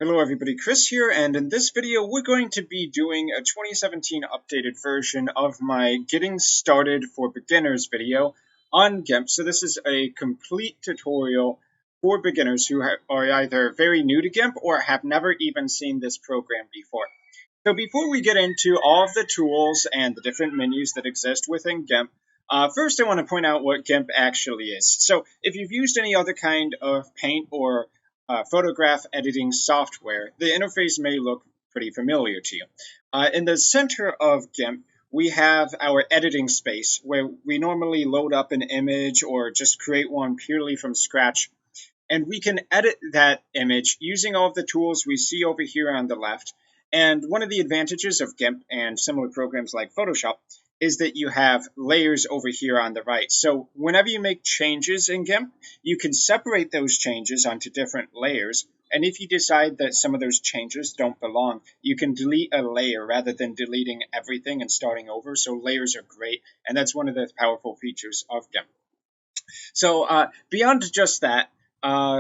Hello everybody, Chris here, and in this video we're going to be doing a 2017 updated version of my Getting Started for Beginners video on GIMP. So this is a complete tutorial for beginners who are either very new to GIMP or have never even seen this program before. So before we get into all of the tools and the different menus that exist within GIMP, first I want to point out what GIMP actually is. So if you've used any other kind of paint or photograph editing software, the interface may look pretty familiar to you. In the center of GIMP, we have our editing space where we normally load up an image or just create one purely from scratch. And we can edit that image using all of the tools we see over here on the left. And one of the advantages of GIMP and similar programs like Photoshop is that you have layers over here on the right. So whenever you make changes in GIMP, you can separate those changes onto different layers. And if you decide that some of those changes don't belong, you can delete a layer rather than deleting everything and starting over. So layers are great, and that's one of the powerful features of GIMP. So beyond just that,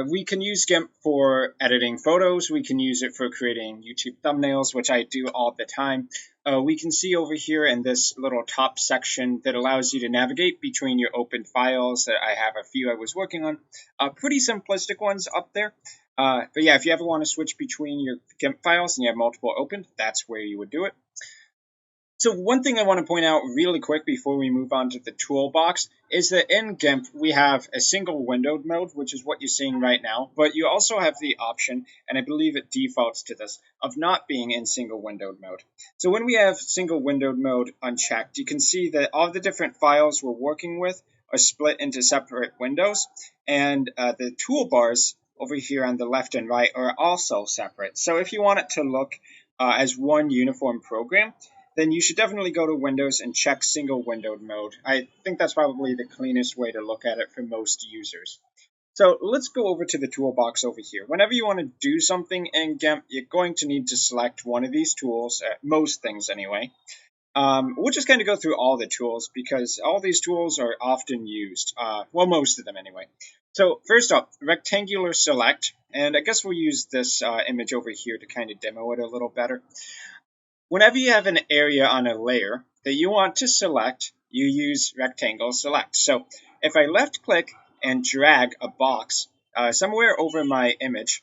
we can use GIMP for editing photos. We can use it for creating YouTube thumbnails, which I do all the time. We can see over here in this little top section that allows you to navigate between your open files. That I have a few I was working on, pretty simplistic ones up there. But yeah, if you ever want to switch between your GIMP files and you have multiple open, that's where you would do it. So one thing I want to point out really quick before we move on to the toolbox is that in GIMP we have a single windowed mode, which is what you're seeing right now, but you also have the option, and I believe it defaults to this, of not being in single windowed mode. So when we have single windowed mode unchecked, you can see that all the different files we're working with are split into separate windows, and the toolbars over here on the left and right are also separate. So if you want it to look as one uniform program, then you should definitely go to Windows and check single windowed mode. I think that's probably the cleanest way to look at it for most users. So let's go over to the toolbox over here. Whenever you want to do something in GIMP, you're going to need to select one of these tools, most things anyway. We'll just kind of go through all the tools because all these tools are often used. Well, most of them anyway. So first up, rectangular select, and I guess we'll use this image over here to kind of demo it a little better. Whenever you have an area on a layer that you want to select, you use rectangle select. So if I left click and drag a box somewhere over my image,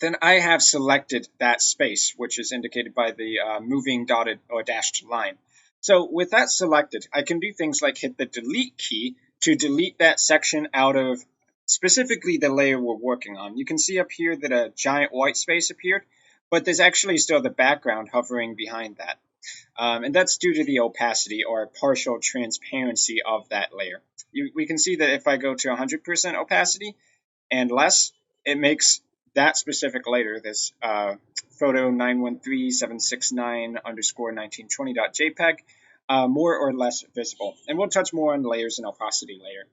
then I have selected that space, which is indicated by the moving dotted or dashed line. So with that selected, I can do things like hit the delete key to delete that section out of specifically the layer we're working on. You can see up here that a giant white space appeared, but there's actually still the background hovering behind that. And that's due to the opacity or partial transparency of that layer. We can see that if I go to 100% opacity and less, it makes that specific layer, this photo 913.769_1920.jpg, more or less visible. And we'll touch more on layers and opacity later.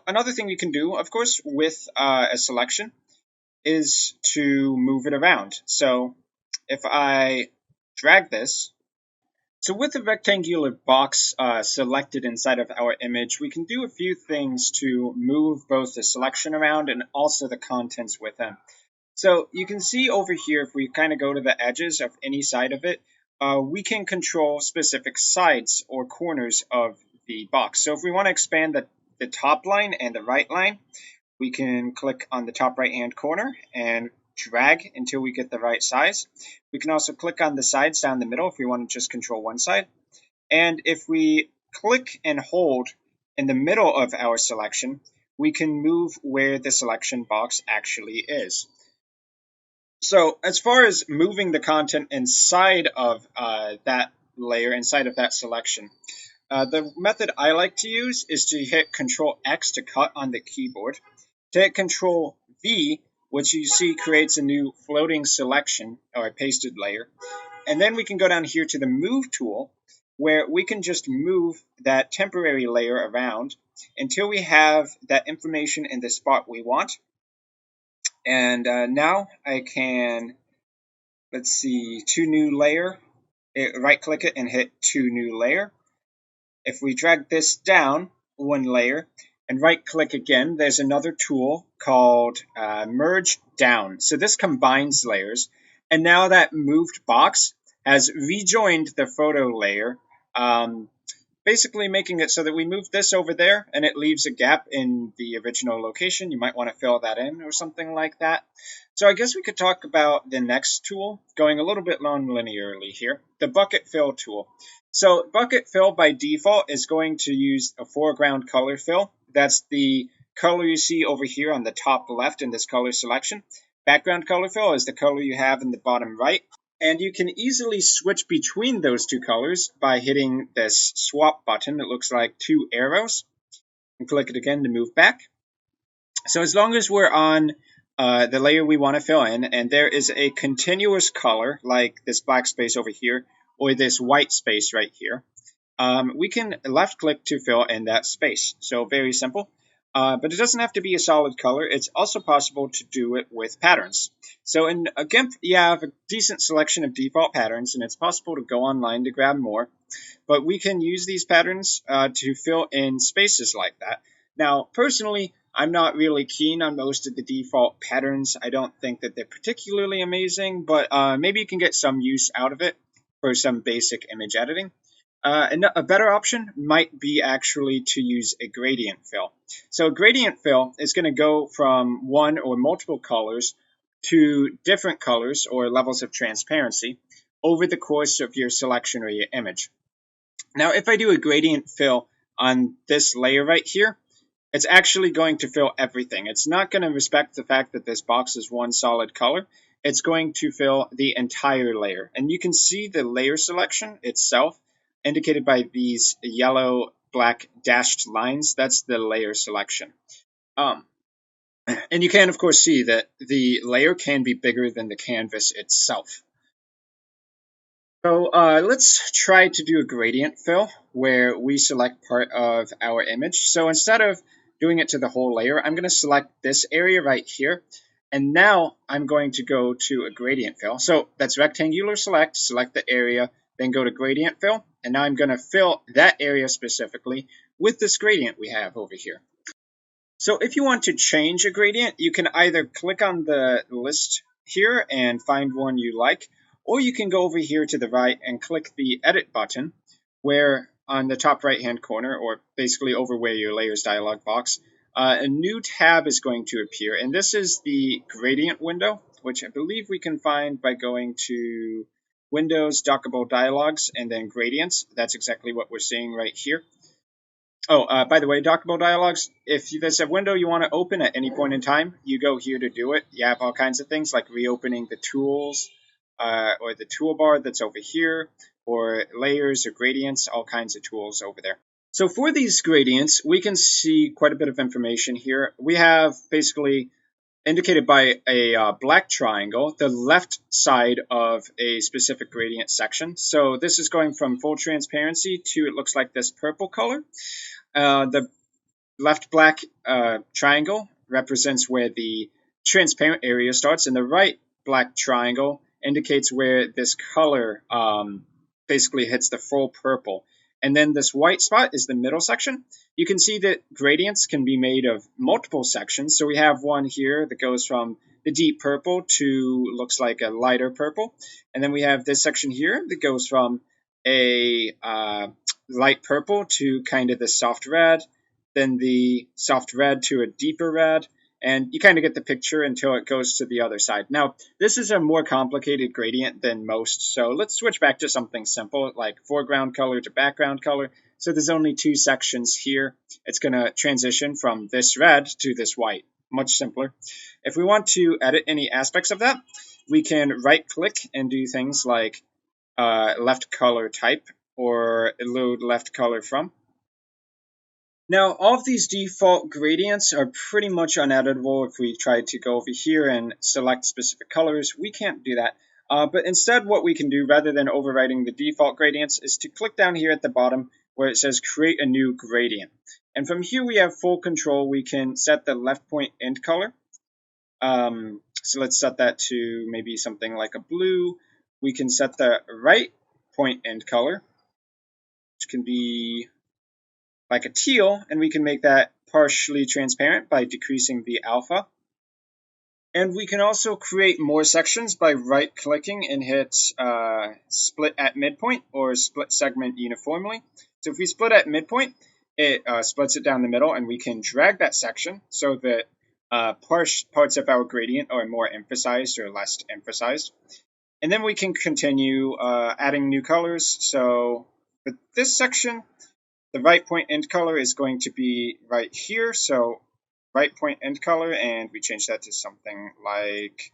Another thing you can do, of course, with a selection is to move it around. So if I drag this, so with the rectangular box selected inside of our image, we can do a few things to move both the selection around and also the contents within. So you can see over here, if we kind of go to the edges of any side of it, we can control specific sides or corners of the box. So if we want to expand the top line and the right line, we can click on the top right hand corner and drag until we get the right size. We can also click on the sides down the middle if we want to just control one side. And if we click and hold in the middle of our selection, we can move where the selection box actually is. So as far as moving the content inside of that layer, inside of that selection, the method I like to use is to hit Control X to cut on the keyboard. To hit Control V, which you see creates a new floating selection or a pasted layer. And then we can go down here to the Move tool, where we can just move that temporary layer around until we have that information in the spot we want. And now I can, let's see, to new layer, right click it and hit to new layer. If we drag this down one layer, and right click again, there's another tool called Merge Down. So this combines layers, and now that moved box has rejoined the photo layer, basically making it so that we move this over there and it leaves a gap in the original location. You might want to fill that in or something like that. So I guess we could talk about the next tool, going a little bit non-linearly here, the bucket fill tool. So bucket fill by default is going to use a foreground color fill. That's the color you see over here on the top left in this color selection. Background color fill is the color you have in the bottom right. And you can easily switch between those two colors by hitting this swap button. It looks like two arrows. And click it again to move back. So as long as we're on the layer we want to fill in, and there is a continuous color, like this black space over here, or this white space right here, we can left click to fill in that space. So very simple. But it doesn't have to be a solid color. It's also possible to do it with patterns. So in a GIMP, you have a decent selection of default patterns, and it's possible to go online to grab more. But we can use these patterns to fill in spaces like that. Now, personally, I'm not really keen on most of the default patterns. I don't think that they're particularly amazing, but maybe you can get some use out of it for some basic image editing. And a better option might be actually to use a gradient fill. So a gradient fill is going to go from one or multiple colors to different colors or levels of transparency over the course of your selection or your image. Now, if I do a gradient fill on this layer right here, it's actually going to fill everything. It's not going to respect the fact that this box is one solid color. It's going to fill the entire layer. And you can see the layer selection itself indicated by these yellow black dashed lines. That's the layer selection. And you can, of course, see that the layer can be bigger than the canvas itself. So let's try to do a gradient fill where we select part of our image. So instead of doing it to the whole layer, I'm going to select this area right here. And now I'm going to go to a gradient fill. So that's rectangular select the area, then go to gradient fill. And now I'm going to fill that area specifically with this gradient we have over here. So if you want to change a gradient, you can either click on the list here and find one you like, or you can go over here to the right and click the edit button, where on the top right hand corner, or basically over where your layers dialog box, a new tab is going to appear. And this is the gradient window, which I believe we can find by going to Windows, Dockable Dialogs, and then Gradients. That's exactly what we're seeing right here. Oh, by the way, Dockable Dialogs, if there's a window you want to open at any point in time, you go here to do it. You have all kinds of things like reopening the tools or the toolbar that's over here, or layers or gradients, all kinds of tools over there. So for these gradients, we can see quite a bit of information here. We have basically indicated by a black triangle, the left side of a specific gradient section. So this is going from full transparency to, it looks like this purple color. The left black triangle represents where the transparent area starts, and the right black triangle indicates where this color basically hits the full purple. And then this white spot is the middle section. You can see that gradients can be made of multiple sections. So we have one here that goes from the deep purple to looks like a lighter purple. And then we have this section here that goes from a light purple to kind of the soft red, then the soft red to a deeper red, and you kind of get the picture until it goes to the other side. Now, this is a more complicated gradient than most, so let's switch back to something simple, like foreground color to background color. So there's only two sections here. It's going to transition from this red to this white. Much simpler. If we want to edit any aspects of that, we can right-click and do things like left color type or load left color from. Now, all of these default gradients are pretty much uneditable. If we try to go over here and select specific colors, we can't do that. But instead, what we can do, rather than overwriting the default gradients, is to click down here at the bottom where it says Create a New Gradient. And from here, we have full control. We can set the left point end color. So let's set that to maybe something like a blue. We can set the right point end color, which can be like a teal, and we can make that partially transparent by decreasing the alpha. And we can also create more sections by right-clicking and hit split at midpoint or split segment uniformly. So if we split at midpoint, it splits it down the middle, and we can drag that section so that parts of our gradient are more emphasized or less emphasized. And then we can continue adding new colors. So for this section, the right point end color is going to be right here. So right point end color, and we change that to something like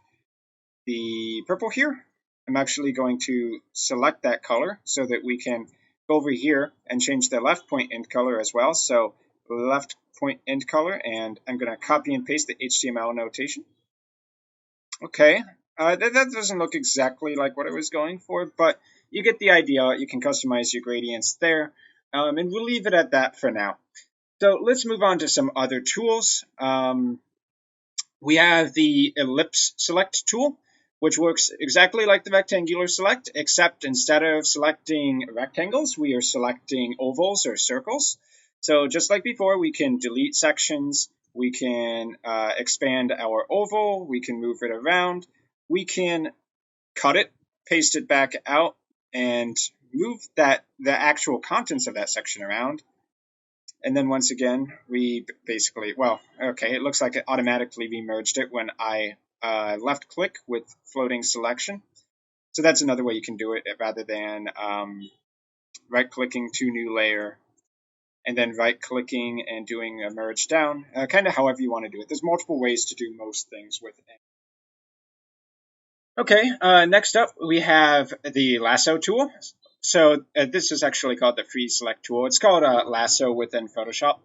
the purple here. I'm actually going to select that color so that we can go over here and change the left point end color as well. So left point end color, and I'm going to copy and paste the HTML notation. Okay, that doesn't look exactly like what I was going for, but you get the idea. You can customize your gradients there, and we'll leave it at that for now. So let's move on to some other tools. We have the ellipse select tool, which works exactly like the rectangular select, except instead of selecting rectangles, we are selecting ovals or circles. So just like before, we can delete sections, we can expand our oval, we can move it around, we can cut it, paste it back out, and move the actual contents of that section around. And then once again, we basically, well, okay, it looks like it automatically remerged it when I left click with floating selection. So that's another way you can do it rather than right clicking to new layer and then right clicking and doing a merge down, kind of however you want to do it. There's multiple ways to do most things with it. Okay, next up we have the lasso tool. So this is actually called the free select tool. It's called lasso within Photoshop.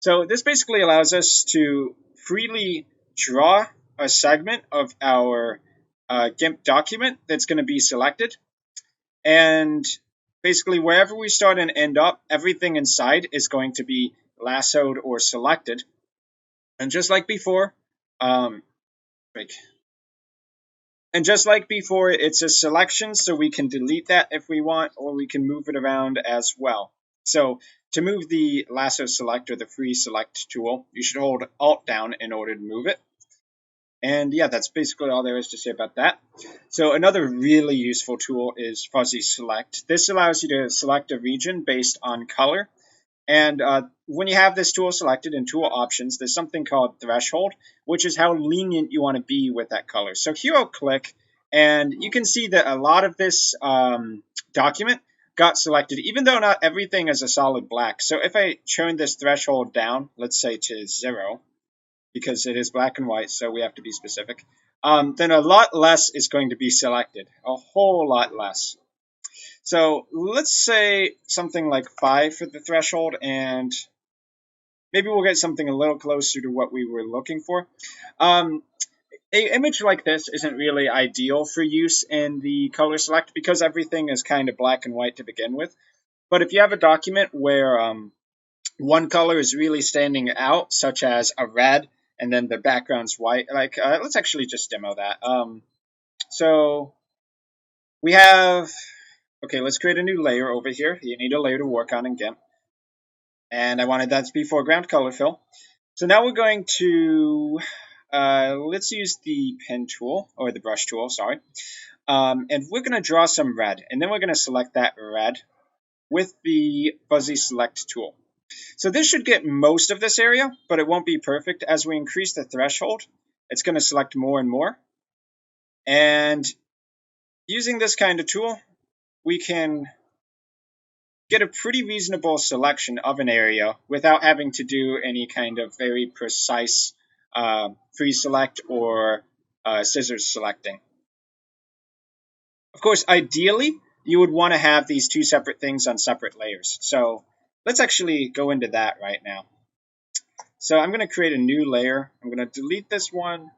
So this basically allows us to freely draw a segment of our GIMP document that's going to be selected. And basically wherever we start and end up, everything inside is going to be lassoed or selected. And just like before, it's a selection, so we can delete that if we want, or we can move it around as well. So to move the lasso select or the free select tool, you should hold Alt down in order to move it. And yeah, that's basically all there is to say about that. So another really useful tool is fuzzy select. This allows you to select a region based on color. And when you have this tool selected in tool options, there's something called threshold, which is how lenient you want to be with that color. So here I'll click, and you can see that a lot of this document got selected, even though not everything is a solid black. So if I turn this threshold down, let's say to 0, because it is black and white, so we have to be specific, then a lot less is going to be selected, a whole lot less. So let's say something like 5 for the threshold, and maybe we'll get something a little closer to what we were looking for. An image like this isn't really ideal for use in the color select because everything is kind of black and white to begin with. But if you have a document where one color is really standing out, such as a red, and then the background's white, like let's actually just demo that. So we have... Okay, let's create a new layer over here. You need a layer to work on in GIMP. And I wanted that to be foreground color fill. So now we're going to, let's use the pen tool, or the brush tool, sorry. And we're going to draw some red. And then we're going to select that red with the fuzzy select tool. So this should get most of this area, but it won't be perfect. As we increase the threshold, it's going to select more and more. And using this kind of tool, we can get a pretty reasonable selection of an area without having to do any kind of very precise free select or scissors selecting. Of course, ideally, you would want to have these two separate things on separate layers. So let's actually go into that right now. So I'm going to create a new layer. I'm going to delete this one.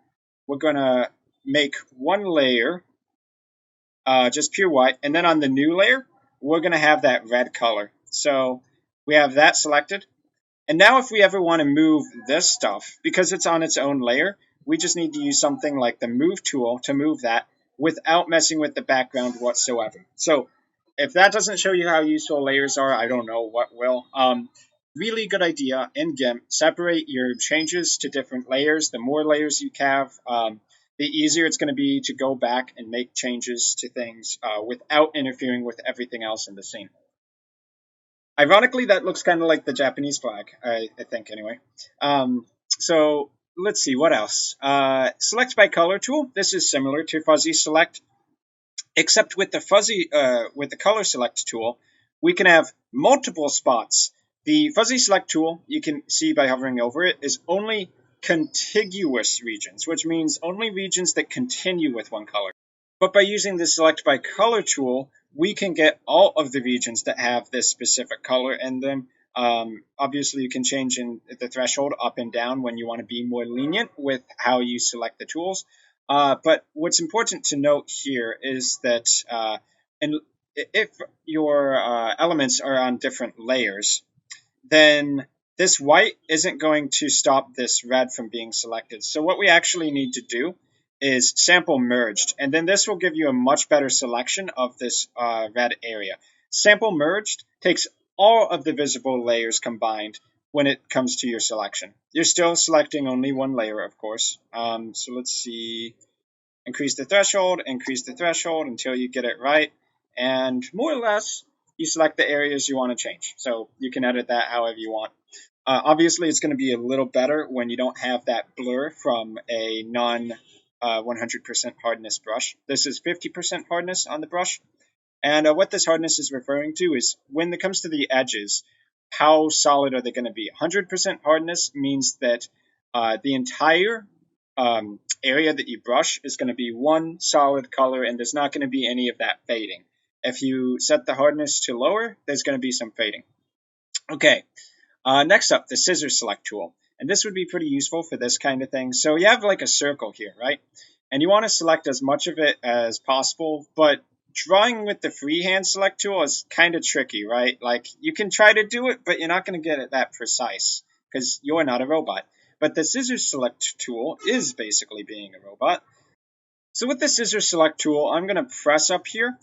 We're going to make one layer, just pure white. And then on the new layer, we're going to have that red color. So we have that selected. And now if we ever want to move this stuff, because it's on its own layer, we just need to use something like the move tool to move that without messing with the background whatsoever. So if that doesn't show you how useful layers are, I don't know what will. really good idea in GIMP. Separate your changes to different layers. The more layers you have, the easier it's going to be to go back and make changes to things without interfering with everything else in the scene. Ironically, that looks kind of like the Japanese flag, I think, anyway. So let's see, what else? Select by color tool. This is similar to fuzzy select, except with the color select tool, we can have multiple spots. The fuzzy select tool, you can see by hovering over it, is only contiguous regions, which means only regions that continue with one color. But by using the select by color tool, we can get all of the regions that have this specific color in them. Obviously, you can change in the threshold up and down when you want to be more lenient with how you select the tools. But what's important to note here is that if your elements are on different layers, then this white isn't going to stop this red from being selected. So what we actually need to do is sample merged, and then this will give you a much better selection of this red area. Sample merged takes all of the visible layers combined when it comes to your selection. You're still selecting only one layer, of course. So let's see, increase the threshold until you get it right, and more or less you select the areas you want to change. So you can edit that however you want. Obviously, it's going to be a little better when you don't have that blur from a non 100% hardness brush. This is 50% hardness on the brush. And what this hardness is referring to is when it comes to the edges, how solid are they going to be? 100% hardness means that the entire area that you brush is going to be one solid color, and there's not going to be any of that fading. If you set the hardness to lower, there's going to be some fading. Okay, next up, the scissor select tool. And this would be pretty useful for this kind of thing. So you have like a circle here, right? And you want to select as much of it as possible, but drawing with the freehand select tool is kind of tricky, right? Like you can try to do it, but you're not going to get it that precise because you're not a robot. But the scissor select tool is basically being a robot. So with the scissor select tool, I'm going to press up here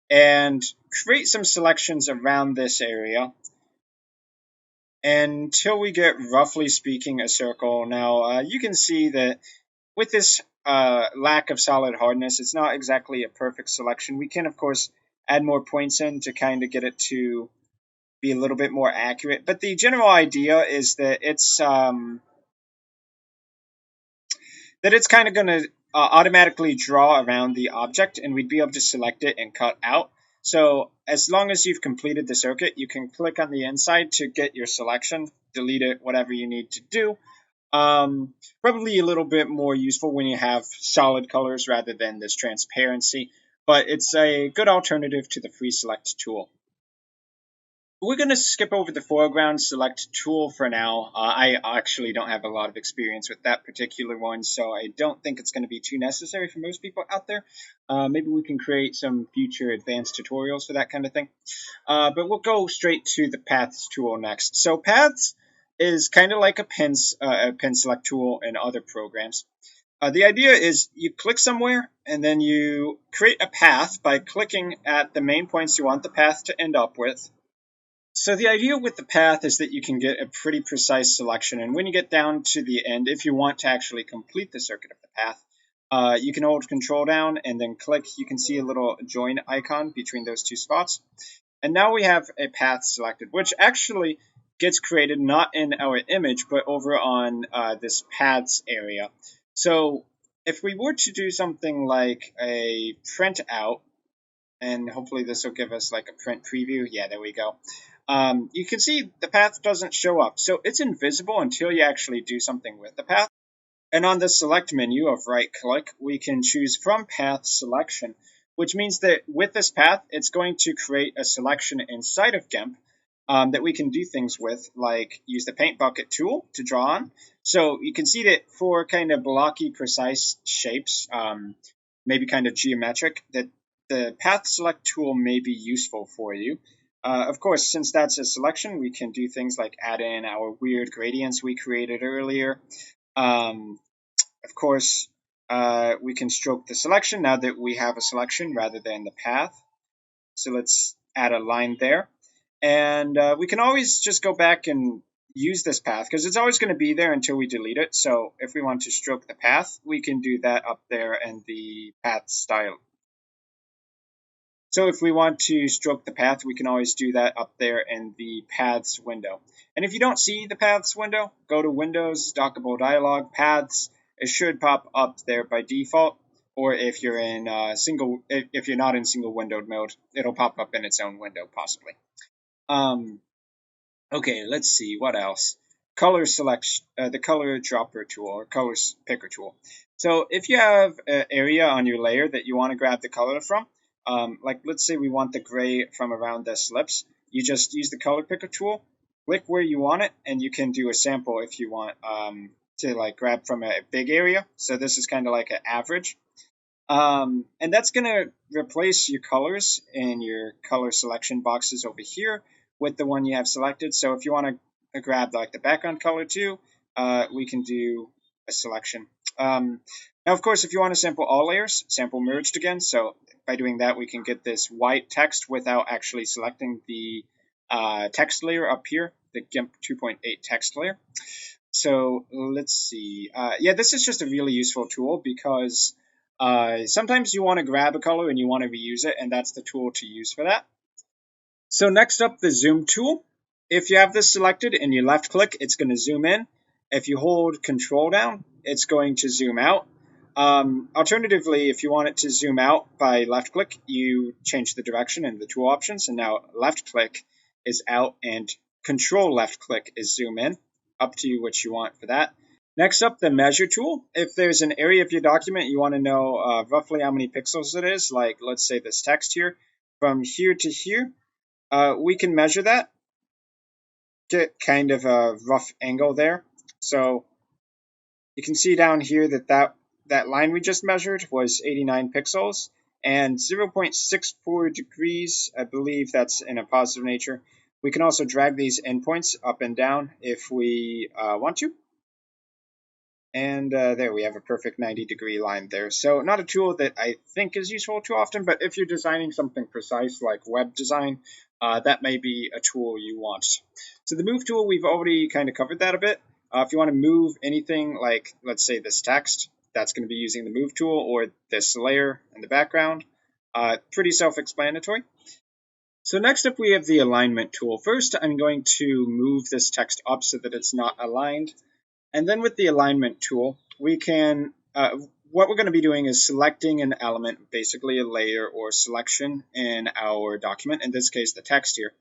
and create some selections around this area until we get, roughly speaking, a circle. Now, you can see that with this lack of solid hardness, it's not exactly a perfect selection. We can, of course, add more points in to kind of get it to be a little bit more accurate. But the general idea is that it's kind of going to automatically draw around the object, and we'd be able to select it and cut out. So as long as you've completed the circuit, you can click on the inside to get your selection, delete it, whatever you need to do. Probably a little bit more useful when you have solid colors rather than this transparency, but it's a good alternative to the free select tool. We're going to skip over the foreground select tool for now. I actually don't have a lot of experience with that particular one, so I don't think it's going to be too necessary for most people out there. Maybe we can create some future advanced tutorials for that kind of thing. But we'll go straight to the paths tool next. So paths is kind of like a pen select tool in other programs. The idea is you click somewhere and then you create a path by clicking at the main points you want the path to end up with. So the idea with the path is that you can get a pretty precise selection, and when you get down to the end, if you want to actually complete the circuit of the path, you can hold Control down and then click. You can see a little join icon between those two spots. And now we have a path selected, which actually gets created not in our image, but over on this paths area. So if we were to do something like a print out, and hopefully this will give us like a print preview. Yeah, there we go. You can see the path doesn't show up. So it's invisible until you actually do something with the path. And on the select menu of right click, we can choose from path selection, which means that with this path, it's going to create a selection inside of GIMP that we can do things with, like use the paint bucket tool to draw on. So you can see that for kind of blocky, precise shapes, maybe kind of geometric, that the path select tool may be useful for you. Of course, since that's a selection, we can do things like add in our weird gradients we created earlier. Of course, we can stroke the selection now that we have a selection rather than the path. So let's add a line there. And we can always just go back and use this path because it's always going to be there until we delete it. So if we want to stroke the path, we can do that up there in the path style. So if we want to stroke the path, we can always do that up there in the paths window. And if you don't see the paths window, go to Windows, Dockable Dialog, Paths. It should pop up there by default. Or if you're in if you're not in single windowed mode, it'll pop up in its own window possibly. Okay, let's see what else. Color selection, the color dropper tool or color picker tool. So if you have an area on your layer that you want to grab the color from, like let's say we want the gray from around this lips, you just use the color picker tool, click where you want it, and you can do a sample if you want to like grab from a big area. So this is kind of like an average. And that's going to replace your colors in your color selection boxes over here with the one you have selected. So if you want to grab like the background color too, we can do a selection. Now, of course, if you want to sample all layers, sample merged again. So by doing that, we can get this white text without actually selecting the text layer up here, the GIMP 2.8 text layer. So let's see. Yeah, this is just a really useful tool because sometimes you want to grab a color and you want to reuse it, and that's the tool to use for that. So next up, the zoom tool. If you have this selected and you left click, it's going to zoom in. If you hold control down, it's going to zoom out. Alternatively, if you want it to zoom out by left click, you change the direction in the tool options, and now left click is out and control left click is zoom in. Up to you what you want for that. Next up, the measure tool. If there's an area of your document you want to know roughly how many pixels it is, like let's say this text here, from here to here, we can measure that, get kind of a rough angle there. So you can see down here that line we just measured was 89 pixels and 0.64 degrees. I believe that's in a positive nature. We can also drag these endpoints up and down if we want to. And there we have a perfect 90-degree line there. So not a tool that I think is useful too often, but if you're designing something precise like web design, that may be a tool you want. So the move tool, we've already kind of covered that a bit. If you want to move anything like, let's say this text, that's going to be using the move tool, or this layer in the background. Pretty self-explanatory. So next up we have the alignment tool. First, I'm going to move this text up so that it's not aligned. And then with the alignment tool, we can, what we're going to be doing is selecting an element, basically a layer or selection in our document, in this case the text here,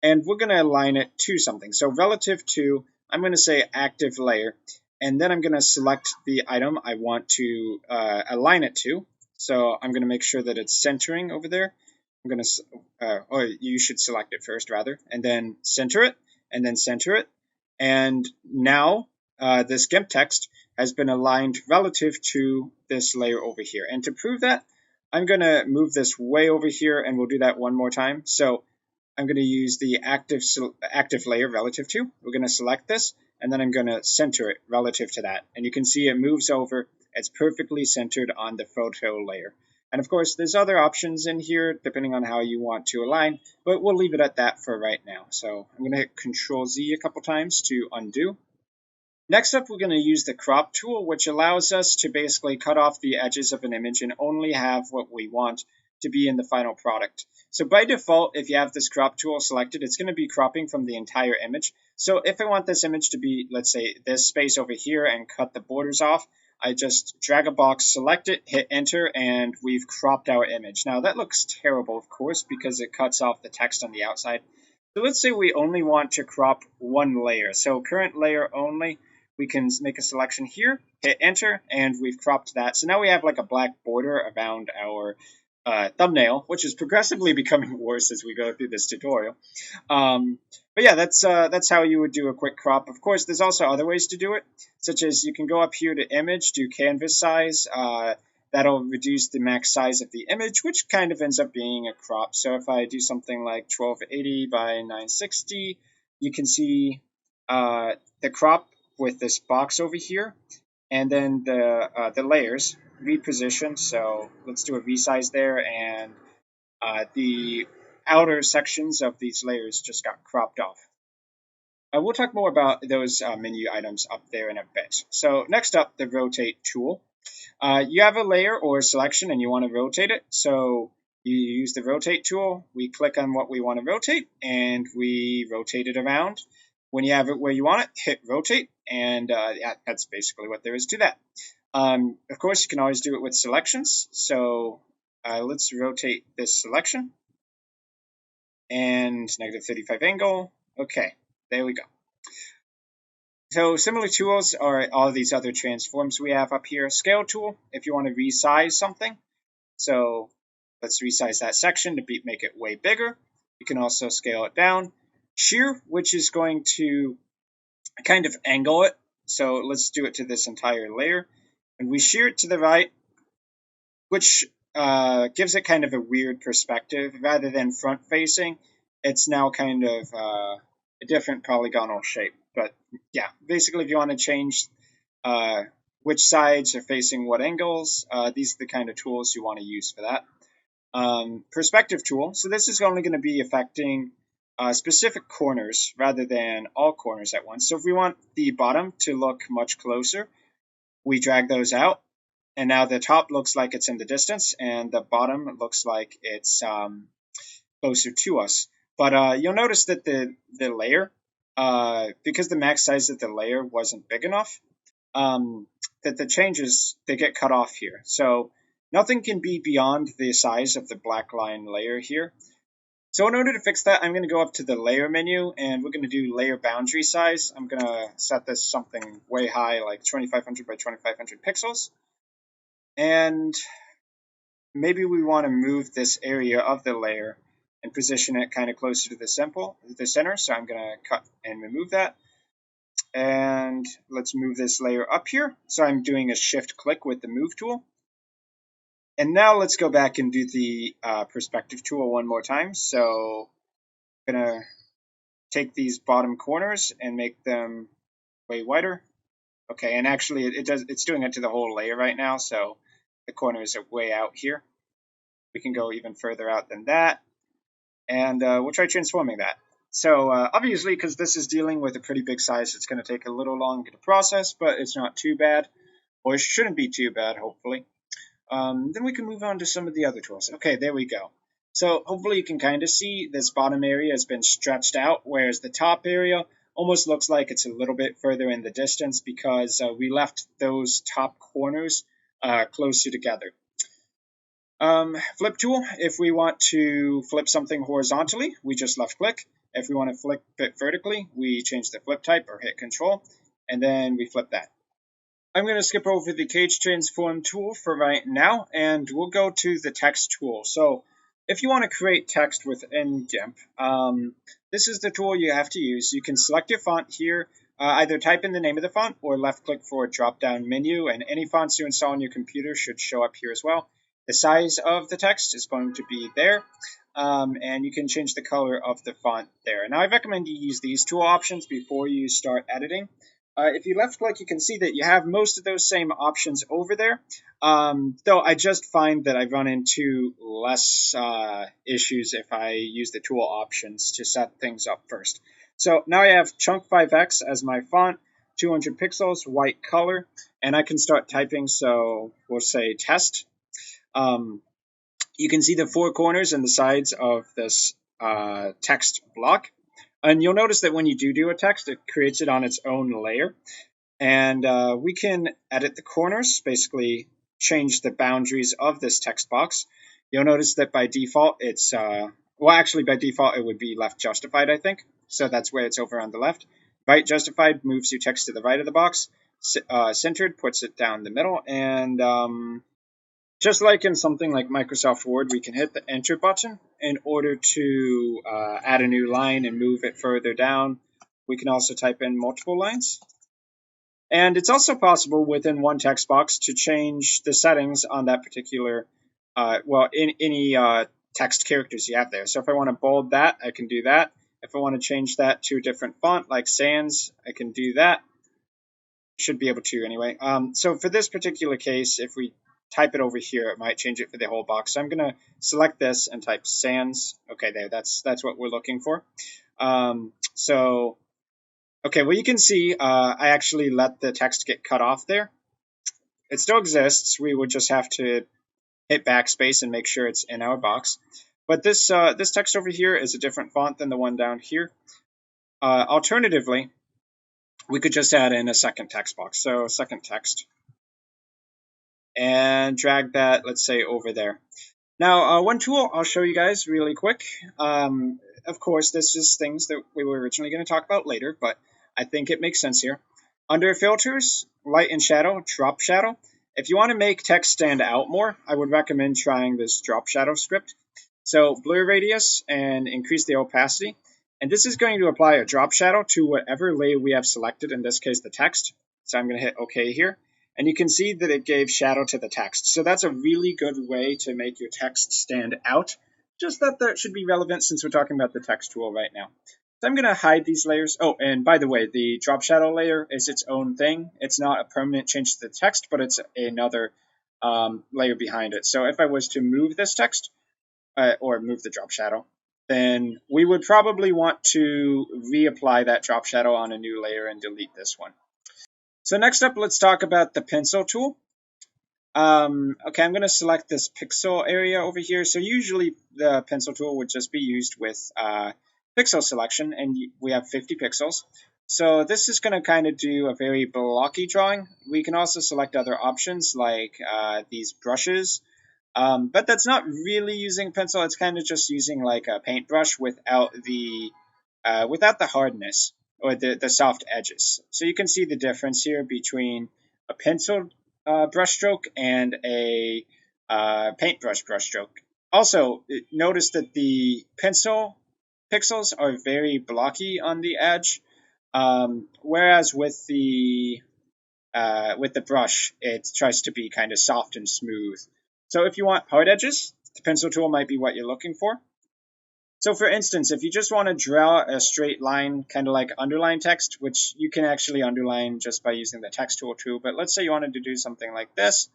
and we're going to align it to something. So relative to, I'm going to say active layer, and then I'm going to select the item I want to align it to. So I'm going to make sure that it's centering over there. I'm going to, or you should select it first rather, and then center it, and then center it. And now this GIMP text has been aligned relative to this layer over here. And to prove that, I'm going to move this way over here, and we'll do that one more time. So I'm going to use the active layer relative to. We're going to select this, and then I'm going to center it relative to that. And you can see it moves over. It's perfectly centered on the photo layer. And of course, there's other options in here depending on how you want to align, but we'll leave it at that for right now. So I'm going to hit Control Z a couple times to undo. Next up, we're going to use the crop tool, which allows us to basically cut off the edges of an image and only have what we want to be in the final product. So by default, if you have this crop tool selected, it's going to be cropping from the entire image. So if I want this image to be, let's say, this space over here and cut the borders off, I just drag a box, select it, hit enter, and we've cropped our image. Now that looks terrible, of course, because it cuts off the text on the outside. So let's say we only want to crop one layer. So current layer only. We can make a selection here, hit enter, and we've cropped that. So now we have like a black border around our thumbnail, which is progressively becoming worse as we go through this tutorial. But yeah, that's how you would do a quick crop. Of course, there's also other ways to do it, such as you can go up here to image, do canvas size. That'll reduce the max size of the image, which kind of ends up being a crop. So if I do something like 1280 by 960, you can see the crop with this box over here, and then the layers repositioned. So let's do a resize there, and the outer sections of these layers just got cropped off. We'll talk more about those menu items up there in a bit. So next up, the rotate tool. You have a layer or a selection and you want to rotate it. So you use the rotate tool. We click on what we want to rotate and we rotate it around. When you have it where you want it, hit rotate, and yeah, that's basically what there is to that. Of course, you can always do it with selections. So let's rotate this selection and -35 angle. Okay, there we go. So similar tools are all these other transforms we have up here. Scale tool, if you want to resize something. So let's resize that section to make it way bigger. You can also scale it down. Shear, which is going to kind of angle it. So let's do it to this entire layer. And we shear it to the right, which gives it kind of a weird perspective. Rather than front facing, it's now kind of a different polygonal shape. But yeah, basically if you want to change which sides are facing what angles, these are the kind of tools you want to use for that. Perspective tool, so this is only going to be affecting specific corners rather than all corners at once. So if we want the bottom to look much closer, we drag those out. And now the top looks like it's in the distance, and the bottom looks like it's closer to us. But you'll notice that the layer, because the max size of the layer wasn't big enough, that the changes, they get cut off here. So nothing can be beyond the size of the black line layer here. So in order to fix that, I'm going to go up to the layer menu and we're going to do layer boundary size. I'm going to set this something way high, like 2500 by 2500 pixels. And maybe we want to move this area of the layer and position it kind of closer to the center. So I'm going to cut and remove that. And let's move this layer up here. So I'm doing a shift click with the move tool. And now let's go back and do the perspective tool one more time. So I'm going to take these bottom corners and make them way wider. Okay, and actually it's doing it to the whole layer right now. So the corners are way out here. We can go even further out than that. And we'll try transforming that. So obviously, because this is dealing with a pretty big size, it's going to take a little longer to process, but it's not too bad. Or it shouldn't be too bad, hopefully. Then we can move on to some of the other tools. Okay, there we go. So hopefully you can kind of see this bottom area has been stretched out, whereas the top area almost looks like it's a little bit further in the distance because we left those top corners closer together. Flip tool, if we want to flip something horizontally, we just left click. If we want to flip it vertically, we change the flip type or hit control, and then we flip that. I'm going to skip over the cage transform tool for right now, and we'll go to the text tool. So if you want to create text within GIMP, this is the tool you have to use. You can select your font here, either type in the name of the font or left click for a drop down menu, and any fonts you install on your computer should show up here as well. The size of the text is going to be there, and you can change the color of the font there. Now I recommend you use these two options before you start editing. If you left click, you can see that you have most of those same options over there, though I just find that I run into less issues if I use the tool options to set things up first. So now I have chunk 5x as my font, 200 pixels, white color, and I can start typing, so we'll say test. You can see the four corners and the sides of this text block. And you'll notice that when you do a text, it creates it on its own layer. And we can edit the corners, basically change the boundaries of this text box. You'll notice that by default, it's, well, actually by default, it would be left justified, I think. So that's where it's over on the left. Right justified moves your text to the right of the box. Centered puts it down the middle. And just like in something like Microsoft Word, we can hit the Enter button in order to add a new line and move it further down. We can also type in multiple lines. And it's also possible within one text box to change the settings on that particular, in any text characters you have there. So if I want to bold that, I can do that. If I want to change that to a different font like Sans, I can do that. Should be able to anyway. So for this particular case, if we type it over here, it might change it for the whole box. So I'm going to select this and type Sans. Okay, there, that's what we're looking for. So Okay, well you can see I actually let the text get cut off there. It still exists. We would just have to hit backspace and make sure it's in our box. But this text over here is a different font than the one down here. Alternatively, we could just add in a second text box. So second text, and drag that, let's say, over there. Now, one tool I'll show you guys really quick. Of course, this is things that we were originally going to talk about later, but I think it makes sense here. Under filters, light and shadow, drop shadow. If you want to make text stand out more, I would recommend trying this drop shadow script. So blur radius and increase the opacity. And this is going to apply a drop shadow to whatever layer we have selected, in this case the text. So I'm going to hit OK here. And you can see that it gave shadow to the text. So that's a really good way to make your text stand out. Just that should be relevant since we're talking about the text tool right now. So I'm going to hide these layers. Oh, and by the way, the drop shadow layer is its own thing. It's not a permanent change to the text, but it's another layer behind it. So if I was to move this text, or move the drop shadow, then we would probably want to reapply that drop shadow on a new layer and delete this one. So next up, let's talk about the pencil tool. Okay, I'm going to select this pixel area over here. So usually the pencil tool would just be used with pixel selection, and we have 50 pixels. So this is going to kind of do a very blocky drawing. We can also select other options like these brushes, but that's not really using pencil. It's kind of just using like a paintbrush without the hardness or the soft edges. So you can see the difference here between a pencil brushstroke and a paintbrush brushstroke. Also, notice that the pencil pixels are very blocky on the edge, whereas with the brush, it tries to be kind of soft and smooth. So if you want hard edges, the pencil tool might be what you're looking for. So for instance, if you just want to draw a straight line, kind of like underline text, which you can actually underline just by using the text tool too, but let's say you wanted to do something like this,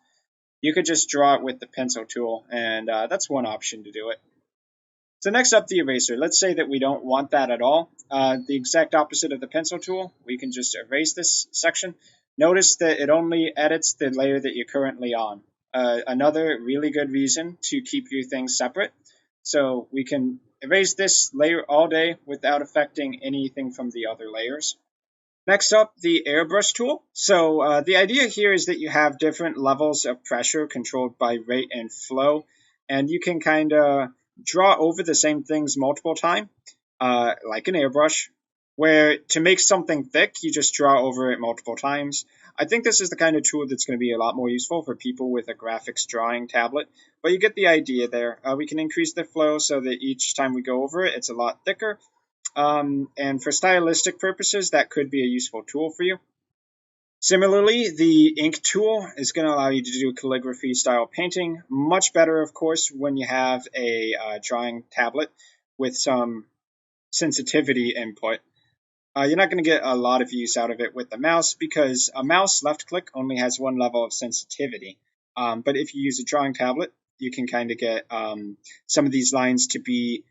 you could just draw it with the pencil tool, and that's one option to do it. So next up, the eraser. Let's say that we don't want that at all. The exact opposite of the pencil tool, we can just erase this section. Notice that it only edits the layer that you're currently on. Another really good reason to keep your things separate. So we can erase this layer all day without affecting anything from the other layers. Next up, the airbrush tool. So the idea here is that you have different levels of pressure controlled by rate and flow, and you can kind of draw over the same things multiple times, like an airbrush, where to make something thick, you just draw over it multiple times. I think this is the kind of tool that's going to be a lot more useful for people with a graphics drawing tablet, but you get the idea there. We can increase the flow so that each time we go over it, it's a lot thicker. And for stylistic purposes, that could be a useful tool for you. Similarly, the ink tool is going to allow you to do calligraphy style painting. Much better, of course, when you have a drawing tablet with some sensitivity input. You're not going to get a lot of use out of it with the mouse because a mouse left click only has one level of sensitivity. But if you use a drawing tablet, you can kind of get some of these lines to be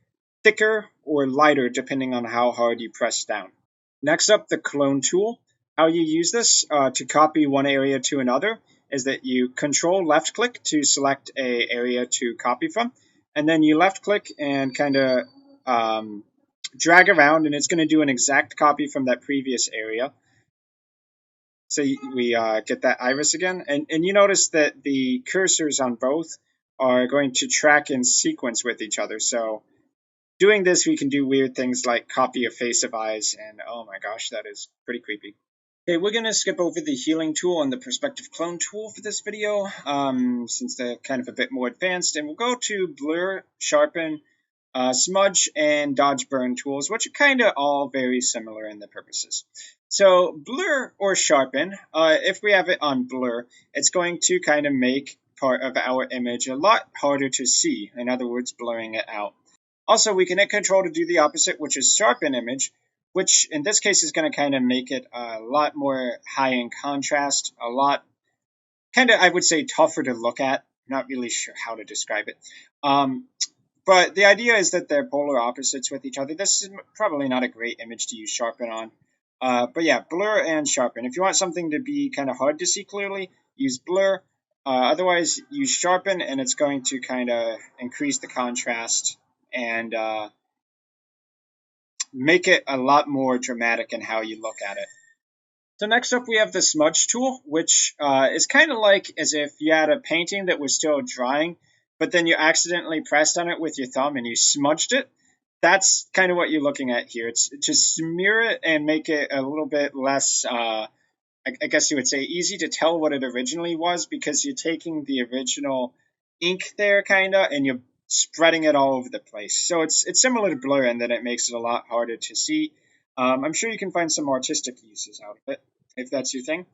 thicker or lighter depending on how hard you press down. Next up, the clone tool. How you use this to copy one area to another is that you control left click to select a area to copy from, and then you left click and kind of drag around, and it's going to do an exact copy from that previous area. So we get that iris again, and you notice that the cursors on both are going to track in sequence with each other. So doing this, we can do weird things like copy a face of eyes, and oh my gosh, that is pretty creepy. Okay, we're going to skip over the healing tool and the perspective clone tool for this video, since they're kind of a bit more advanced, and we'll go to blur, sharpen, smudge, and dodge burn tools, which are kind of all very similar in the purposes. So blur or sharpen, if we have it on blur, it's going to kind of make part of our image a lot harder to see, in other words, blurring it out. Also, we can hit Control to do the opposite, which is sharpen image, which in this case is going to kind of make it a lot more high in contrast, a lot, kind of, I would say, tougher to look at. I'm not really sure how to describe it. But the idea is that they're polar opposites with each other. This is probably not a great image to use sharpen on. But yeah, blur and sharpen. If you want something to be kind of hard to see clearly, use blur. Otherwise, use sharpen, and it's going to kind of increase the contrast and make it a lot more dramatic in how you look at it. So next up we have the smudge tool, which is kind of like as if you had a painting that was still drying, but then you accidentally pressed on it with your thumb and you smudged it. That's kind of what you're looking at here. It's to smear it and make it a little bit less, I guess you would say, easy to tell what it originally was, because you're taking the original ink there kind of and you're spreading it all over the place. So it's similar to blur in that it makes it a lot harder to see. I'm sure you can find some artistic uses out of it if that's your thing.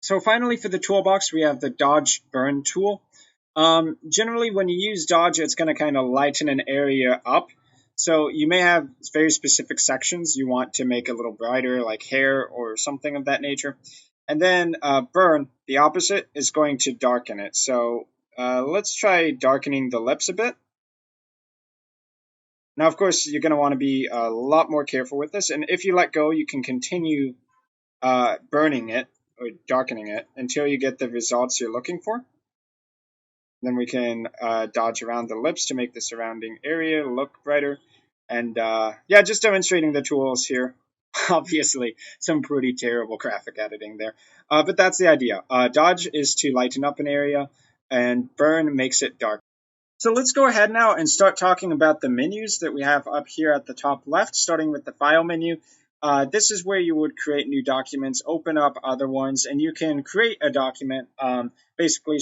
So finally, for the toolbox, we have the Dodge Burn tool. Generally, when you use Dodge, it's going to kind of lighten an area up. So you may have very specific sections you want to make a little brighter, like hair or something of that nature. And then Burn, the opposite, is going to darken it. So let's try darkening the lips a bit. Now, of course, you're going to want to be a lot more careful with this. And if you let go, you can continue burning it or darkening it until you get the results you're looking for. Then we can dodge around the lips to make the surrounding area look brighter. And yeah, just demonstrating the tools here. Obviously, some pretty terrible graphic editing there. But that's the idea. Dodge is to lighten up an area, and burn makes it dark. So let's go ahead now and start talking about the menus that we have up here at the top left, starting with the File menu. This is where you would create new documents, open up other ones, and you can create a document, basically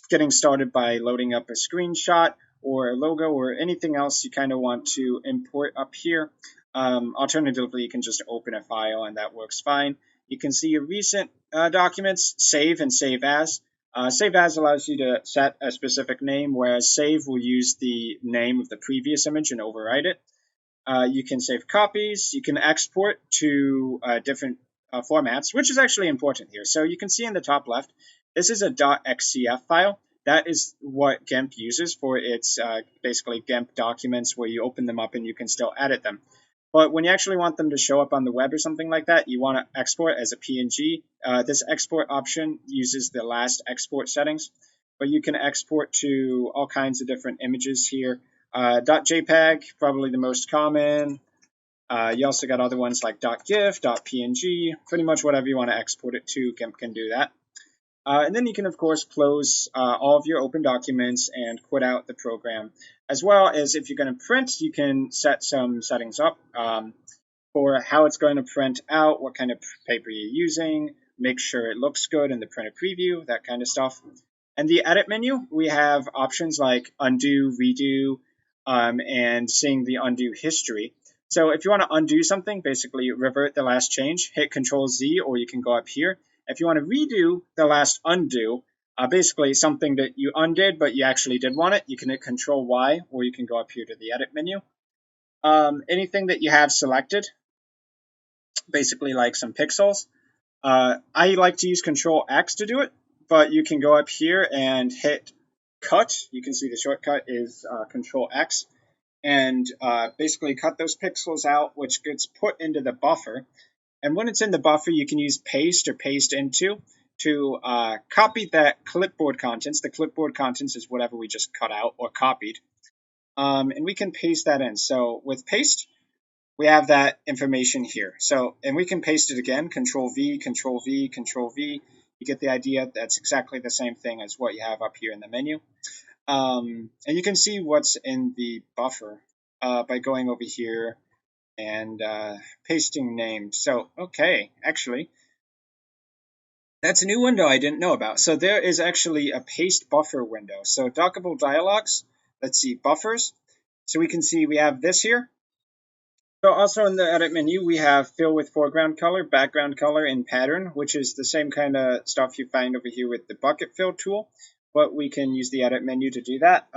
getting started by loading up a screenshot or a logo or anything else you kind of want to import up here. Alternatively, you can just open a file and that works fine. You can see your recent documents, save and save as. Save as allows you to set a specific name, whereas save will use the name of the previous image and overwrite it. You can save copies. You can export to different formats, which is actually important here. So you can see in the top left, this is a .xcf file. That is what GIMP uses for its basically GIMP documents, where you open them up and you can still edit them. But when you actually want them to show up on the web or something like that, you want to export as a PNG. This export option uses the last export settings, but you can export to all kinds of different images here. .jpeg, probably the most common. You also got other ones like .gif, .png, pretty much whatever you want to export it to, GIMP can do that. And then you can, of course, close all of your open documents and quit out the program. As well as if you're going to print, you can set some settings up for how it's going to print out, what kind of paper you're using, make sure it looks good in the printer preview, that kind of stuff. And the edit menu, we have options like undo, redo, and seeing the undo history. So if you want to undo something, basically revert the last change, hit Control Z, or you can go up here. If you want to redo the last undo, basically something that you undid but you actually did want it, you can hit Control Y, or you can go up here to the edit menu. Anything that you have selected, basically like some pixels, I like to use Control X to do it, but you can go up here and hit cut. You can see the shortcut is Control X, and basically cut those pixels out, which gets put into the buffer. And when it's in the buffer, you can use paste or paste into to copy that clipboard contents. The clipboard contents is whatever we just cut out or copied. And we can paste that in. So with paste, we have that information here. So, and we can paste it again, Control V, Control V, Control V. You get the idea. That's exactly the same thing as what you have up here in the menu. And you can see what's in the buffer by going over here and pasting named. So, okay, actually, that's a new window I didn't know about. So there is actually a paste buffer window. So dockable dialogues, let's see, buffers. So we can see we have this here. So also in the edit menu, we have fill with foreground color, background color, and pattern, which is the same kind of stuff you find over here with the bucket fill tool, but we can use the edit menu to do that.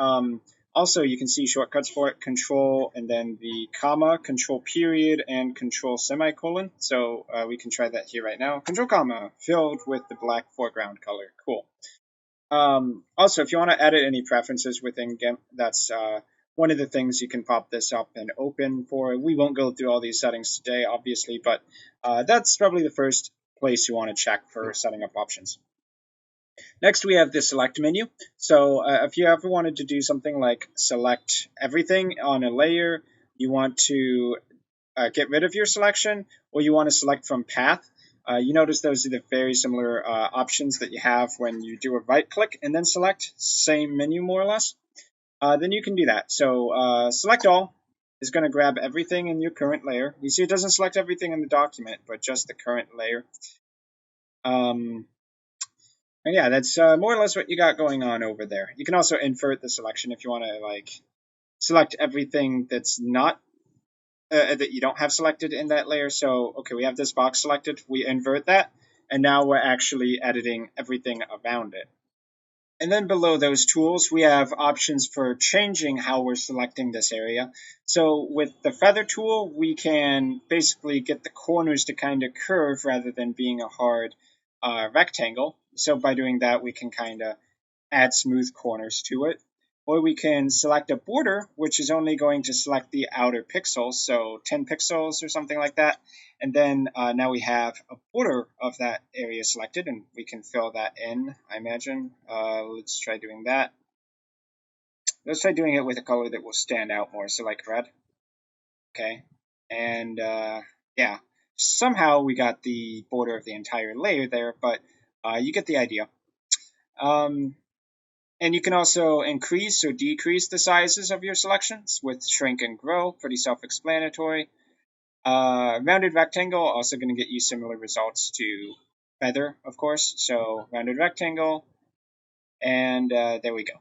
Also, you can see shortcuts for it, control, and then the comma, control period, and control semicolon. So we can try that here right now. Control comma, filled with the black foreground color. Cool. Also, if you want to edit any preferences within GIMP, that's one of the things you can pop this up and open for. We won't go through all these settings today, obviously, but that's probably the first place you want to check for setting up options. Next, we have the select menu. So if you ever wanted to do something like select everything on a layer, you want to get rid of your selection, or you want to select from path, you notice those are the very similar options that you have when you do a right click and then select, same menu more or less. Then you can do that. So select all is going to grab everything in your current layer. You see it doesn't select everything in the document, but just the current layer. And yeah, that's more or less what you got going on over there. You can also invert the selection if you want to like select everything that's not that you don't have selected in that layer. So okay, we have this box selected, we invert that, and now we're actually editing everything around it. And then below those tools, we have options for changing how we're selecting this area. So with the feather tool, we can basically get the corners to kind of curve rather than being a hard rectangle. So by doing that, we can kind of add smooth corners to it. Or we can select a border, which is only going to select the outer pixels, so 10 pixels or something like that. And then now we have a border of that area selected, and we can fill that in, I imagine. Let's try doing that. Let's try doing it with a color that will stand out more, so like red. Okay, and yeah, somehow we got the border of the entire layer there, but you get the idea. And you can also increase or decrease the sizes of your selections with shrink and grow, pretty self-explanatory. Rounded rectangle, also going to get you similar results to feather, of course. So rounded rectangle, and there we go.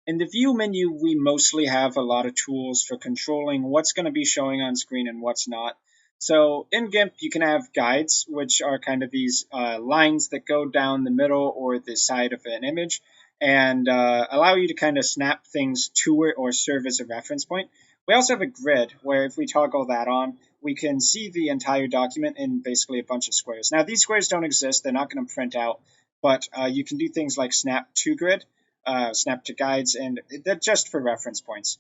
In the view menu, we mostly have a lot of tools for controlling what's going to be showing on screen and what's not. So in GIMP, you can have guides, which are kind of these lines that go down the middle or the side of an image and allow you to kind of snap things to it or serve as a reference point. We also have a grid where if we toggle that on, we can see the entire document in basically a bunch of squares. Now, these squares don't exist. They're not going to print out, but you can do things like snap to grid, snap to guides, and they're just for reference points.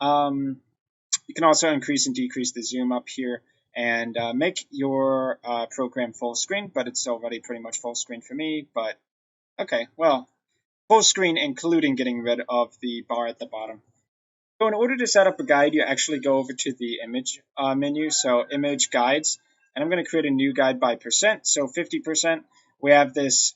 You can also increase and decrease the zoom up here and make your program full screen, but it's already pretty much full screen for me. But okay, well, full screen including getting rid of the bar at the bottom. So in order to set up a guide, you actually go over to the image menu, so image guides, and I'm going to create a new guide by percent, so 50%. We have this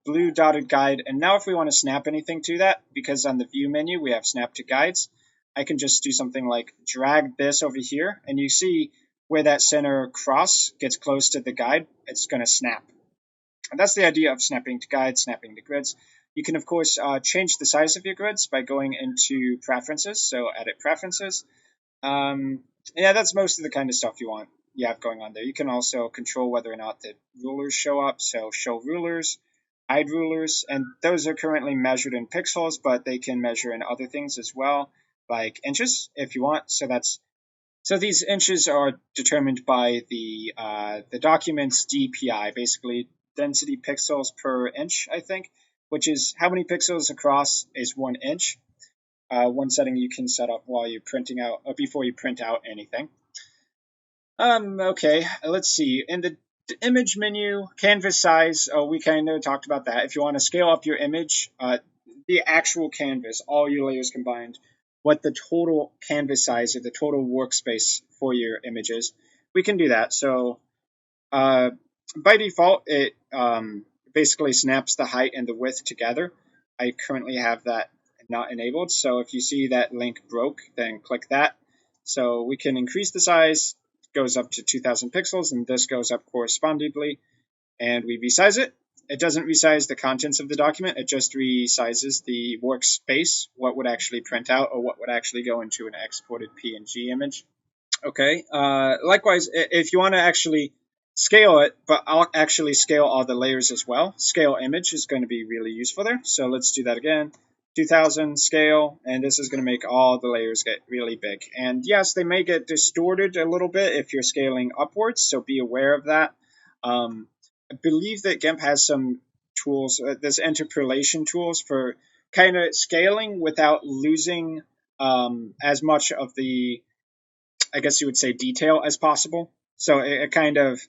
blue dotted guide, and now if we want to snap anything to that, because on the view menu we have snap to guides, I can just do something like drag this over here, and you see where that center cross gets close to the guide, it's going to snap. And that's the idea of snapping to guides, snapping to grids. You can, of course, change the size of your grids by going into preferences, so edit preferences. Yeah, that's most of the kind of stuff you have going on there. You can also control whether or not the rulers show up, so show rulers, hide rulers, and those are currently measured in pixels, but they can measure in other things as well, like inches if you want. So these inches are determined by the document's DPI, basically density pixels per inch, I think, which is how many pixels across is 1 inch. One setting you can set up while you're printing out, or before you print out anything. Okay, let's see. In the image menu, canvas size, we kind of talked about that. If you want to scale up your image, the actual canvas, all your layers combined, what the total canvas size or the total workspace for your image is, we can do that. So by default, it basically snaps the height and the width together. I currently have that not enabled. So if you see that link broke, then click that. So we can increase the size, it goes up to 2000 pixels, and this goes up correspondingly, and we resize it. It doesn't resize the contents of the document, it just resizes the workspace, what would actually print out or what would actually go into an exported PNG image. Okay, likewise, if you want to actually scale it, but I'll actually scale all the layers as well, scale image is going to be really useful there. So let's do that again. 2000 scale, and this is going to make all the layers get really big. And yes, they may get distorted a little bit if you're scaling upwards, so be aware of that. I believe that GIMP has some tools, there's interpolation tools for kind of scaling without losing as much of the, I guess you would say, detail as possible. So it kind of,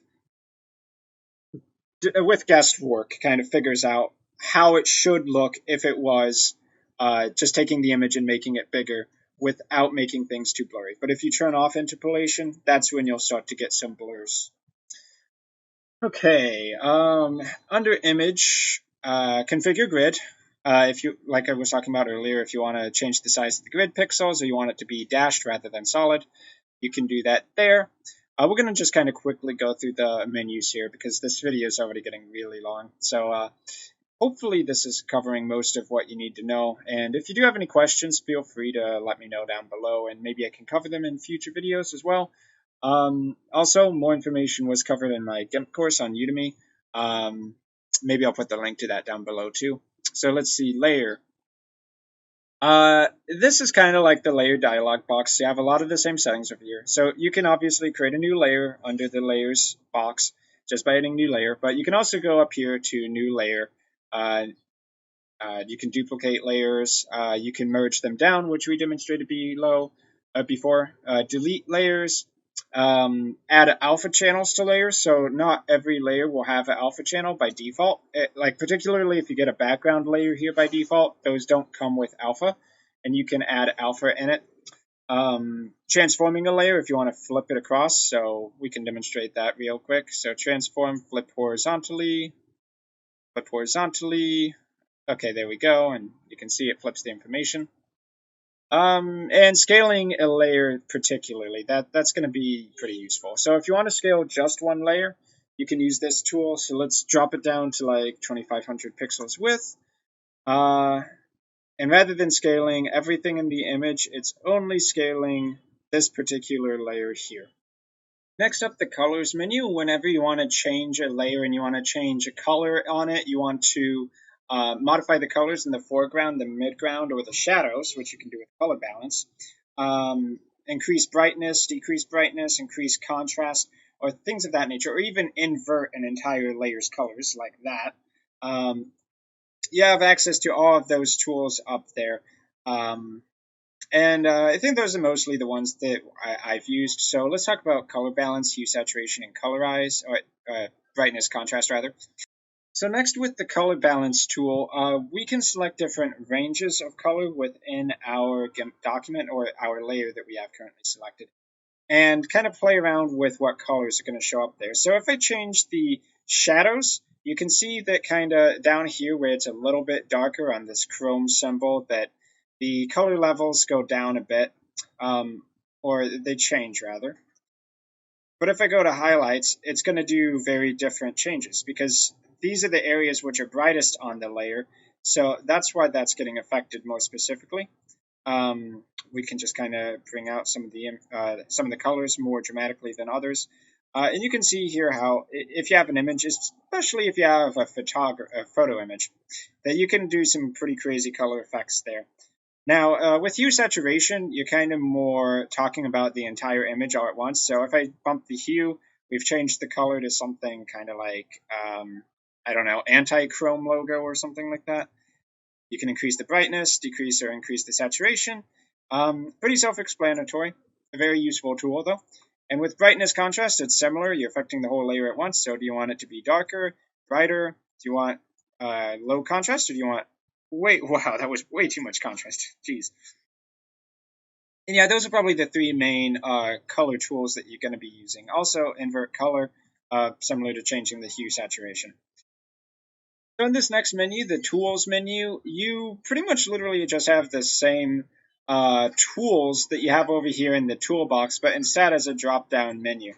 with guesswork, kind of figures out how it should look if it was just taking the image and making it bigger without making things too blurry. But if you turn off interpolation, that's when you'll start to get some blurs. Okay, under image, configure grid. If you, like I was talking about earlier, if you want to change the size of the grid pixels or you want it to be dashed rather than solid, you can do that there. We're going to just kind of quickly go through the menus here because this video is already getting really long. So hopefully this is covering most of what you need to know. And if you do have any questions, feel free to let me know down below, and maybe I can cover them in future videos as well. Also, more information was covered in my GIMP course on Udemy. Maybe I'll put the link to that down below too. So let's see, layer. This is kind of like the layer dialog box. You have a lot of the same settings over here. So you can obviously create a new layer under the layers box just by hitting new layer, but you can also go up here to new layer. You can duplicate layers. You can merge them down, which we demonstrated before. Delete layers. Add alpha channels to layers. So not every layer will have an alpha channel by default. Like particularly if you get a background layer here by default, those don't come with alpha, and you can add alpha in it. Transforming a layer if you want to flip it across. So we can demonstrate that real quick. So transform, flip horizontally. Okay, there we go, and you can see it flips the information. And scaling a layer particularly, that's going to be pretty useful. So if you want to scale just one layer, you can use this tool. So let's drop it down to like 2500 pixels width. And rather than scaling everything in the image, it's only scaling this particular layer here. Next up, the colors menu. Whenever you want to change a layer and you want to change a color on it, you want to modify the colors in the foreground, the midground, or the shadows, which you can do with color balance. Increase brightness, decrease brightness, increase contrast, or things of that nature, or even invert an entire layer's colors like that. You have access to all of those tools up there. And I think those are mostly the ones that I've used. So let's talk about color balance, hue, saturation, and colorize, or brightness, contrast rather. So next, with the color balance tool, we can select different ranges of color within our GIMP document or our layer that we have currently selected, and kind of play around with what colors are going to show up there. So if I change the shadows, you can see that kind of down here where it's a little bit darker on this chrome symbol that the color levels go down a bit, or they change rather. But if I go to highlights, it's going to do very different changes because these are the areas which are brightest on the layer. So that's why that's getting affected more specifically. We can just kind of bring out some of the colors more dramatically than others. And you can see here how if you have an image, especially if you have a photo image, that you can do some pretty crazy color effects there. Now, with hue saturation, you're kind of more talking about the entire image all at once. So if I bump the hue, we've changed the color to something kind of like, I don't know, anti-chrome logo or something like that. You can increase the brightness, decrease or increase the saturation. Pretty self-explanatory. A very useful tool, though. And with brightness contrast, it's similar. You're affecting the whole layer at once. So do you want it to be darker, brighter? Do you want low contrast, or do you want... Wait, wow, that was way too much contrast. Jeez. And yeah, those are probably the three main color tools that you're going to be using. Also, invert color, similar to changing the hue saturation. So in this next menu, the tools menu, you pretty much literally just have the same tools that you have over here in the toolbox, but instead as a drop-down menu.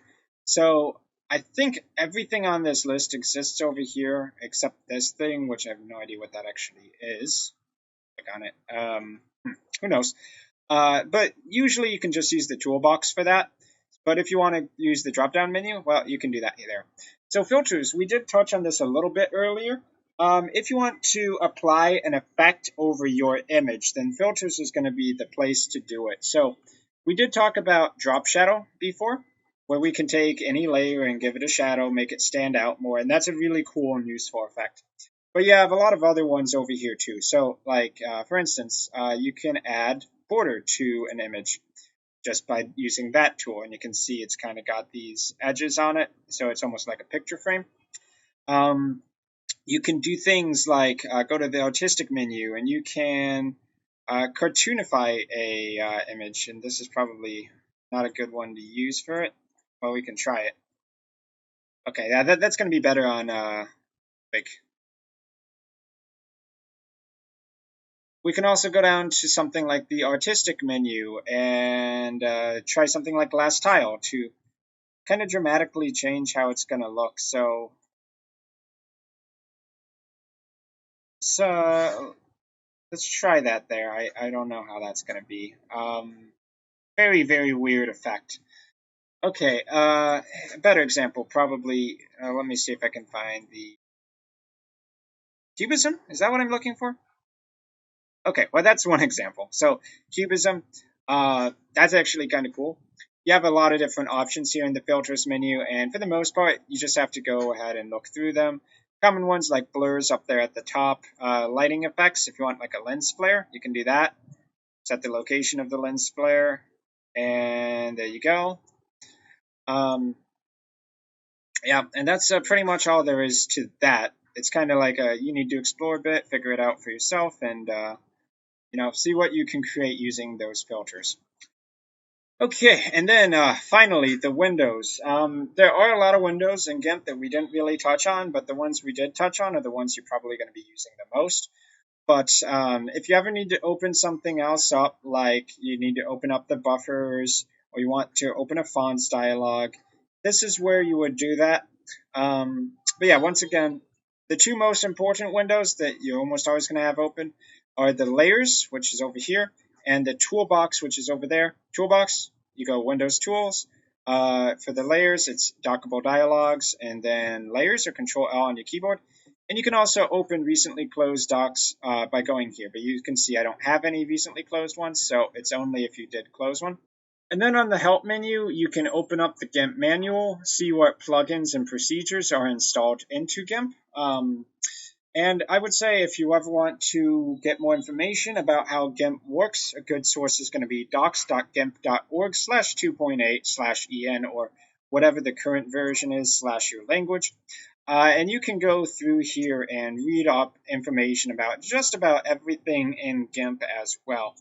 So I think everything on this list exists over here except this thing, which I have no idea what that actually is. Click on it. Who knows? But usually you can just use the toolbox for that. But if you want to use the drop-down menu, well, you can do that there. So filters, we did touch on this a little bit earlier. If you want to apply an effect over your image, then filters is going to be the place to do it. So we did talk about drop shadow before, where we can take any layer and give it a shadow, make it stand out more. And that's a really cool and useful effect. But you have a lot of other ones over here too. So like, for instance, you can add border to an image just by using that tool. And you can see it's kind of got these edges on it. So it's almost like a picture frame. You can do things like go to the artistic menu and you can cartoonify a image. And this is probably not a good one to use for it. Well, we can try it. Okay, that's going to be better on big. We can also go down to something like the artistic menu and try something like last tile to kind of dramatically change how it's going to look. So let's try that there. I don't know how that's going to be. Very, very weird effect. Okay, a better example probably, let me see if I can find the cubism. Is that what I'm looking for? Okay, well, that's one example. So cubism, that's actually kind of cool. You have a lot of different options here in the filters menu, and for the most part, you just have to go ahead and look through them. Common ones like blurs up there at the top, lighting effects. If you want like a lens flare, you can do that. Set the location of the lens flare, and there you go. Yeah, and that's pretty much all there is to that. It's kind of like you need to explore a bit, figure it out for yourself, and see what you can create using those filters. Okay, and then finally, the windows. There are a lot of windows in GIMP that we didn't really touch on, but the ones we did touch on are the ones you're probably going to be using the most. But if you ever need to open something else up, like you need to open up the buffers, or you want to open a fonts dialog, this is where you would do that. But yeah, once again, the two most important windows that you're almost always going to have open are the layers, which is over here, and the toolbox, which is over there. Toolbox, you go Windows Tools. For the layers, it's dockable dialogues, and then layers or Control-L on your keyboard. And you can also open recently closed docs by going here. But you can see I don't have any recently closed ones, so it's only if you did close one. And then on the Help menu, you can open up the GIMP manual, see what plugins and procedures are installed into GIMP. And I would say if you ever want to get more information about how GIMP works, a good source is going to be docs.gimp.org/2.8/en or whatever the current version is / your language. And you can go through here and read up information about just about everything in GIMP as well.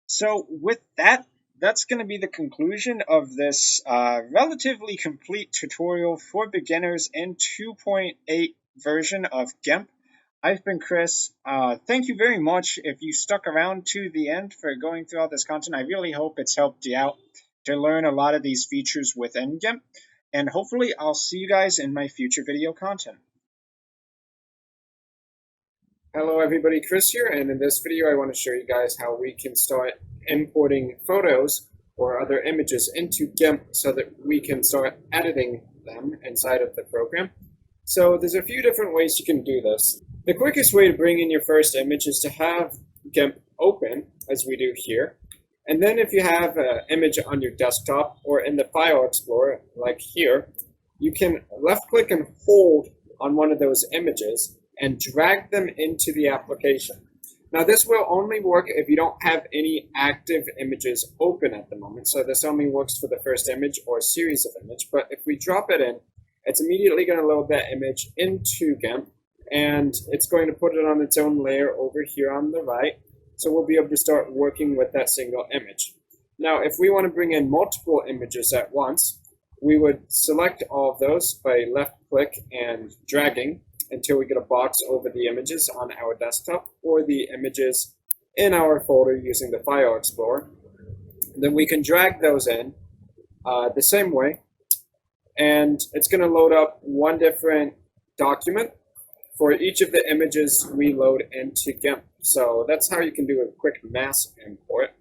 So with that, that's going to be the conclusion of this relatively complete tutorial for beginners in 2.8 version of GIMP. I've been Chris. Thank you very much if you stuck around to the end for going through all this content. I really hope it's helped you out to learn a lot of these features within GIMP. And hopefully I'll see you guys in my future video content. Hello everybody, Chris here, and in this video I want to show you guys how we can start importing photos or other images into GIMP so that we can start editing them inside of the program. So there's a few different ways you can do this. The quickest way to bring in your first image is to have GIMP open, as we do here. And then if you have an image on your desktop or in the File Explorer, like here, you can left click and hold on one of those images and drag them into the application. Now this will only work if you don't have any active images open at the moment. So this only works for the first image or series of image. But if we drop it in, it's immediately going to load that image into GIMP, and it's going to put it on its own layer over here on the right. So we'll be able to start working with that single image. Now, if we want to bring in multiple images at once, we would select all of those by left click and dragging until we get a box over the images on our desktop or the images in our folder using the File Explorer. Then we can drag those in the same way, and it's going to load up one different document for each of the images we load into GIMP. So that's how you can do a quick mass import.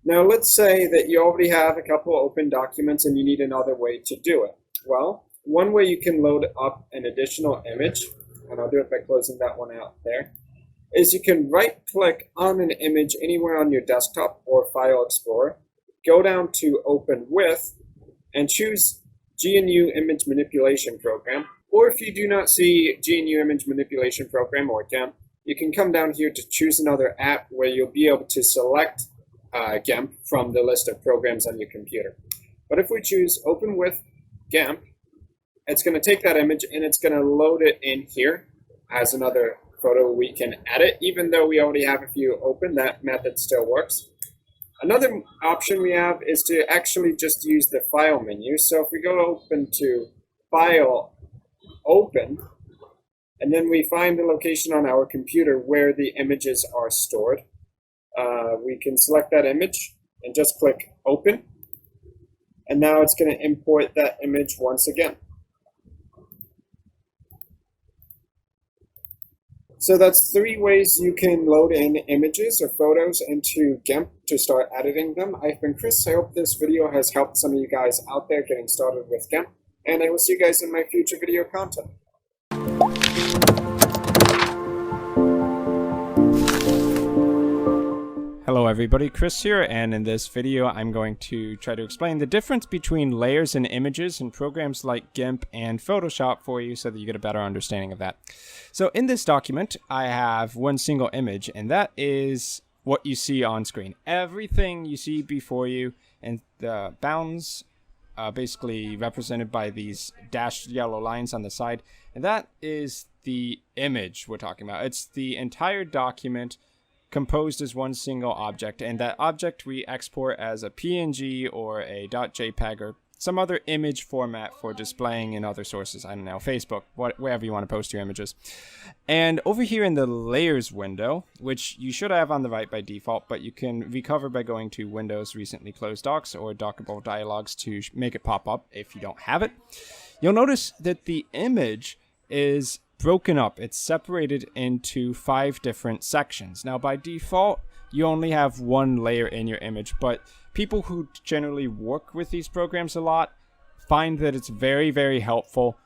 Now let's say that you already have a couple open documents and you need another way to do it. Well, one way you can load up an additional image, and I'll do it by closing that one out there, is you can right click on an image anywhere on your desktop or File Explorer, go down to Open With, and choose GNU Image Manipulation Program, Or if you do not see GNU Image Manipulation Program or GIMP, you can come down here to choose another app where you'll be able to select GIMP from the list of programs on your computer. But if we choose Open with GIMP, it's going to take that image and it's going to load it in here as another photo we can edit. Even though we already have a few open, that method still works. Another option we have is to actually just use the File menu. So if we go open to File, Open, and then we find the location on our computer where the images are stored, we can select that image and just click Open. And now it's going to import that image once again. So that's 3 ways you can load in images or photos into GIMP to start editing them. I've been Chris. I hope this video has helped some of you guys out there getting started with GIMP. And I will see you guys in my future video content. Hello everybody, Chris here, and in this video I'm going to try to explain the difference between layers and images in programs like GIMP and Photoshop for you so that you get a better understanding of that. So in this document I have one single image, and that is what you see on screen. Everything you see before you and the bounds basically represented by these dashed yellow lines on the side, and that is the image we're talking about. It's the entire document composed as one single object, and that object we export as a PNG or a .jpeg or some other image format for displaying in other sources. I don't know, Facebook, wherever you want to post your images. And over here in the layers window, which you should have on the right by default, but you can recover by going to Windows Recently Closed Docs or Dockable Dialogues to make it pop up if you don't have it. You'll notice that the image is broken up. It's separated into 5 different sections. Now by default you only have one layer in your image, but people who generally work with these programs a lot find that it's very helpful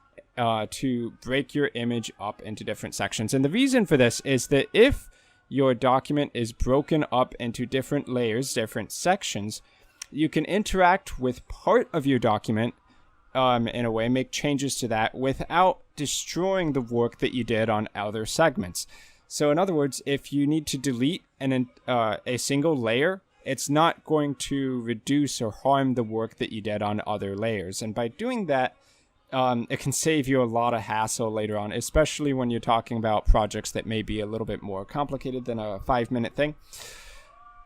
to break your image up into different sections. And the reason for this is that if your document is broken up into different layers, different sections, you can interact with part of your document in a way, make changes to that without destroying the work that you did on other segments. So in other words, if you need to delete a single layer, it's not going to reduce or harm the work that you did on other layers. And by doing that, it can save you a lot of hassle later on, especially when you're talking about projects that may be a little bit more complicated than a 5-minute thing.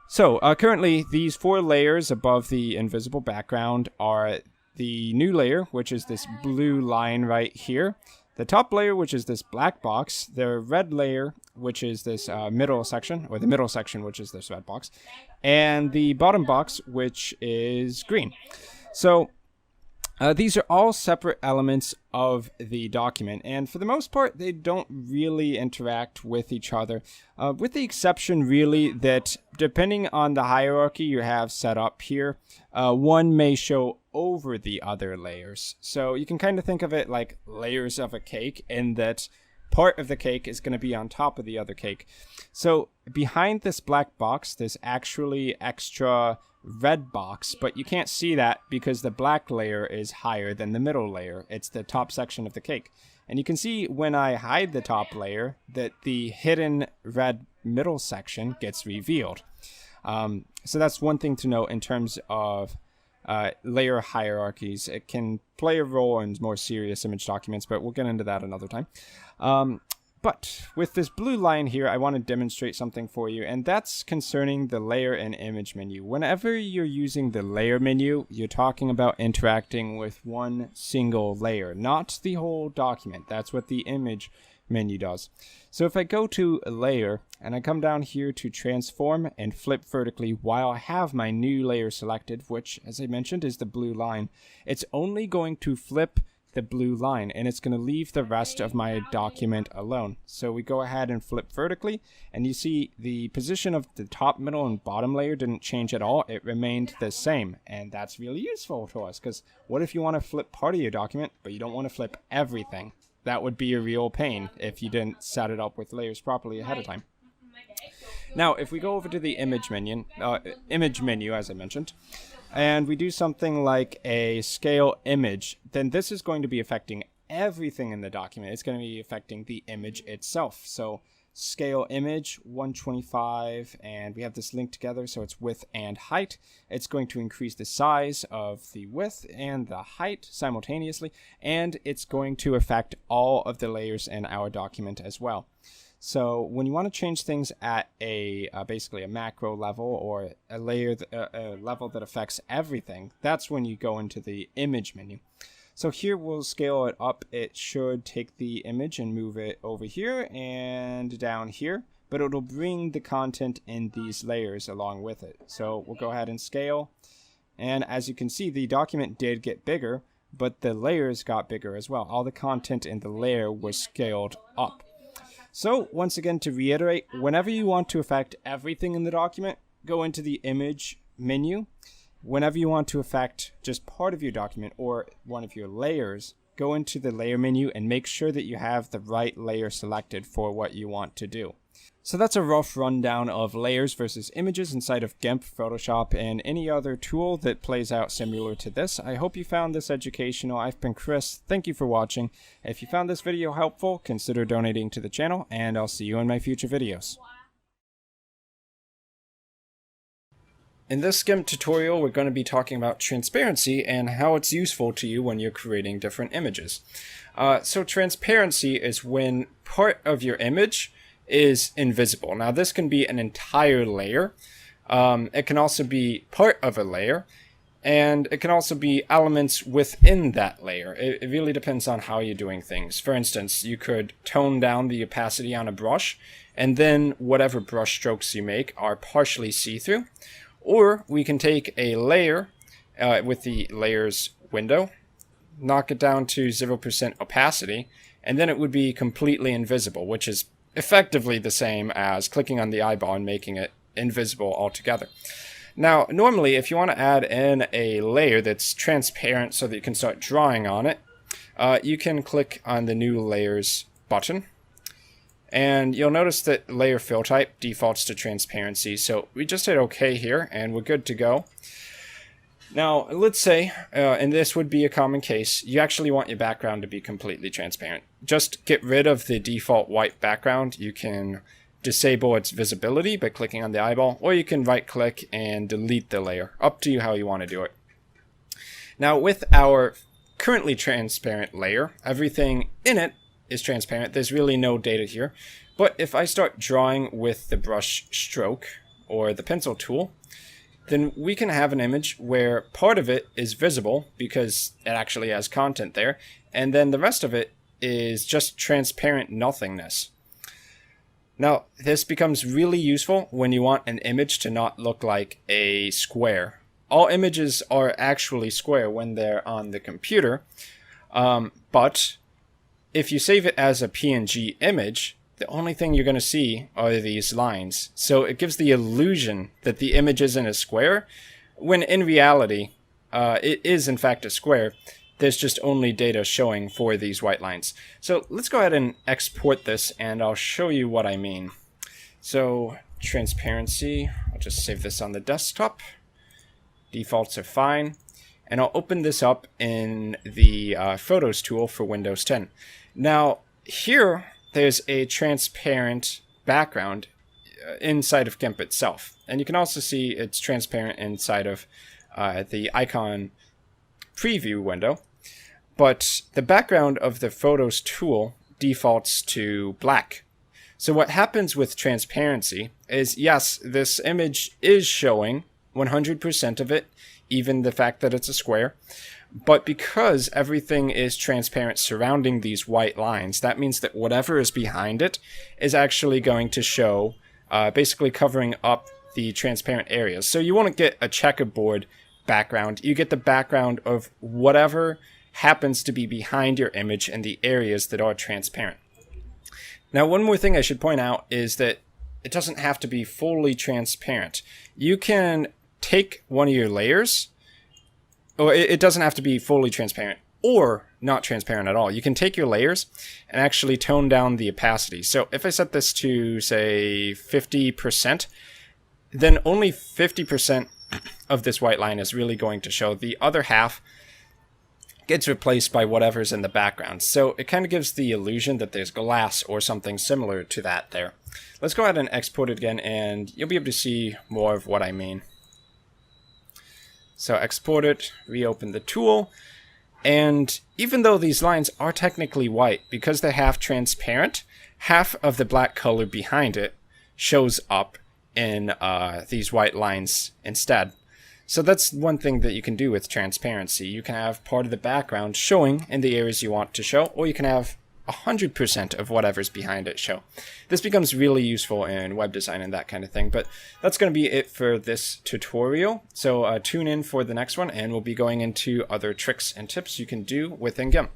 So currently, these 4 layers above the invisible background are the new layer, which is this blue line right here, the top layer, which is this black box, the red layer, which is this middle section, or the middle section, which is this red box, and the bottom box, which is green. So these are all separate elements of the document, and for the most part they don't really interact with each other, with the exception really that depending on the hierarchy you have set up here, one may show over the other layers. So you can kind of think of it like layers of a cake, in that part of the cake is going to be on top of the other cake. So behind this black box there's actually extra red box, but you can't see that because the black layer is higher than the middle layer. It's the top section of the cake. And you can see when I hide the top layer that the hidden red middle section gets revealed. So that's one thing to note in terms of layer hierarchies. It can play a role in more serious image documents, but we'll get into that another time. But with this blue line here, I want to demonstrate something for you, and that's concerning the layer and image menu. Whenever you're using the layer menu, you're talking about interacting with one single layer, not the whole document. That's what the image menu does. So if I go to a layer and I come down here to transform and flip vertically while I have my new layer selected, which as I mentioned is the blue line, it's only going to flip the blue line and it's going to leave the rest of my document alone. So we go ahead and flip vertically, and you see the position of the top, middle, and bottom layer didn't change at all. It remained the same, and that's really useful to us, because what if you want to flip part of your document but you don't want to flip everything? That would be a real pain if you didn't set it up with layers properly ahead of time. Now if we go over to the image menu as I mentioned, and we do something like a scale image, then this is going to be affecting everything in the document. It's going to be affecting the image itself. So scale image 125, and we have this linked together, so it's width and height. It's going to increase the size of the width and the height simultaneously, and it's going to affect all of the layers in our document as well. So when you want to change things at a basically a macro level, or a level that affects everything, that's when you go into the image menu. So here we'll scale it up. It should take the image and move it over here and down here, but it'll bring the content in these layers along with it. So we'll go ahead and scale. And as you can see, the document did get bigger, but the layers got bigger as well. All the content in the layer was scaled up. So once again, to reiterate, whenever you want to affect everything in the document, go into the image menu. Whenever you want to affect just part of your document or one of your layers, go into the layer menu and make sure that you have the right layer selected for what you want to do. So that's a rough rundown of layers versus images inside of GIMP, Photoshop, and any other tool that plays out similar to this. I hope you found this educational. I've been Chris. Thank you for watching. If you found this video helpful, consider donating to the channel, and I'll see you in my future videos. In this GIMP tutorial, we're going to be talking about transparency and how it's useful to you when you're creating different images. So transparency is when part of your image is invisible. Now this can be an entire layer. It can also be part of a layer, and it can also be elements within that layer. It really depends on how you're doing things. For instance, you could tone down the opacity on a brush, and then whatever brush strokes you make are partially see-through. Or we can take a layer with the layers window, knock it down to 0% opacity, and then it would be completely invisible, which is effectively the same as clicking on the eyeball and making it invisible altogether. Now, normally, if you want to add in a layer that's transparent so that you can start drawing on it, you can click on the New Layers button. And you'll notice that layer fill type defaults to transparency. So we just hit OK here, and we're good to go. Now, let's say, and this would be a common case, you actually want your background to be completely transparent. Just get rid of the default white background. You can disable its visibility by clicking on the eyeball, or you can right-click and delete the layer. Up to you how you want to do it. Now, with our currently transparent layer, everything in it is transparent. There's really no data here. But if I start drawing with the brush stroke or the pencil tool, then we can have an image where part of it is visible because it actually has content there, and then the rest of it is just transparent nothingness. Now, this becomes really useful when you want an image to not look like a square. All images are actually square when they're on the computer, but if you save it as a PNG image, the only thing you're going to see are these lines. So it gives the illusion that the image isn't a square, when in reality, it is in fact a square. There's just only data showing for these white lines. So let's go ahead and export this, and I'll show you what I mean. So transparency, I'll just save this on the desktop. Defaults are fine. And I'll open this up in the Photos tool for Windows 10. Now, here, there's a transparent background inside of GIMP itself. And you can also see it's transparent inside of the icon preview window. But the background of the Photos tool defaults to black. So what happens with transparency is, yes, this image is showing 100% of it, even the fact that it's a square. But because everything is transparent surrounding these white lines, that means that whatever is behind it is actually going to show, basically covering up the transparent areas. So you won't get a checkerboard background. You get the background of whatever happens to be behind your image and the areas that are transparent. Now, one more thing I should point out is that it doesn't have to be fully transparent. You can take one of your layers, or it doesn't have to be fully transparent or not transparent at all. You can take your layers and actually tone down the opacity. So if I set this to, say, 50%, then only 50% of this white line is really going to show. The other half gets replaced by whatever's in the background. So it kind of gives the illusion that there's glass or something similar to that there. Let's go ahead and export it again, and you'll be able to see more of what I mean. So export it, reopen the tool, and even though these lines are technically white, because they're half transparent, half of the black color behind it shows up in these white lines instead. So that's one thing that you can do with transparency. You can have part of the background showing in the areas you want to show, or you can have 100% of whatever's behind it show. This becomes really useful in web design and that kind of thing, but that's going to be it for this tutorial. So tune in for the next one, and we'll be going into other tricks and tips you can do within GIMP.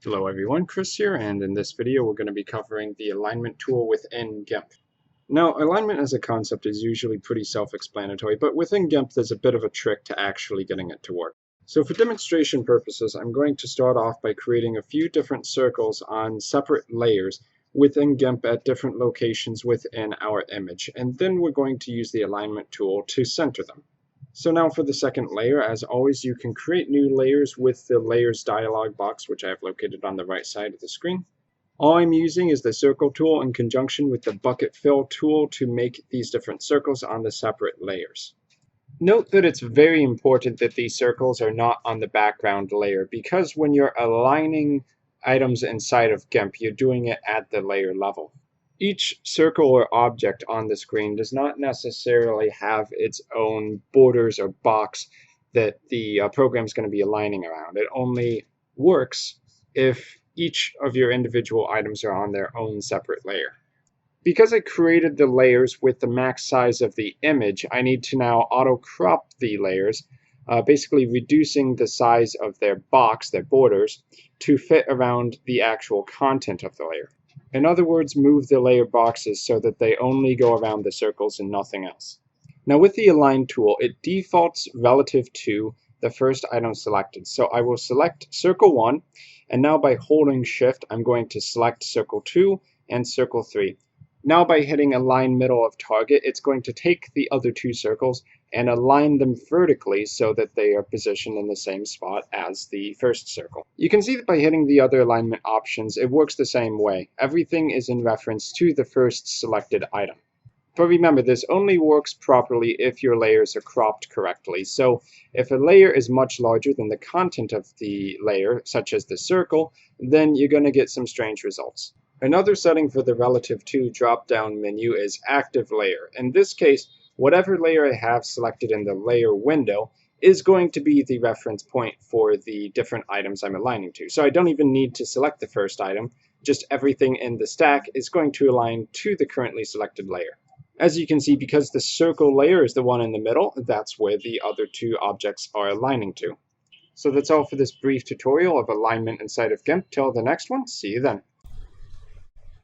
Hello everyone, Chris here, and in this video we're going to be covering the alignment tool within GIMP. Now, alignment as a concept is usually pretty self-explanatory, but within GIMP there's a bit of a trick to actually getting it to work. So for demonstration purposes, I'm going to start off by creating a few different circles on separate layers within GIMP at different locations within our image, and then we're going to use the alignment tool to center them. So now for the second layer, as always, you can create new layers with the layers dialog box, which I have located on the right side of the screen. All I'm using is the circle tool in conjunction with the bucket fill tool to make these different circles on the separate layers. Note that it's very important that these circles are not on the background layer, because when you're aligning items inside of GIMP, you're doing it at the layer level. Each circle or object on the screen does not necessarily have its own borders or box that the program is going to be aligning around. It only works if each of your individual items are on their own separate layer. Because I created the layers with the max size of the image, I need to now auto-crop the layers, basically reducing the size of their box, their borders, to fit around the actual content of the layer. In other words, move the layer boxes so that they only go around the circles and nothing else. Now with the Align tool, it defaults relative to the first item selected. So I will select Circle 1, and now by holding Shift, I'm going to select Circle 2 and Circle 3. Now by hitting Align Middle of Target, it's going to take the other two circles and align them vertically so that they are positioned in the same spot as the first circle. You can see that by hitting the other alignment options, it works the same way. Everything is in reference to the first selected item. But remember, this only works properly if your layers are cropped correctly. So if a layer is much larger than the content of the layer, such as the circle, then you're going to get some strange results. Another setting for the relative to drop-down menu is active layer. In this case, whatever layer I have selected in the layer window is going to be the reference point for the different items I'm aligning to. So I don't even need to select the first item, just everything in the stack is going to align to the currently selected layer. As you can see, because the circle layer is the one in the middle, that's where the other two objects are aligning to. So that's all for this brief tutorial of alignment inside of GIMP. Till the next one, see you then.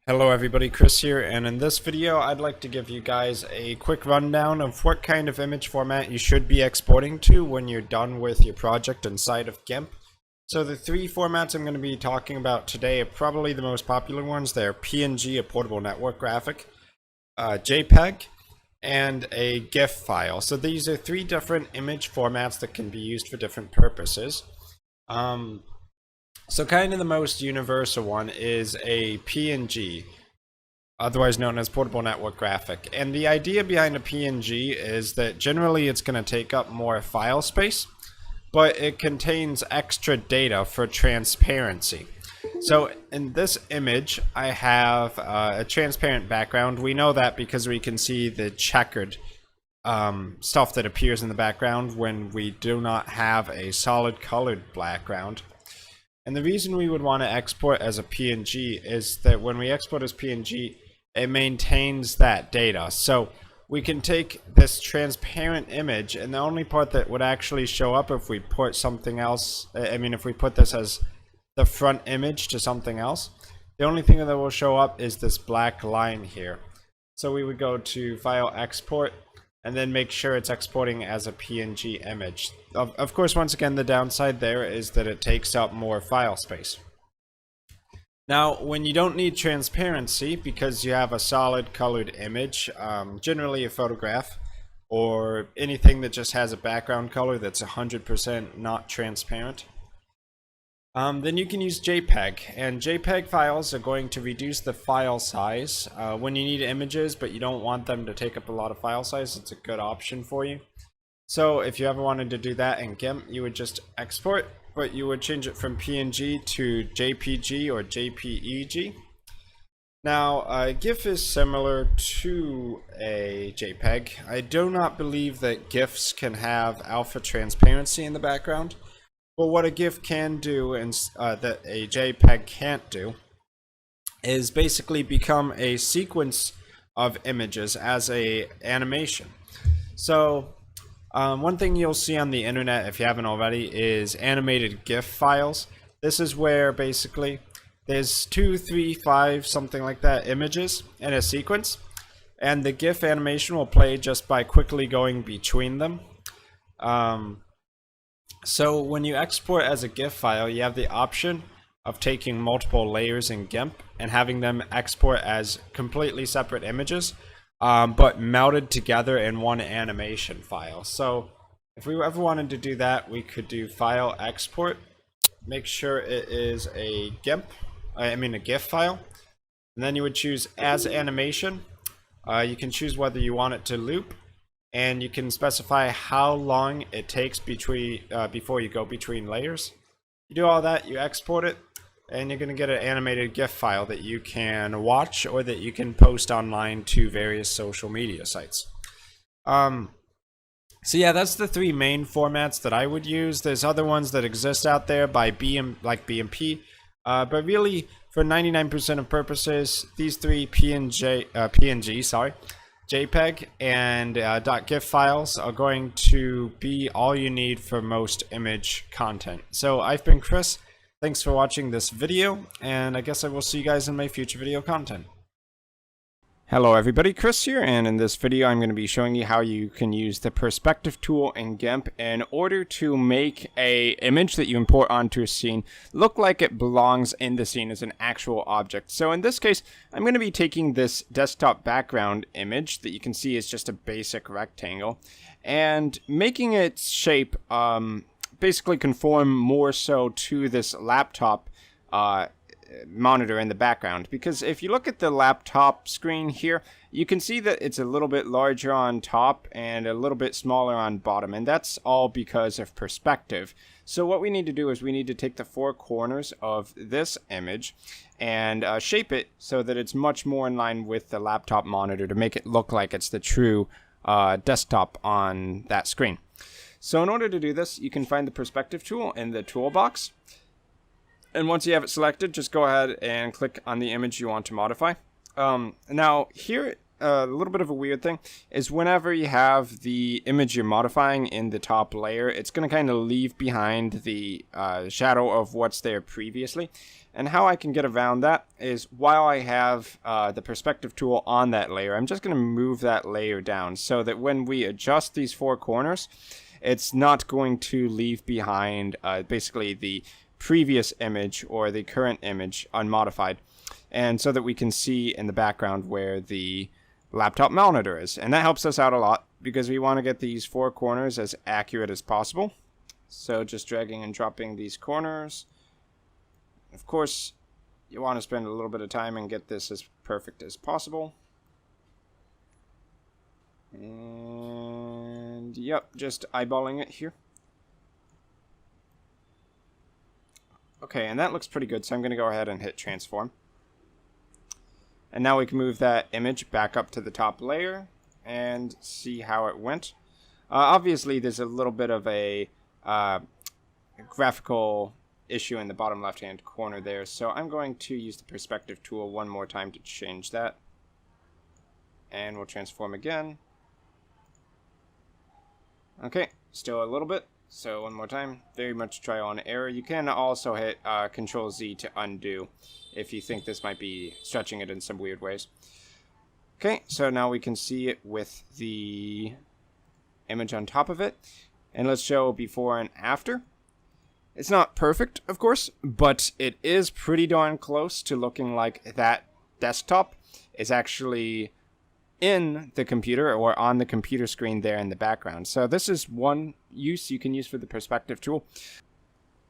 Hello everybody, Chris here, and in this video I'd like to give you guys a quick rundown of what kind of image format you should be exporting to when you're done with your project inside of GIMP. So the three formats I'm going to be talking about today are probably the most popular ones. They're PNG, a portable network graphic, JPEG, and a GIF file. So these are three different image formats that can be used for different purposes. So kind of the most universal one is a PNG, otherwise known as portable network graphic. And the idea behind a PNG is that generally it's going to take up more file space, but it contains extra data for transparency. So in this image, I have a transparent background. We know that because we can see the checkered stuff that appears in the background when we do not have a solid colored background. And the reason we would want to export as a PNG is that when we export as PNG, it maintains that data. So we can take this transparent image, and the only part that would actually show up if we put something else, if we put this as the front image to something else, the only thing that will show up is this black line here. So we would go to File, Export, and then make sure it's exporting as a PNG image. Of course, once again, the downside there is that it takes up more file space. Now, when you don't need transparency because you have a solid colored image, generally a photograph, or anything that just has a background color that's 100% not transparent. Then you can use JPEG, and JPEG files are going to reduce the file size. When you need images but you don't want them to take up a lot of file size, it's a good option for you. So if you ever wanted to do that in GIMP, you would just export, but you would change it from PNG to JPG or JPEG. Now, GIF is similar to a JPEG. I do not believe that GIFs can have alpha transparency in the background. But what a GIF can do and that a JPEG can't do is basically become a sequence of images as a animation. So one thing you'll see on the internet, if you haven't already, is animated GIF files. This is where basically there's 2, 3, 5, something like that images in a sequence, and the GIF animation will play just by quickly going between them. So when you export as a GIF file, you have the option of taking multiple layers in GIMP and having them export as completely separate images, but melted together in one animation file. So if we ever wanted to do that, we could do File Export, make sure it is a GIF file, and then you would choose As Animation. You can choose whether you want it to loop, and you can specify how long it takes before you go between layers. You do all that, you export it, and you're going to get an animated GIF file that you can watch or that you can post online to various social media sites. So yeah, that's the 3 main formats that I would use. There's other ones that exist out there by like BMP, but really for 99% of purposes, these 3 JPEG and .gif files are going to be all you need for most image content. So I've been Chris. Thanks for watching this video, and I guess I will see you guys in my future video content. Hello everybody, Chris here, and in this video I'm going to be showing you how you can use the perspective tool in GIMP in order to make a image that you import onto a scene look like it belongs in the scene as an actual object. So in this case, I'm going to be taking this desktop background image that you can see is just a basic rectangle and making its shape basically conform more so to this laptop monitor in the background, because if you look at the laptop screen here, you can see that it's a little bit larger on top and a little bit smaller on bottom, and that's all because of perspective. So what we need to do is we need to take the 4 corners of this image and shape it so that it's much more in line with the laptop monitor to make it look like it's the true desktop on that screen. So in order to do this, you can find the perspective tool in the toolbox. And once you have it selected, just go ahead and click on the image you want to modify. Now, here, a little bit of a weird thing is whenever you have the image you're modifying in the top layer, it's going to kind of leave behind the shadow of what's there previously. And how I can get around that is while I have the perspective tool on that layer, I'm just going to move that layer down so that when we adjust these 4 corners, it's not going to leave behind basically the previous image or the current image unmodified, and so that we can see in the background where the laptop monitor is. And that helps us out a lot because we want to get these 4 corners as accurate as possible. So just dragging and dropping these corners. Of course, you want to spend a little bit of time and get this as perfect as possible. And yep, just eyeballing it here. Okay, and that looks pretty good, so I'm going to go ahead and hit transform. And now we can move that image back up to the top layer and see how it went. Obviously, there's a little bit of a graphical issue in the bottom left-hand corner there, so I'm going to use the perspective tool one more time to change that. And we'll transform again. Okay, still a little bit. So one more time, very much trial and error. You can also hit Control Z to undo if you think this might be stretching it in some weird ways. Okay, so now we can see it with the image on top of it. And let's show before and after. It's not perfect, of course, but it is pretty darn close to looking like that desktop is actually in the computer or on the computer screen there in the background. So this is one use you can use for the perspective tool.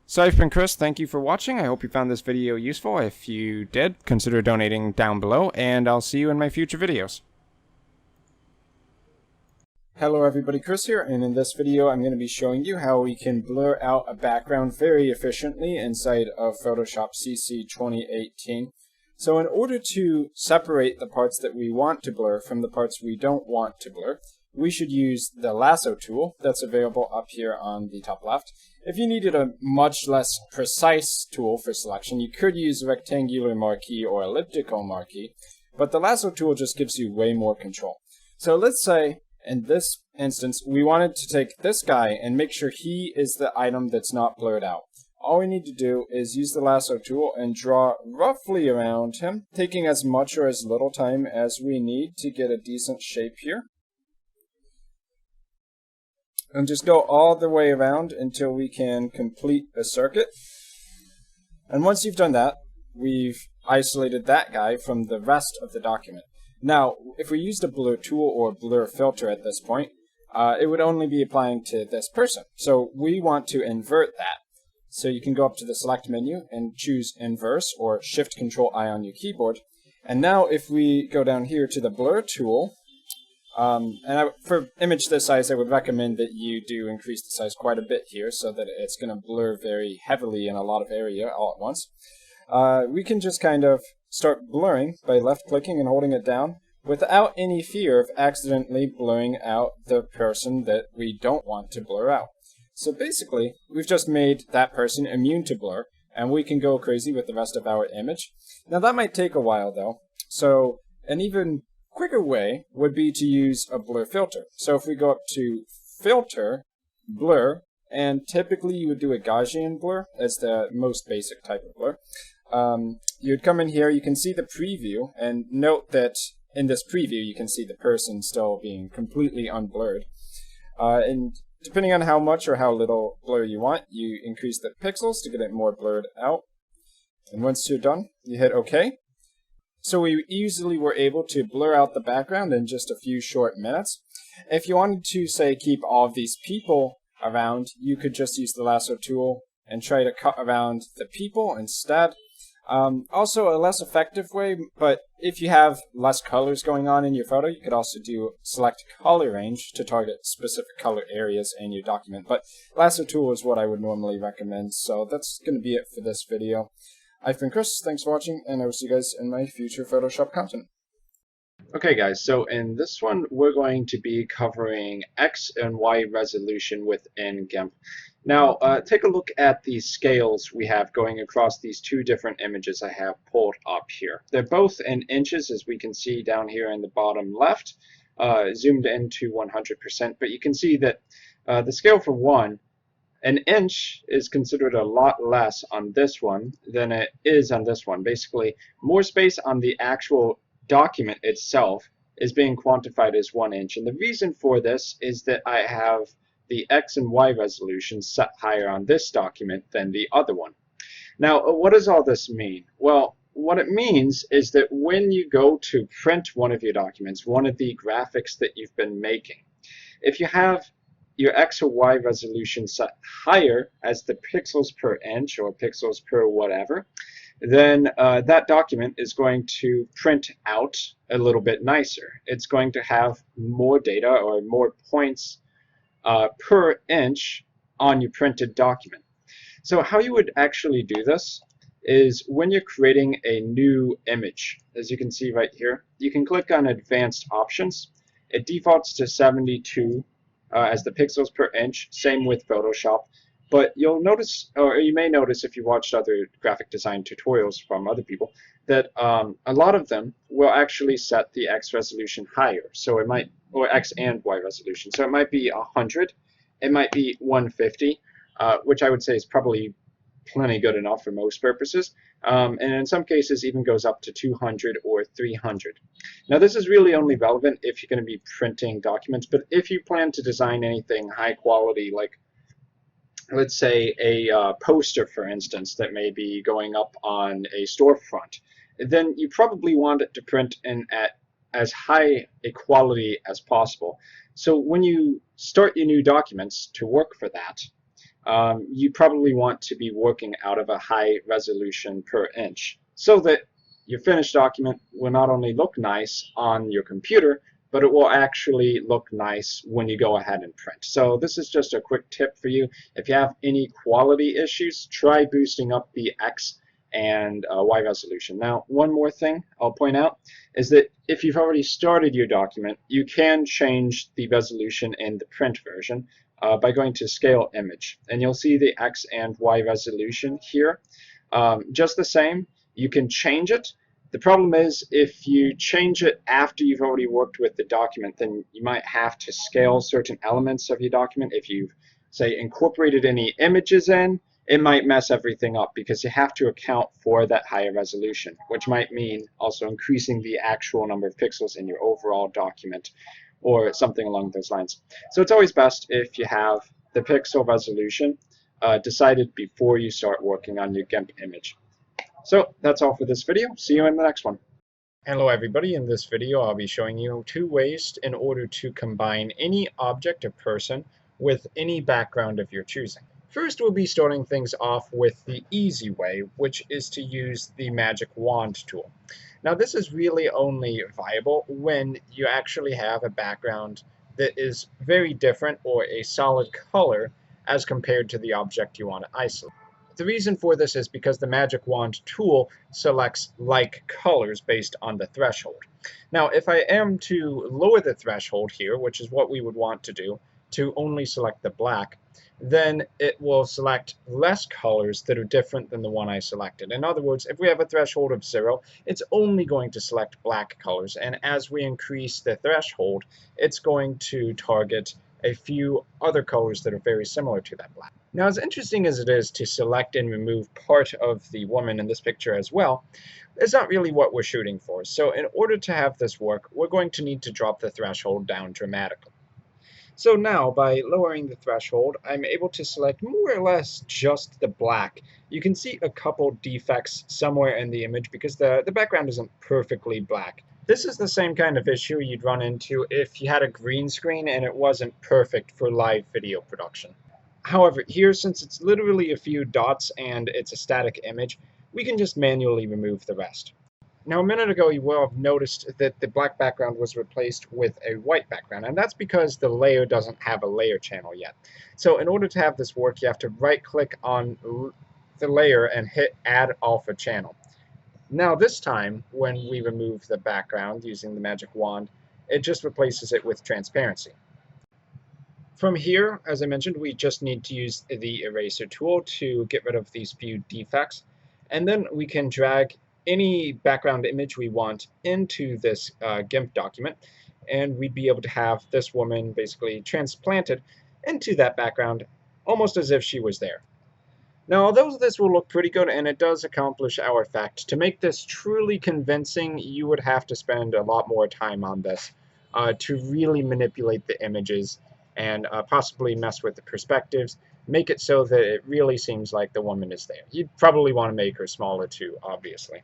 So I've been Chris. Thank you for watching. I hope you found this video useful. If you did, consider donating down below, and I'll see you in my future videos. Hello everybody, Chris here, and in this video I'm going to be showing you how we can blur out a background very efficiently inside of Photoshop CC 2018. So in order to separate the parts that we want to blur from the parts we don't want to blur, we should use the lasso tool that's available up here on the top left. If you needed a much less precise tool for selection, you could use a rectangular marquee or elliptical marquee, but the lasso tool just gives you way more control. So let's say in this instance, we wanted to take this guy and make sure he is the item that's not blurred out. All we need to do is use the lasso tool and draw roughly around him, taking as much or as little time as we need to get a decent shape here. And just go all the way around until we can complete a circuit. And once you've done that, we've isolated that guy from the rest of the document. Now, if we used a blur tool or blur filter at this point, it would only be applying to this person. So we want to invert that. So you can go up to the select menu and choose inverse or Shift-Control-I on your keyboard. And now if we go down here to the blur tool, for image this size, I would recommend that you do increase the size quite a bit here so that it's going to blur very heavily in a lot of area all at once. We can just kind of start blurring by left-clicking and holding it down without any fear of accidentally blurring out the person that we don't want to blur out. So basically, we've just made that person immune to blur, and we can go crazy with the rest of our image. Now that might take a while though, so an even quicker way would be to use a blur filter. So if we go up to Filter, Blur, and typically you would do a Gaussian blur as the most basic type of blur. You'd come in here, you can see the preview, and note that in this preview you can see the person still being completely unblurred. And depending on how much or how little blur you want, you increase the pixels to get it more blurred out. And once you're done, you hit OK. So we easily were able to blur out the background in just a few short minutes. If you wanted to, say, keep all of these people around, you could just use the lasso tool and try to cut around the people instead. Also a less effective way, but if you have less colors going on in your photo, you could also do select color range to target specific color areas in your document. But lasso tool is what I would normally recommend, so that's going to be it for this video. I've been Chris, thanks for watching, and I will see you guys in my future Photoshop content. Okay guys, so in this one we're going to be covering X and Y resolution within GIMP. Now take a look at the scales we have going across these two different images I have pulled up here. They're both in inches, as we can see down here in the bottom left, zoomed into 100%, but you can see that the scale for one, an inch is considered a lot less on this one than it is on this one. Basically, more space on the actual document itself is being quantified as 1 inch. And the reason for this is that I have the X and Y resolution set higher on this document than the other one. Now, what does all this mean? Well, what it means is that when you go to print one of your documents, one of the graphics that you've been making, if you have your X or Y resolution set higher as the pixels per inch or pixels per whatever, then that document is going to print out a little bit nicer. It's going to have more data or more points per inch on your printed document. So how you would actually do this is when you're creating a new image, as you can see right here, you can click on Advanced Options. It defaults to 72 as the pixels per inch, same with Photoshop. But you'll notice, or you may notice if you watched other graphic design tutorials from other people, that a lot of them will actually set the X resolution higher. So it might, or X and Y resolution. So it might be 100, it might be 150, which I would say is probably plenty good enough for most purposes. And in some cases even goes up to 200 or 300. Now this is really only relevant if you're going to be printing documents, but if you plan to design anything high quality, like let's say a poster, for instance, that may be going up on a storefront, then you probably want it to print in at as high a quality as possible. So when you start your new documents to work for that, you probably want to be working out of a high resolution per inch so that your finished document will not only look nice on your computer, but it will actually look nice when you go ahead and print. So this is just a quick tip for you. If you have any quality issues, try boosting up the X and Y resolution. Now, one more thing I'll point out is that if you've already started your document, you can change the resolution in the print version by going to Scale Image. And you'll see the X and Y resolution here. Just the same, you can change it. The problem is if you change it after you've already worked with the document, then you might have to scale certain elements of your document. If you've, say, incorporated any images in, it might mess everything up because you have to account for that higher resolution, which might mean also increasing the actual number of pixels in your overall document or something along those lines. So it's always best if you have the pixel resolution decided before you start working on your GIMP image. So that's all for this video. See you in the next one. Hello everybody, in this video I'll be showing you 2 ways in order to combine any object or person with any background of your choosing. First, we'll be starting things off with the easy way, which is to use the magic wand tool. Now this is really only viable when you actually have a background that is very different or a solid color as compared to the object you want to isolate. The reason for this is because the magic wand tool selects like colors based on the threshold. Now if I am to lower the threshold here, which is what we would want to do, to only select the black, then it will select less colors that are different than the one I selected. In other words, if we have a threshold of 0, it's only going to select black colors, and as we increase the threshold, it's going to target a few other colors that are very similar to that black. Now, as interesting as it is to select and remove part of the woman in this picture as well, it's not really what we're shooting for. So in order to have this work, we're going to need to drop the threshold down dramatically. So now, by lowering the threshold, I'm able to select more or less just the black. You can see a couple defects somewhere in the image because the background isn't perfectly black. This is the same kind of issue you'd run into if you had a green screen and it wasn't perfect for live video production. However, here, since it's literally a few dots and it's a static image, we can just manually remove the rest. Now, a minute ago, you will have noticed that the black background was replaced with a white background, and that's because the layer doesn't have a layer channel yet. So in order to have this work, you have to right-click on the layer and hit Add Alpha Channel. Now this time, when we remove the background using the magic wand, it just replaces it with transparency. From here, as I mentioned, we just need to use the eraser tool to get rid of these few defects, and then we can drag any background image we want into this GIMP document, and we'd be able to have this woman basically transplanted into that background almost as if she was there. Now, although this will look pretty good and it does accomplish our effect, to make this truly convincing, you would have to spend a lot more time on this to really manipulate the images and possibly mess with the perspectives, make it so that it really seems like the woman is there. You'd probably want to make her smaller too, obviously.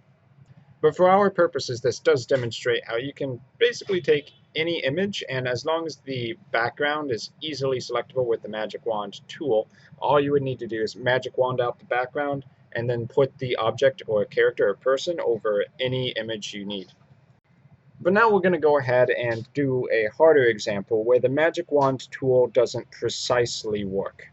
But for our purposes, this does demonstrate how you can basically take any image, and as long as the background is easily selectable with the magic wand tool, all you would need to do is magic wand out the background and then put the object or character or person over any image you need. But now we're going to go ahead and do a harder example where the magic wand tool doesn't precisely work.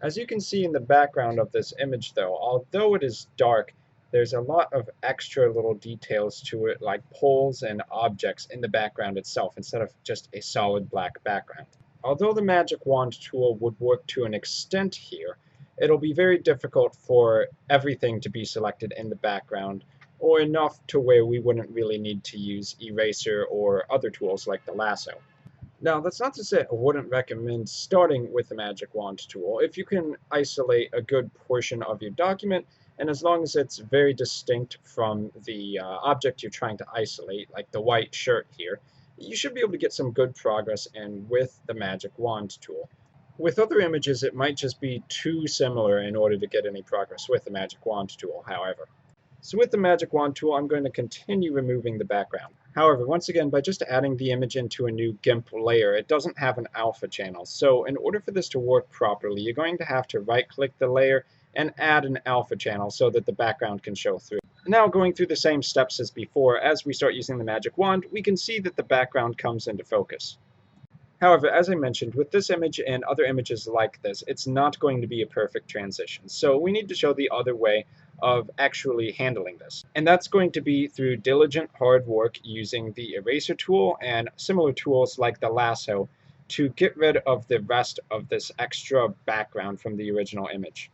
As you can see in the background of this image though, although it is dark, there's a lot of extra little details to it, like poles and objects in the background itself instead of just a solid black background. Although the magic wand tool would work to an extent here, it'll be very difficult for everything to be selected in the background, or enough to where we wouldn't really need to use eraser or other tools like the lasso. Now, that's not to say I wouldn't recommend starting with the magic wand tool. If you can isolate a good portion of your document, and as long as it's very distinct from the object you're trying to isolate, like the white shirt here, you should be able to get some good progress in with the magic wand tool. With other images, it might just be too similar in order to get any progress with the magic wand tool, however. So with the magic wand tool, I'm going to continue removing the background. However, once again, by just adding the image into a new GIMP layer, it doesn't have an alpha channel. So in order for this to work properly, you're going to have to right-click the layer and add an alpha channel so that the background can show through. Now, going through the same steps as before, as we start using the magic wand, we can see that the background comes into focus. However, as I mentioned, with this image and other images like this, it's not going to be a perfect transition. So we need to show the other way of actually handling this. And that's going to be through diligent hard work using the eraser tool and similar tools like the lasso to get rid of the rest of this extra background from the original image.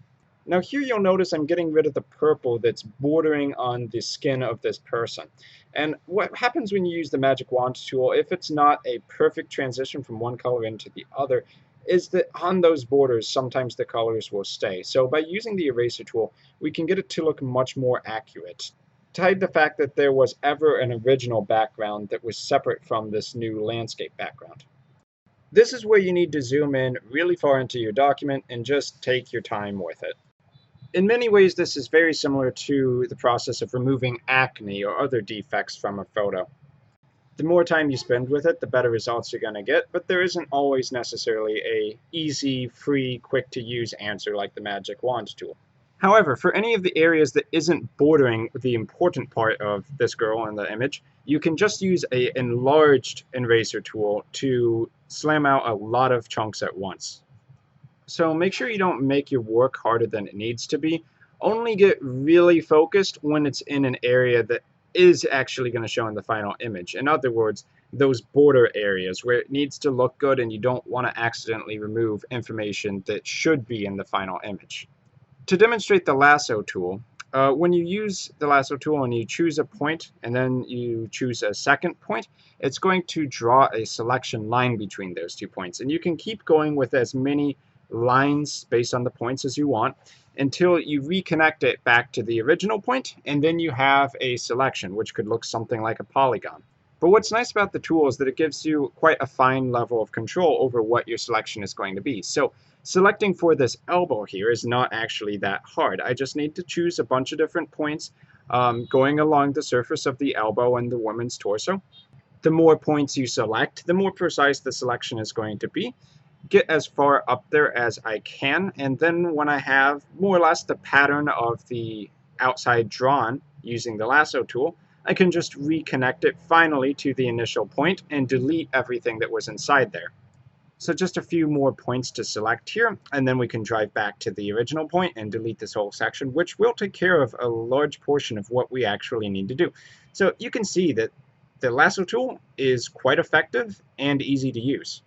Now here you'll notice I'm getting rid of the purple that's bordering on the skin of this person. And what happens when you use the magic wand tool, if it's not a perfect transition from one color into the other, is that on those borders sometimes the colors will stay. So by using the eraser tool, we can get it to look much more accurate. To hide the fact that there was ever an original background that was separate from this new landscape background. This is where you need to zoom in really far into your document and just take your time with it. In many ways, this is very similar to the process of removing acne or other defects from a photo. The more time you spend with it, the better results you're going to get, but there isn't always necessarily a easy, free, quick-to-use answer like the magic wand tool. However, for any of the areas that isn't bordering the important part of this girl in the image, you can just use an enlarged eraser tool to slam out a lot of chunks at once. So make sure you don't make your work harder than it needs to be. Only get really focused when it's in an area that is actually going to show in the final image. In other words, those border areas where it needs to look good and you don't want to accidentally remove information that should be in the final image. To demonstrate the lasso tool, when you use the lasso tool and you choose a point and then you choose a second point, it's going to draw a selection line between those 2 points. And you can keep going with as many lines based on the points as you want until you reconnect it back to the original point, and then you have a selection which could look something like a polygon. But what's nice about the tool is that it gives you quite a fine level of control over what your selection is going to be. So selecting for this elbow here is not actually that hard. I just need to choose a bunch of different points going along the surface of the elbow and the woman's torso. The more points you select, the more precise the selection is going to be. Get as far up there as I can, and then when I have more or less the pattern of the outside drawn using the lasso tool, I can just reconnect it finally to the initial point and delete everything that was inside there. So just a few more points to select here, and then we can drive back to the original point and delete this whole section, which will take care of a large portion of what we actually need to do. So you can see that the lasso tool is quite effective and easy to use.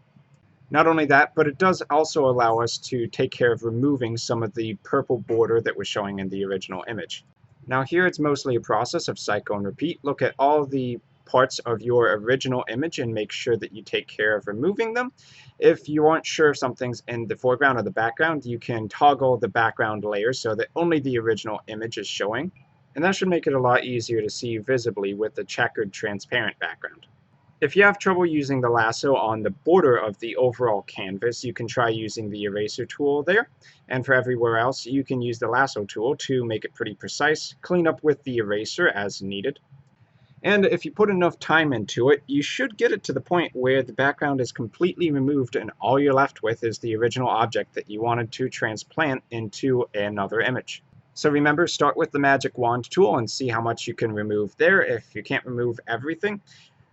Not only that, but it does also allow us to take care of removing some of the purple border that was showing in the original image. Now here it's mostly a process of cycle and repeat. Look at all the parts of your original image and make sure that you take care of removing them. If you aren't sure if something's in the foreground or the background, you can toggle the background layer so that only the original image is showing. And that should make it a lot easier to see visibly with the checkered transparent background. If you have trouble using the lasso on the border of the overall canvas, you can try using the eraser tool there. And for everywhere else, you can use the lasso tool to make it pretty precise, clean up with the eraser as needed. And if you put enough time into it, you should get it to the point where the background is completely removed and all you're left with is the original object that you wanted to transplant into another image. So remember, start with the magic wand tool and see how much you can remove there. If you can't remove everything,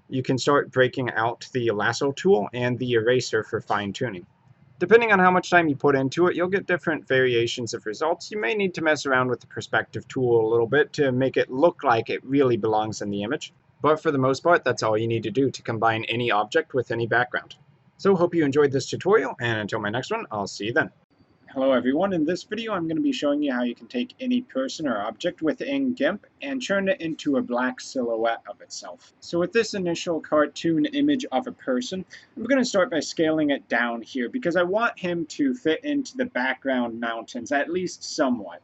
you can start breaking out the lasso tool and the eraser for fine-tuning. Depending on how much time you put into it, you'll get different variations of results. You may need to mess around with the perspective tool a little bit to make it look like it really belongs in the image. But for the most part, that's all you need to do to combine any object with any background. So hope you enjoyed this tutorial, and until my next one, I'll see you then. Hello everyone, in this video I'm going to be showing you how you can take any person or object within GIMP and turn it into a black silhouette of itself. So with this initial cartoon image of a person, I'm going to start by scaling it down here because I want him to fit into the background mountains at least somewhat.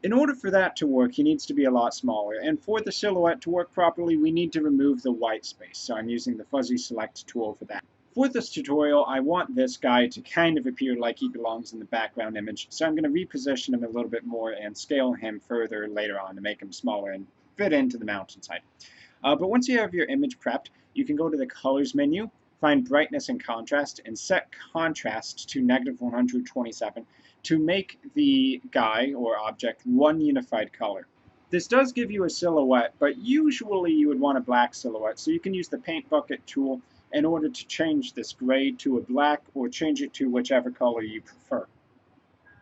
In order for that to work, he needs to be a lot smaller, and for the silhouette to work properly, we need to remove the white space, so I'm using the fuzzy select tool for that. For this tutorial, I want this guy to kind of appear like he belongs in the background image, so I'm going to reposition him a little bit more and scale him further later on to make him smaller and fit into the mountainside. But once you have your image prepped, you can go to the Colors menu, find Brightness and Contrast, and set Contrast to -127 to make the guy or object one unified color. This does give you a silhouette, but usually you would want a black silhouette, so you can use the Paint Bucket tool in order to change this gray to a black or change it to whichever color you prefer.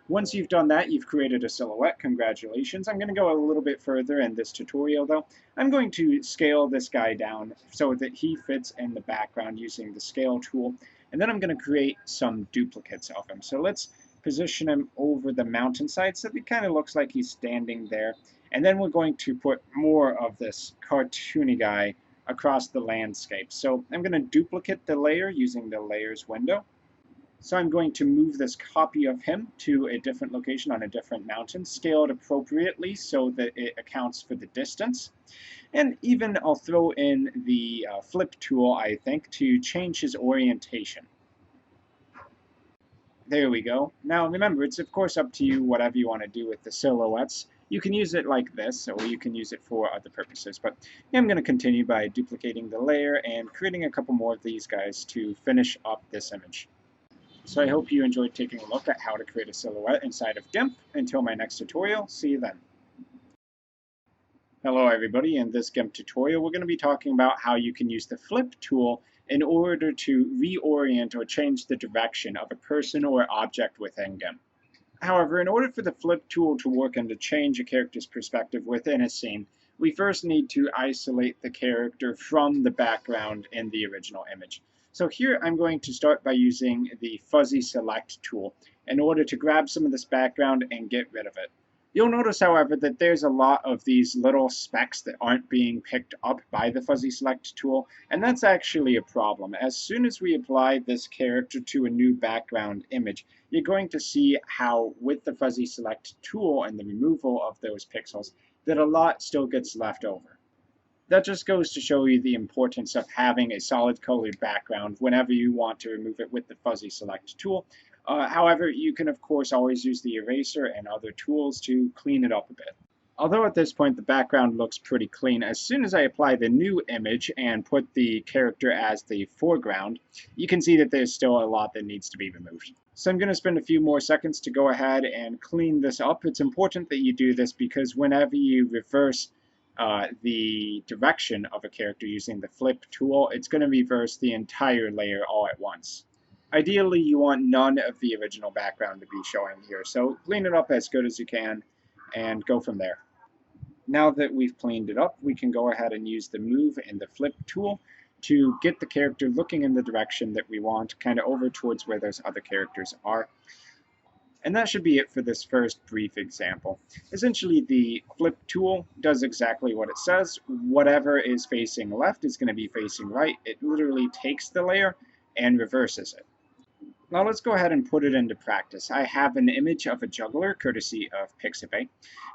Once you've done that, you've created a silhouette. Congratulations. I'm going to go a little bit further in this tutorial, though. I'm going to scale this guy down so that he fits in the background using the scale tool, and then I'm going to create some duplicates of him. So let's position him over the mountainside so that it kind of looks like he's standing there. And then we're going to put more of this cartoony guy across the landscape. So I'm going to duplicate the layer using the Layers window. So I'm going to move this copy of him to a different location on a different mountain, scale it appropriately so that it accounts for the distance. And even I'll throw in the flip tool, I think, to change his orientation. There we go. Now remember, it's of course up to you whatever you want to do with the silhouettes. You can use it like this, or you can use it for other purposes. But I'm going to continue by duplicating the layer and creating a couple more of these guys to finish up this image. So I hope you enjoyed taking a look at how to create a silhouette inside of GIMP. Until my next tutorial, see you then. Hello everybody, in this GIMP tutorial we're going to be talking about how you can use the flip tool in order to reorient or change the direction of a person or object within GIMP. However, in order for the flip tool to work and to change a character's perspective within a scene, we first need to isolate the character from the background in the original image. So here I'm going to start by using the fuzzy select tool in order to grab some of this background and get rid of it. You'll notice, however, that there's a lot of these little specks that aren't being picked up by the fuzzy select tool, and that's actually a problem. As soon as we apply this character to a new background image, you're going to see how with the fuzzy select tool and the removal of those pixels, that a lot still gets left over. That just goes to show you the importance of having a solid colored background whenever you want to remove it with the fuzzy select tool. However, you can of course always use the eraser and other tools to clean it up a bit. Although at this point the background looks pretty clean, as soon as I apply the new image and put the character as the foreground, you can see that there's still a lot that needs to be removed. So I'm going to spend a few more seconds to go ahead and clean this up. It's important that you do this because whenever you reverse the direction of a character using the flip tool, it's going to reverse the entire layer all at once. Ideally, you want none of the original background to be showing here, so clean it up as good as you can and go from there. Now that we've cleaned it up, we can go ahead and use the move and the flip tool to get the character looking in the direction that we want, kind of over towards where those other characters are. And that should be it for this first brief example. Essentially, the flip tool does exactly what it says. Whatever is facing left is going to be facing right. It literally takes the layer and reverses it. Now let's go ahead and put it into practice. I have an image of a juggler, courtesy of Pixabay,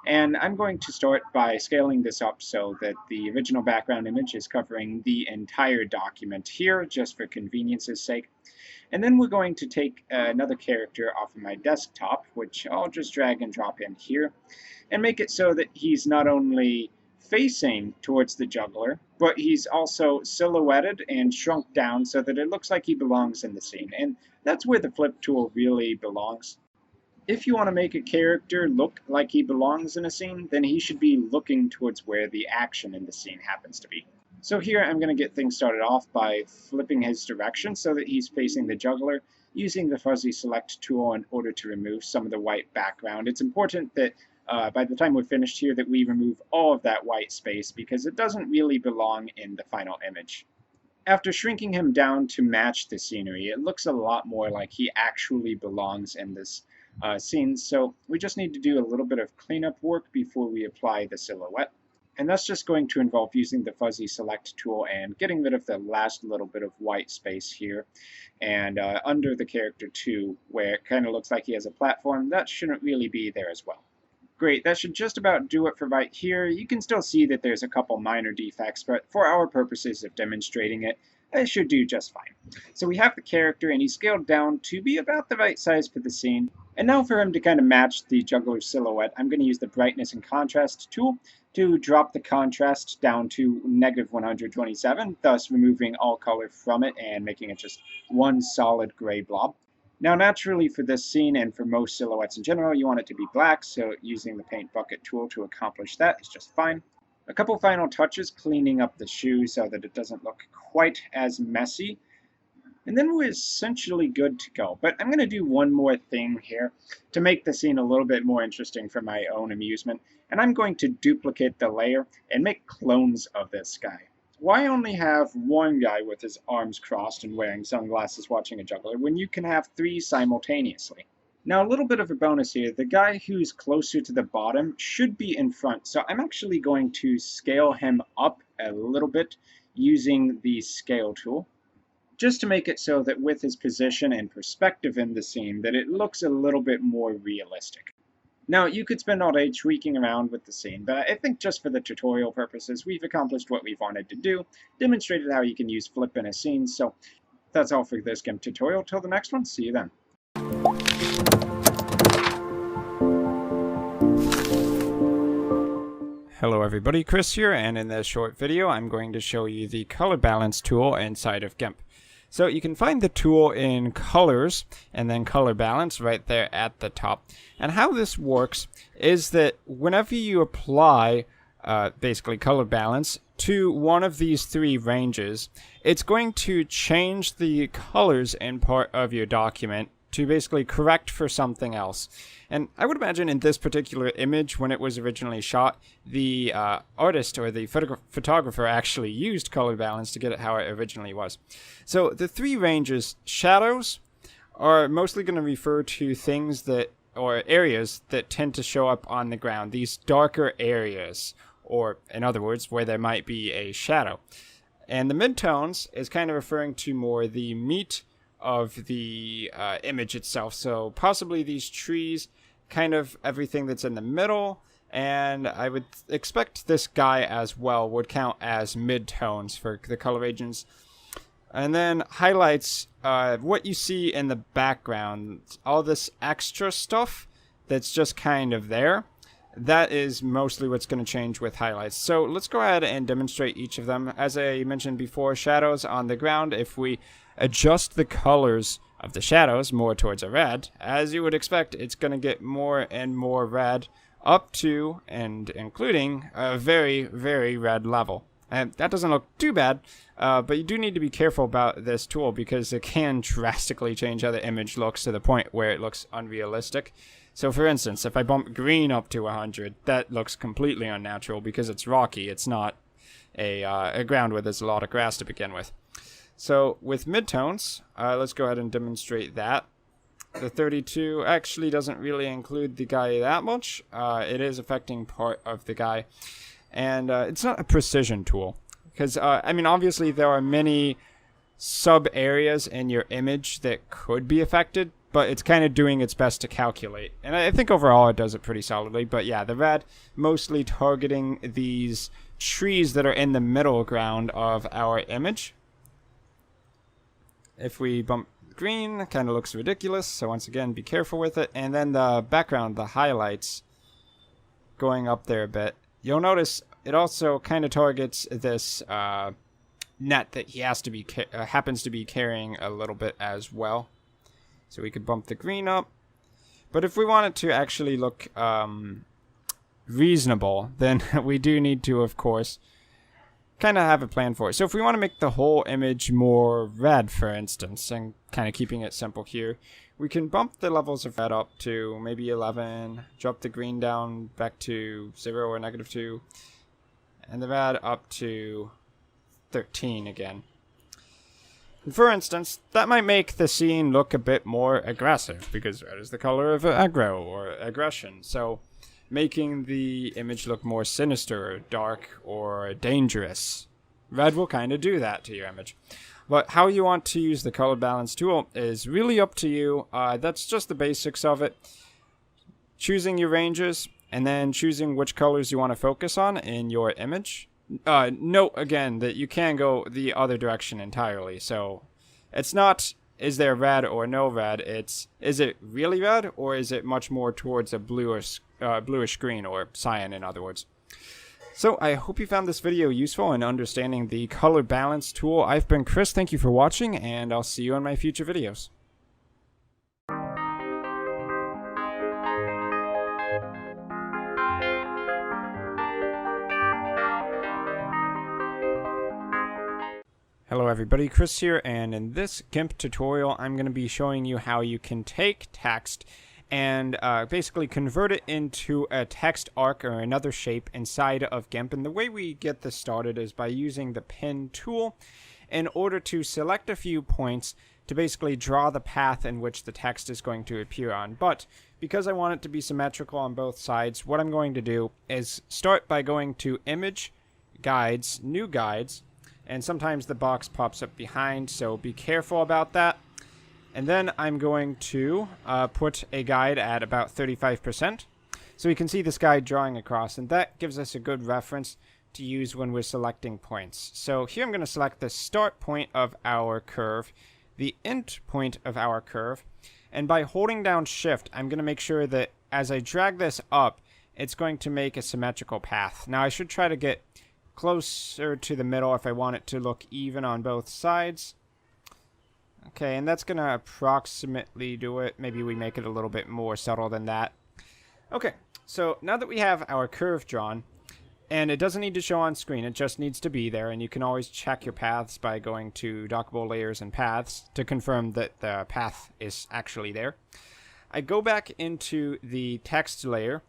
and I'm going to start by scaling this up so that the original background image is covering the entire document here, just for convenience's sake. And then we're going to take another character off of my desktop, which I'll just drag and drop in here, and make it so that he's not only facing towards the juggler, but he's also silhouetted and shrunk down so that it looks like he belongs in the scene. And that's where the flip tool really belongs. If you want to make a character look like he belongs in a scene, then he should be looking towards where the action in the scene happens to be. So here I'm going to get things started off by flipping his direction so that he's facing the juggler, using the fuzzy select tool in order to remove some of the white background. It's important that by the time we're finished here that we remove all of that white space because it doesn't really belong in the final image. After shrinking him down to match the scenery, it looks a lot more like he actually belongs in this scene, so we just need to do a little bit of cleanup work before we apply the silhouette. And that's just going to involve using the fuzzy select tool and getting rid of the last little bit of white space here. And under the character too, where it kind of looks like he has a platform, that shouldn't really be there as well. Great, that should just about do it for right here. You can still see that there's a couple minor defects, but for our purposes of demonstrating it, it should do just fine. So we have the character, and he's scaled down to be about the right size for the scene. And now for him to kind of match the juggler silhouette, I'm going to use the brightness and contrast tool to drop the contrast down to -127, thus removing all color from it and making it just one solid gray blob. Now naturally for this scene and for most silhouettes in general, you want it to be black, so using the paint bucket tool to accomplish that is just fine. A couple final touches, cleaning up the shoe so that it doesn't look quite as messy. And then we're essentially good to go. But I'm going to do one more thing here to make the scene a little bit more interesting for my own amusement. And I'm going to duplicate the layer and make clones of this guy. Why only have one guy with his arms crossed and wearing sunglasses watching a juggler when you can have three simultaneously? Now a little bit of a bonus here, the guy who's closer to the bottom should be in front, so I'm actually going to scale him up a little bit using the scale tool, just to make it so that with his position and perspective in the scene that it looks a little bit more realistic. Now you could spend all day tweaking around with the scene, but I think just for the tutorial purposes we've accomplished what we've wanted to do, demonstrated how you can use flip in a scene, so that's all for this GIMP tutorial. Till the next one, see you then. Hello everybody, Chris here, and in this short video I'm going to show you the color balance tool inside of GIMP. So you can find the tool in colors and then color balance right there at the top. And how this works is that whenever you apply basically color balance to one of these three ranges, it's going to change the colors in part of your document to basically correct for something else. And I would imagine in this particular image, when it was originally shot, the artist or the photographer actually used color balance to get it how it originally was. So the three ranges, shadows, are mostly going to refer to things that, or areas that tend to show up on the ground, these darker areas, or in other words, where there might be a shadow. And the midtones is kind of referring to more the meat of the image itself, so possibly these trees, kind of everything that's in the middle, and I would expect this guy as well would count as midtones for the color agents. And then highlights, what you see in the background, all this extra stuff that's just kind of there, that is mostly what's going to change with highlights. So let's go ahead and demonstrate each of them. As I mentioned before, shadows on the ground, if we adjust the colors of the shadows more towards a red, as you would expect, it's going to get more and more red up to and including a very, very red level. And that doesn't look too bad, but you do need to be careful about this tool because it can drastically change how the image looks to the point where it looks unrealistic. So for instance, if I bump green up to 100, that looks completely unnatural because it's rocky. It's not a ground where there's a lot of grass to begin with. So with midtones, let's go ahead and demonstrate that. The 32 actually doesn't really include the guy that much. It is affecting part of the guy. And it's not a precision tool. Because, I mean, obviously there are many sub-areas in your image that could be affected, but it's kind of doing its best to calculate. And I think overall it does it pretty solidly. But yeah, the red mostly targeting these trees that are in the middle ground of our image. If we bump green, it kind of looks ridiculous, so once again, be careful with it. And then the background, the highlights, going up there a bit. You'll notice it also kind of targets this net that he has to be happens to be carrying a little bit as well. So we could bump the green up. But if we want it to actually look reasonable, then we do need to, of course, kind of have a plan for it. So if we want to make the whole image more red, for instance, and kind of keeping it simple here, we can bump the levels of red up to maybe 11, drop the green down back to 0 or -2, and the red up to 13 again. And for instance, that might make the scene look a bit more aggressive, because red is the color of aggro or aggression. So making the image look more sinister, or dark, or dangerous. Red will kind of do that to your image. But how you want to use the color balance tool is really up to you. That's just the basics of it. Choosing your ranges, and then choosing which colors you want to focus on in your image. Note again that you can go the other direction entirely. So it's not is there red or no red. It's, is it really red, or is it much more towards a bluish green, or cyan in other words. So I hope you found this video useful in understanding the color balance tool. I've been Chris, thank you for watching, and I'll see you in my future videos. Hello everybody, Chris here, and in this GIMP tutorial I'm going to be showing you how you can take text and basically convert it into a text arc or another shape inside of GIMP. And the way we get this started is by using the pin tool in order to select a few points to basically draw the path in which the text is going to appear on. But because I want it to be symmetrical on both sides, what I'm going to do is start by going to Image, Guides, New Guides, and sometimes the box pops up behind, so be careful about that. And then I'm going to put a guide at about 35%. So we can see this guide drawing across, and that gives us a good reference to use when we're selecting points. So here I'm going to select the start point of our curve, the end point of our curve, and by holding down Shift, I'm going to make sure that as I drag this up, it's going to make a symmetrical path. Now I should try to get closer to the middle if I want it to look even on both sides. Okay, and that's going to approximately do it. Maybe we make it a little bit more subtle than that. Okay, so now that we have our curve drawn, and it doesn't need to show on screen, it just needs to be there, and you can always check your paths by going to Dockable Layers and Paths to confirm that the path is actually there. I go back into the text layer,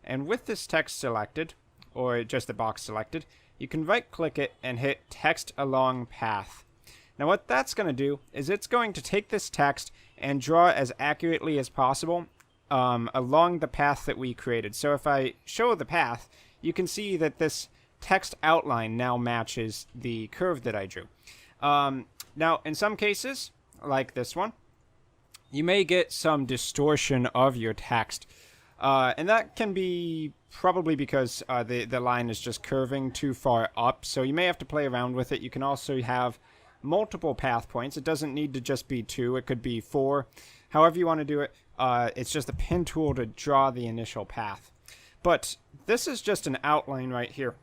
and with this text selected, or just the box selected, you can right-click it and hit Text Along Path. Now what that's going to do is it's going to take this text and draw as accurately as possible along the path that we created. So if I show the path, you can see that this text outline now matches the curve that I drew. Now in some cases, like this one, you may get some distortion of your text. And that can be probably because the line is just curving too far up, so you may have to play around with it. You can also have multiple path points. It doesn't need to just be 2, it could be 4. However you want to do it, it's just a pin tool to draw the initial path. But this is just an outline right here.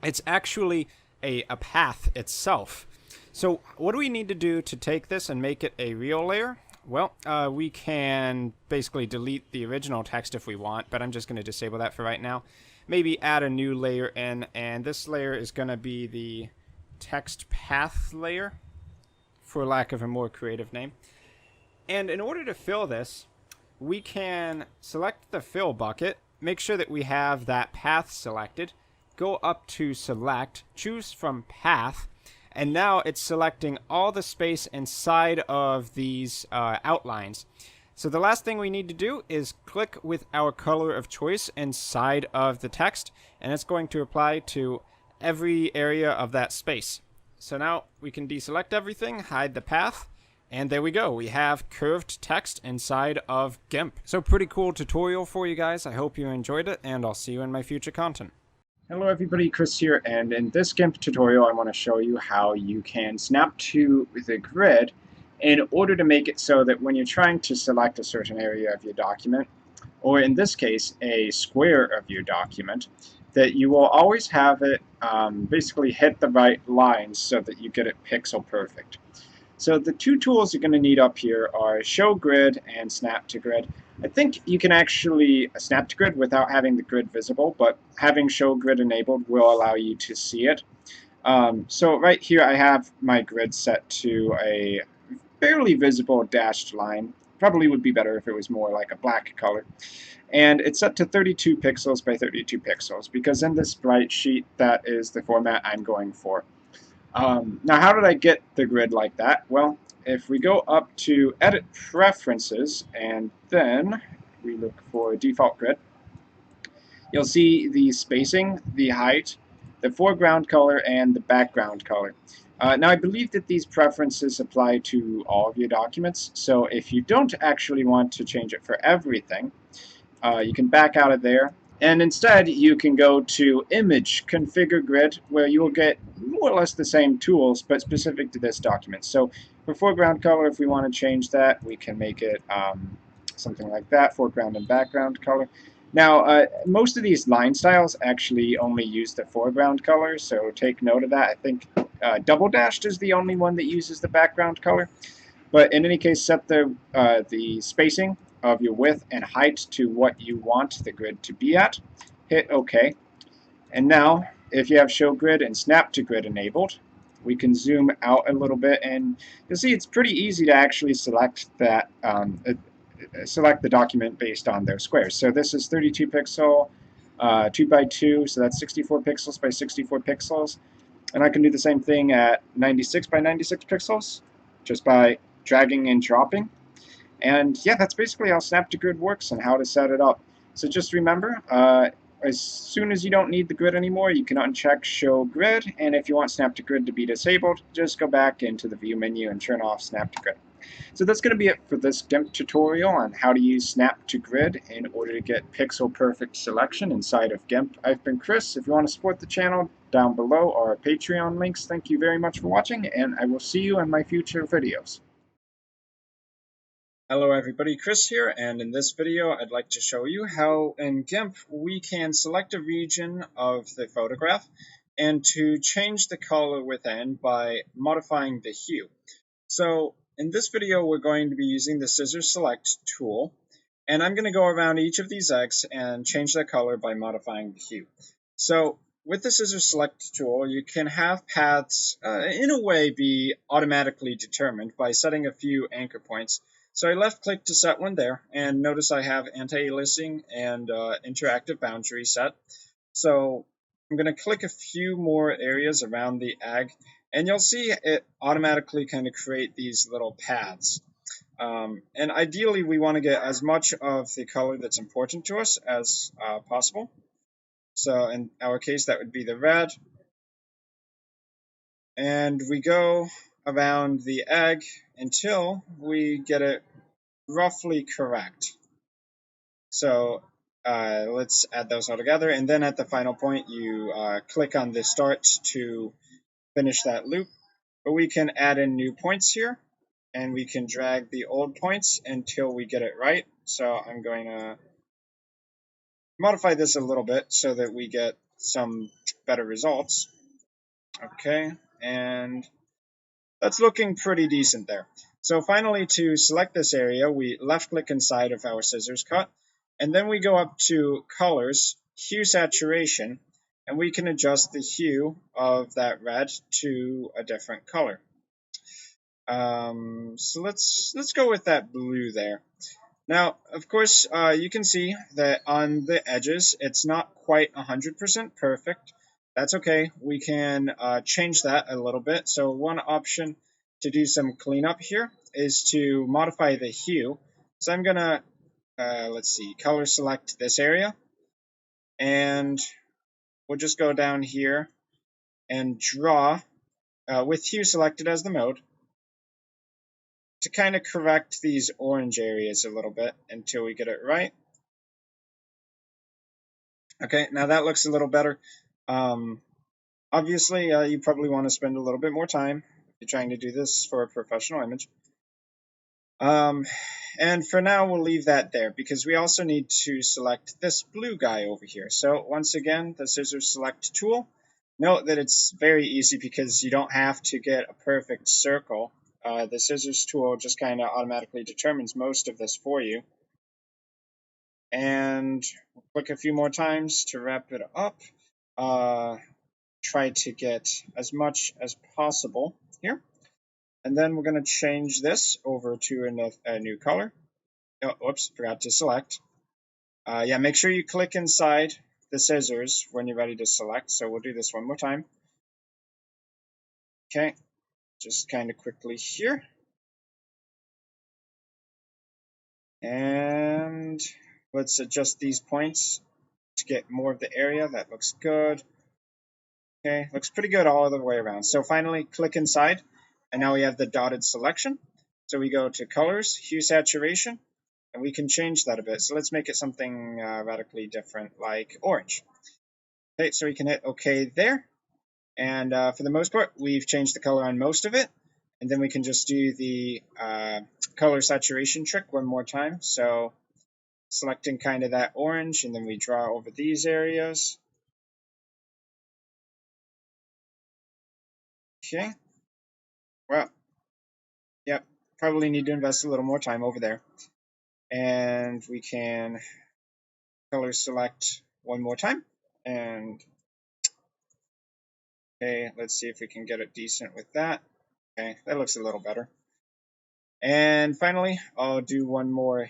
It's actually a path itself. So what do we need to do to take this and make it a real layer? Well, we can basically delete the original text if we want, but I'm just going to disable that for right now. Maybe add a new layer in, and this layer is going to be the text path layer, for lack of a more creative name. And in order to fill this, we can select the fill bucket, make sure that we have that path selected, go up to Select, choose from Path, and now it's selecting all the space inside of these outlines. So the last thing we need to do is click with our color of choice inside of the text, and it's going to apply to every area of that space. So now we can deselect everything, hide the path, and there we go. We have curved text inside of GIMP. So pretty cool tutorial for you guys. I hope you enjoyed it, and I'll see you in my future content. Hello everybody, Chris here, and in this GIMP tutorial I want to show you how you can snap to the grid in order to make it so that when you're trying to select a certain area of your document, or in this case a square of your document, that you will always have it basically hit the right lines so that you get it pixel perfect. So the two tools you're going to need up here are Show Grid and Snap to Grid. I think you can actually snap to grid without having the grid visible, but having Show Grid enabled will allow you to see it. So right here I have my grid set to a fairly visible dashed line. Probably would be better if it was more like a black color. And it's set to 32 pixels by 32 pixels, because in this bright sheet that is the format I'm going for. Now how did I get the grid like that? Well, if we go up to Edit Preferences and then we look for Default Grid, you'll see the spacing, the height, the foreground color, and the background color. Now I believe that these preferences apply to all of your documents, so if you don't actually want to change it for everything, you can back out of there, And instead, you can go to Image, Configure Grid, where you will get more or less the same tools, but specific to this document. So for foreground color, if we want to change that, we can make it something like that, foreground and background color. Now, most of these line styles actually only use the foreground color, so take note of that. I think double dashed is the only one that uses the background color. But in any case, set the spacing of your width and height to what you want the grid to be at. Hit OK. And now, if you have Show Grid and Snap to Grid enabled, we can zoom out a little bit, and you'll see it's pretty easy to actually select that select the document based on those squares. So this is 32 pixel, 2 by 2, so that's 64 pixels by 64 pixels. And I can do the same thing at 96 by 96 pixels, just by dragging and dropping. And yeah, that's basically how Snap to Grid works and how to set it up. So just remember, as soon as you don't need the grid anymore, you can uncheck Show Grid, and if you want Snap to Grid to be disabled, just go back into the View menu and turn off Snap to Grid. So that's going to be it for this GIMP tutorial on how to use Snap to Grid in order to get pixel perfect selection inside of GIMP. I've been Chris. If you want to support the channel, down below are Patreon links. Thank you very much for watching, and I will see you in my future videos. Hello everybody, Chris here, and in this video I'd like to show you how in GIMP we can select a region of the photograph and to change the color within by modifying the hue. So in this video we're going to be using the Scissor Select tool, and I'm going to go around each of these X and change the color by modifying the hue. So with the Scissor Select tool, you can have paths in a way be automatically determined by setting a few anchor points. So I left click to set one there, and notice I have anti-aliasing and interactive boundary set. So I'm going to click a few more areas around the ag, and you'll see it automatically kind of create these little paths. And ideally we want to get as much of the color that's important to us as possible. So in our case that would be the red. And we go around the egg until we get it roughly correct. So let's add those all together, and then at the final point you click on the start to finish that loop. But we can add in new points here, and we can drag the old points until we get it right. So I'm going to modify this a little bit so that we get some better results. Okay, and that's looking pretty decent there. So finally, to select this area, we left click inside of our scissors cut, and then we go up to colors, hue saturation, and we can adjust the hue of that red to a different color. So let's go with that blue there. Now, of course, you can see that on the edges, it's not quite 100% perfect. That's okay. We can change that a little bit. So one option to do some cleanup here is to modify the hue. So I'm going to, let's see, color select this area. And we'll just go down here and draw with hue selected as the mode to kind of correct these orange areas a little bit until we get it right. Okay, now that looks a little better. Obviously, you probably want to spend a little bit more time if you're trying to do this for a professional image. And for now, we'll leave that there because we also need to select this blue guy over here. So once again, the Scissor Select tool. Note that it's very easy because you don't have to get a perfect circle. The Scissors tool just kind of automatically determines most of this for you. And we'll click a few more times to wrap it up. Try to get as much as possible here. And then we're going to change this over to a new color. Oh, whoops, forgot to select. Yeah, make sure you click inside the scissors when you're ready to select. So we'll do this one more time. Okay, just kind of quickly here. And let's adjust these points to get more of the area. That looks good. Okay, looks pretty good all the way around. So finally, click inside, and now we have the dotted selection. So we go to colors, hue saturation, And we can change that a bit. So let's make it something radically different, like orange. Okay, so we can hit OK there. And for the most part, we've changed the color on most of it. And then we can just do the color saturation trick one more time. So selecting kind of that orange, and then we draw over these areas. Okay. Well, yep, probably need to invest a little more time over there. And we can color select one more time. And okay, let's see if we can get it decent with that. Okay, that looks a little better. And finally, I'll do one more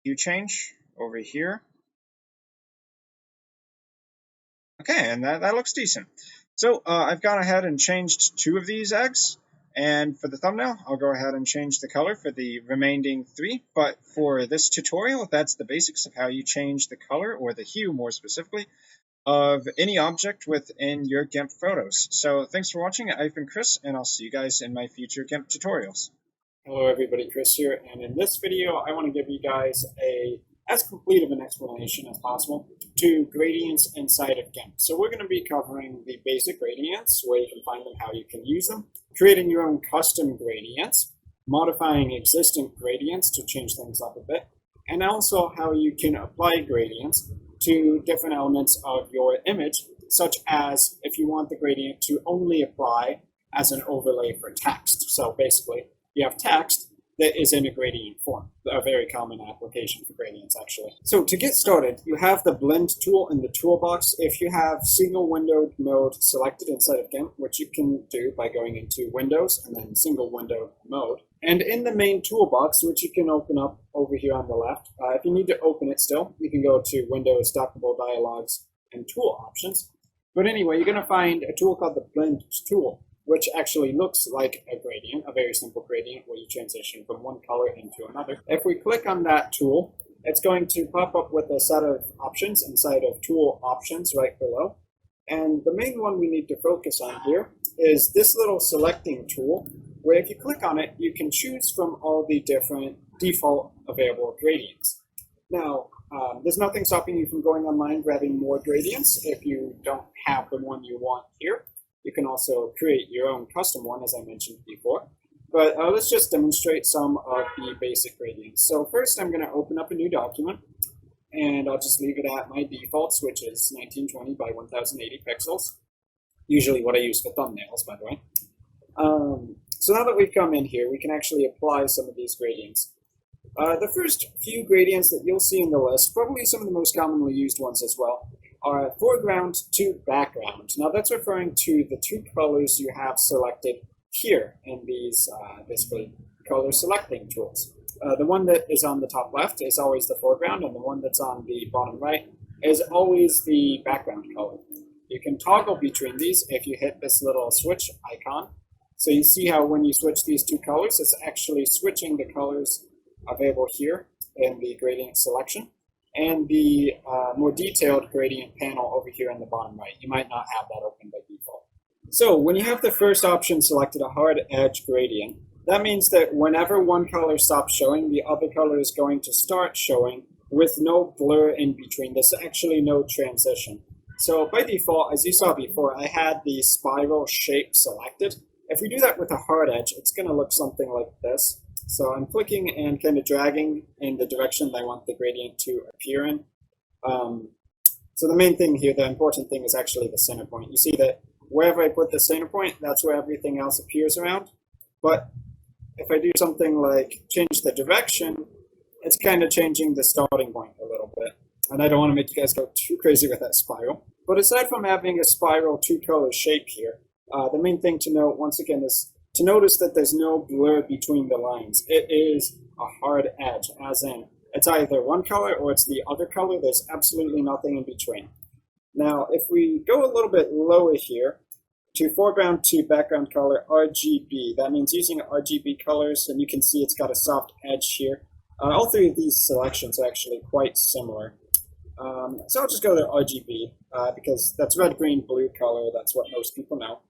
hue change over here. Okay, and that looks decent. So I've gone ahead and changed 2 of these eggs. And for the thumbnail, I'll go ahead and change the color for the remaining 3. But for this tutorial, that's the basics of how you change the color, or the hue more specifically, of any object within your GIMP photos. So thanks for watching. I've been Chris, and I'll see you guys in my future GIMP tutorials. Hello everybody, Chris here, and in this video I want to give you guys as complete of an explanation as possible to gradients inside of GIMP. So we're going to be covering the basic gradients, where you can find them, how you can use them, creating your own custom gradients, modifying existing gradients to change things up a bit, and also how you can apply gradients to different elements of your image, such as if you want the gradient to only apply as an overlay for text. So basically, you have text that is in a gradient form, a very common application for gradients actually. So to get started, you have the blend tool in the toolbox. If you have single windowed mode selected inside of GIMP, which you can do by going into Windows and then single windowed mode. And in the main toolbox, which you can open up over here on the left, if you need to open it still, you can go to Windows, Dockable Dialogues, and Tool Options. But anyway, you're going to find a tool called the Blend tool, which actually looks like a gradient, a very simple gradient where you transition from one color into another. If we click on that tool, it's going to pop up with a set of options inside of Tool Options right below. And the main one we need to focus on here is this little selecting tool, where if you click on it, you can choose from all the different default available gradients. Now, there's nothing stopping you from going online, grabbing more gradients if you don't have the one you want here. You can also create your own custom one, as I mentioned before. But let's just demonstrate some of the basic gradients. So first, I'm going to open up a new document, and I'll just leave it at my defaults, which is 1920 by 1080 pixels. Usually what I use for thumbnails, by the way. So now that we've come in here, we can actually apply some of these gradients. The first few gradients that you'll see in the list, probably some of the most commonly used ones as well, are foreground to background. Now that's referring to the 2 colors you have selected here in these basically color selecting tools. The one that is on the top left is always the foreground, and the one that's on the bottom right is always the background color. You can toggle between these if you hit this little switch icon. So you see how when you switch these 2 colors, it's actually switching the colors available here in the gradient selection, and the more detailed gradient panel over here on the bottom right. You might not have that open by default. So when you have the first option selected, a hard edge gradient, that means that whenever one color stops showing, the other color is going to start showing with no blur in between. There's actually no transition. So by default, as you saw before, I had the spiral shape selected. If we do that with a hard edge, it's going to look something like this. So I'm clicking and kind of dragging in the direction that I want the gradient to appear in. So the main thing here, the important thing, is actually the center point. You see that wherever I put the center point, that's where everything else appears around. But if I do something like change the direction, it's kind of changing the starting point a little bit. And I don't want to make you guys go too crazy with that spiral. But aside from having a spiral 2-color shape here, the main thing to note, once again, is to notice that there's no blur between the lines. It is a hard edge, as in it's either one color or it's the other color. There's absolutely nothing in between. Now, if we go a little bit lower here to foreground to background color RGB, that means using RGB colors, and you can see it's got a soft edge here. All 3 of these selections are actually quite similar. So I'll just go to RGB because that's red, green, blue color. That's what most people know.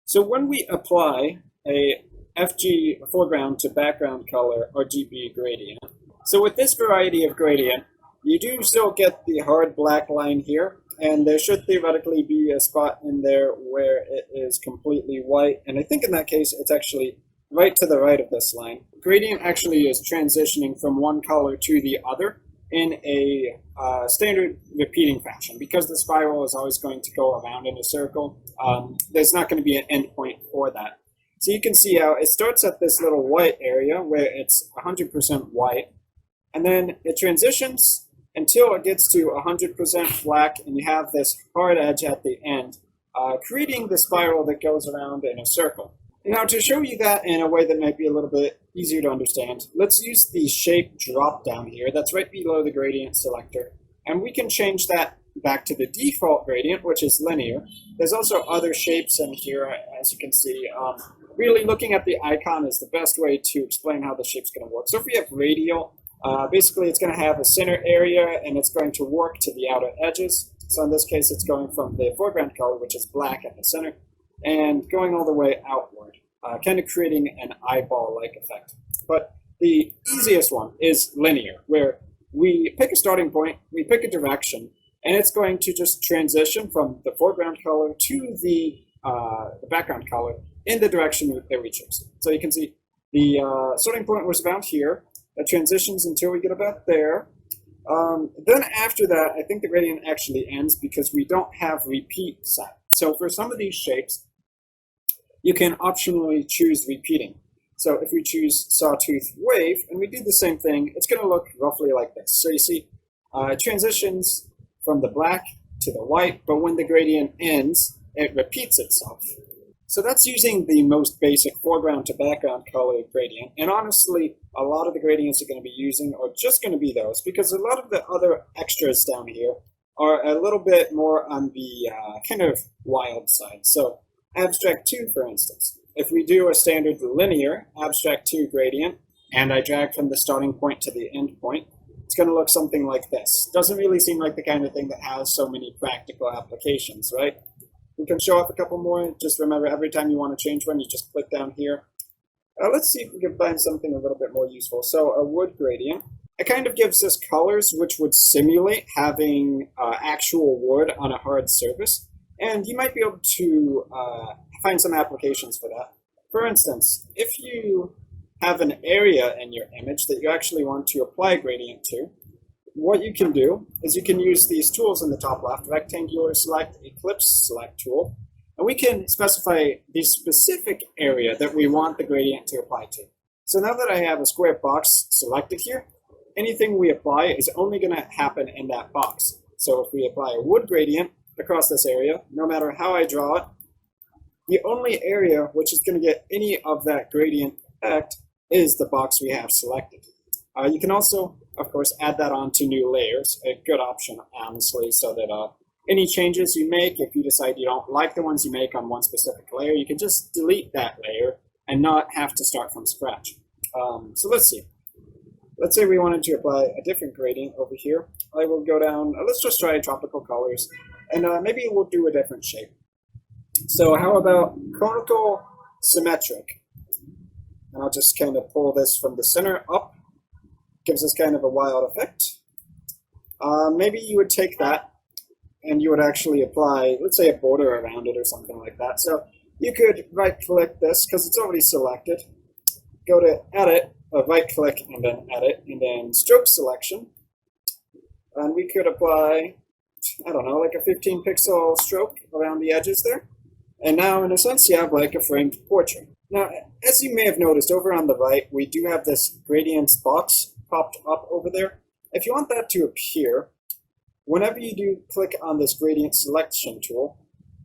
So when we apply a FG foreground to background color RGB gradient, So with this variety of gradient, you do still get the hard black line here, and there should theoretically be a spot in there where it is completely white, and I think in that case it's actually right to the right of this line. Gradient actually is transitioning from one color to the other in a standard repeating fashion. Because the spiral is always going to go around in a circle, there's not going to be an endpoint for that. So you can see how it starts at this little white area where it's 100% white, and then it transitions until it gets to 100% black, and you have this hard edge at the end, creating the spiral that goes around in a circle. Now, to show you that in a way that might be a little bit easier to understand, let's use the shape drop down here that's right below the gradient selector, and we can change that back to the default gradient, which is linear. There's also other shapes in here, as you can see. Really looking at the icon is the best way to explain how the shape's going to work. So if we have radial, basically it's going to have a center area and it's going to work to the outer edges. So in this case it's going from the foreground color, which is black at the center, and going all the way outward, kind of creating an eyeball-like effect. But the easiest one is linear, where we pick a starting point, we pick a direction, and it's going to just transition from the foreground color to the background color in the direction that we choose. So you can see the starting point was about here. It transitions until we get about there. Then after that, I think the gradient actually ends because we don't have repeat set. So for some of these shapes, you can optionally choose repeating. So if we choose sawtooth wave and we do the same thing, it's going to look roughly like this. So you see it transitions from the black to the white, but when the gradient ends, it repeats itself. So that's using the most basic foreground to background color gradient. And honestly, a lot of the gradients you're going to be using are just going to be those, because a lot of the other extras down here are a little bit more on the kind of wild side. So abstract 2, for instance. If we do a standard linear abstract 2 gradient, and I drag from the starting point to the end point, it's going to look something like this. Doesn't really seem like the kind of thing that has so many practical applications, right? We can show off a couple more. Just remember, every time you want to change one, you just click down here. Let's see if we can find something a little bit more useful. So a wood gradient. It kind of gives us colors which would simulate having actual wood on a hard surface. And you might be able to find some applications for that. For instance, if you have an area in your image that you actually want to apply a gradient to, what you can do is you can use these tools in the top left, rectangular select, ellipse select tool, and we can specify the specific area that we want the gradient to apply to. So now that I have a square box selected here, anything we apply is only going to happen in that box. So if we apply a wood gradient across this area, no matter how I draw it, the only area which is going to get any of that gradient effect is the box we have selected. You can also, of course, add that on to new layers, a good option, honestly, so that any changes you make, if you decide you don't like the ones you make on one specific layer, you can just delete that layer and not have to start from scratch. So let's see. Let's say we wanted to apply a different gradient over here. I will go down, let's just try tropical colors, and maybe we'll do a different shape. So how about conical symmetric? And I'll just kind of pull this from the center up. Gives us kind of a wild effect. Maybe you would take that and you would actually apply, let's say, a border around it or something like that. So you could right-click this because it's already selected. Go to Edit, right-click, and then Edit, and then Stroke Selection. And we could apply, I don't know, like a 15-pixel stroke around the edges there. And now, in a sense, you have like a framed portrait. Now, as you may have noticed, over on the right, we do have this gradients box popped up over there. If you want that to appear, whenever you do click on this gradient selection tool,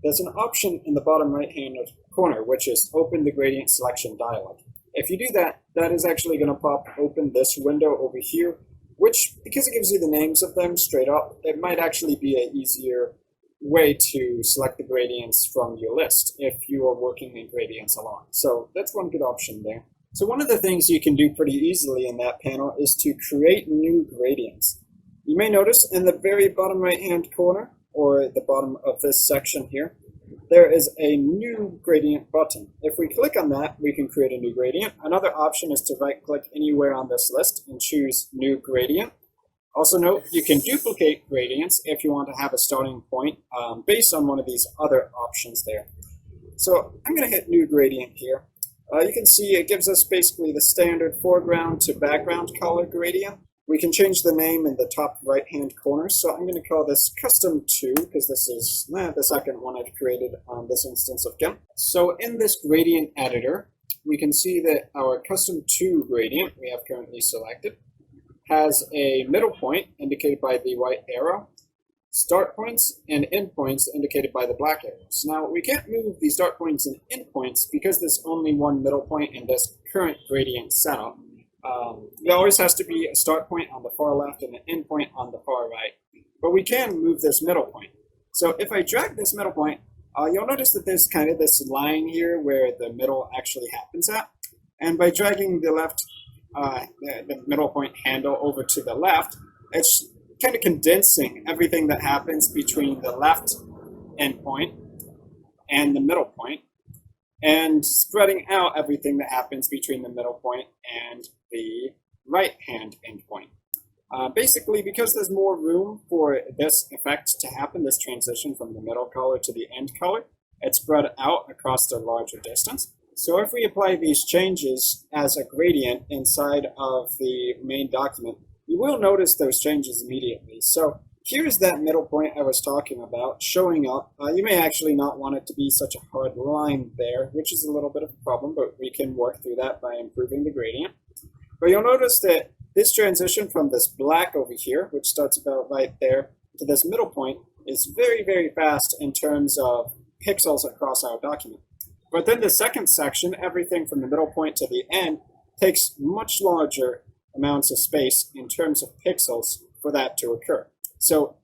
there's an option in the bottom right-hand corner, which is Open the Gradient Selection dialog. If you do that, that is actually going to pop open this window over here, which, because it gives you the names of them straight up, it might actually be an easier way to select the gradients from your list if you are working in gradients a lot. So that's one good option there. So one of the things you can do pretty easily in that panel is to create new gradients. You may notice in the very bottom right-hand corner, or the bottom of this section here, there is a new gradient button. If we click on that, we can create a new gradient. Another option is to right-click anywhere on this list and choose New Gradient. Also note, you can duplicate gradients if you want to have a starting point based on one of these other options there. So I'm going to hit New Gradient here. You can see it gives us basically the standard foreground to background color gradient. We can change the name in the top right-hand corner, so I'm going to call this Custom 2, because this is the second one I've created on this instance of GIMP. So in this gradient editor, we can see that our Custom 2 gradient we have currently selected has a middle point indicated by the white arrow, start points and end points indicated by the black arrows. Now, we can't move the start points and end points because there's only one middle point in this current gradient setup. There always has to be a start point on the far left and an end point on the far right. But we can move this middle point. So if I drag this middle point, you'll notice that there's kind of this line here where the middle actually happens at. And by dragging the left, the middle point handle over to the left, it's kind of condensing everything that happens between the left end point and the middle point, and spreading out everything that happens between the middle point and the right-hand endpoint. Basically, because there's more room for this effect to happen, this transition from the middle color to the end color, it's spread out across a larger distance. So if we apply these changes as a gradient inside of the main document, you will notice those changes immediately. So here's that middle point I was talking about showing up. You may actually not want it to be such a hard line there, which is a little bit of a problem, but we can work through that by improving the gradient. But you'll notice that this transition from this black over here, which starts about right there, to this middle point is very, very fast in terms of pixels across our document. But then the second section, everything from the middle point to the end, takes much larger amounts of space in terms of pixels for that to occur. So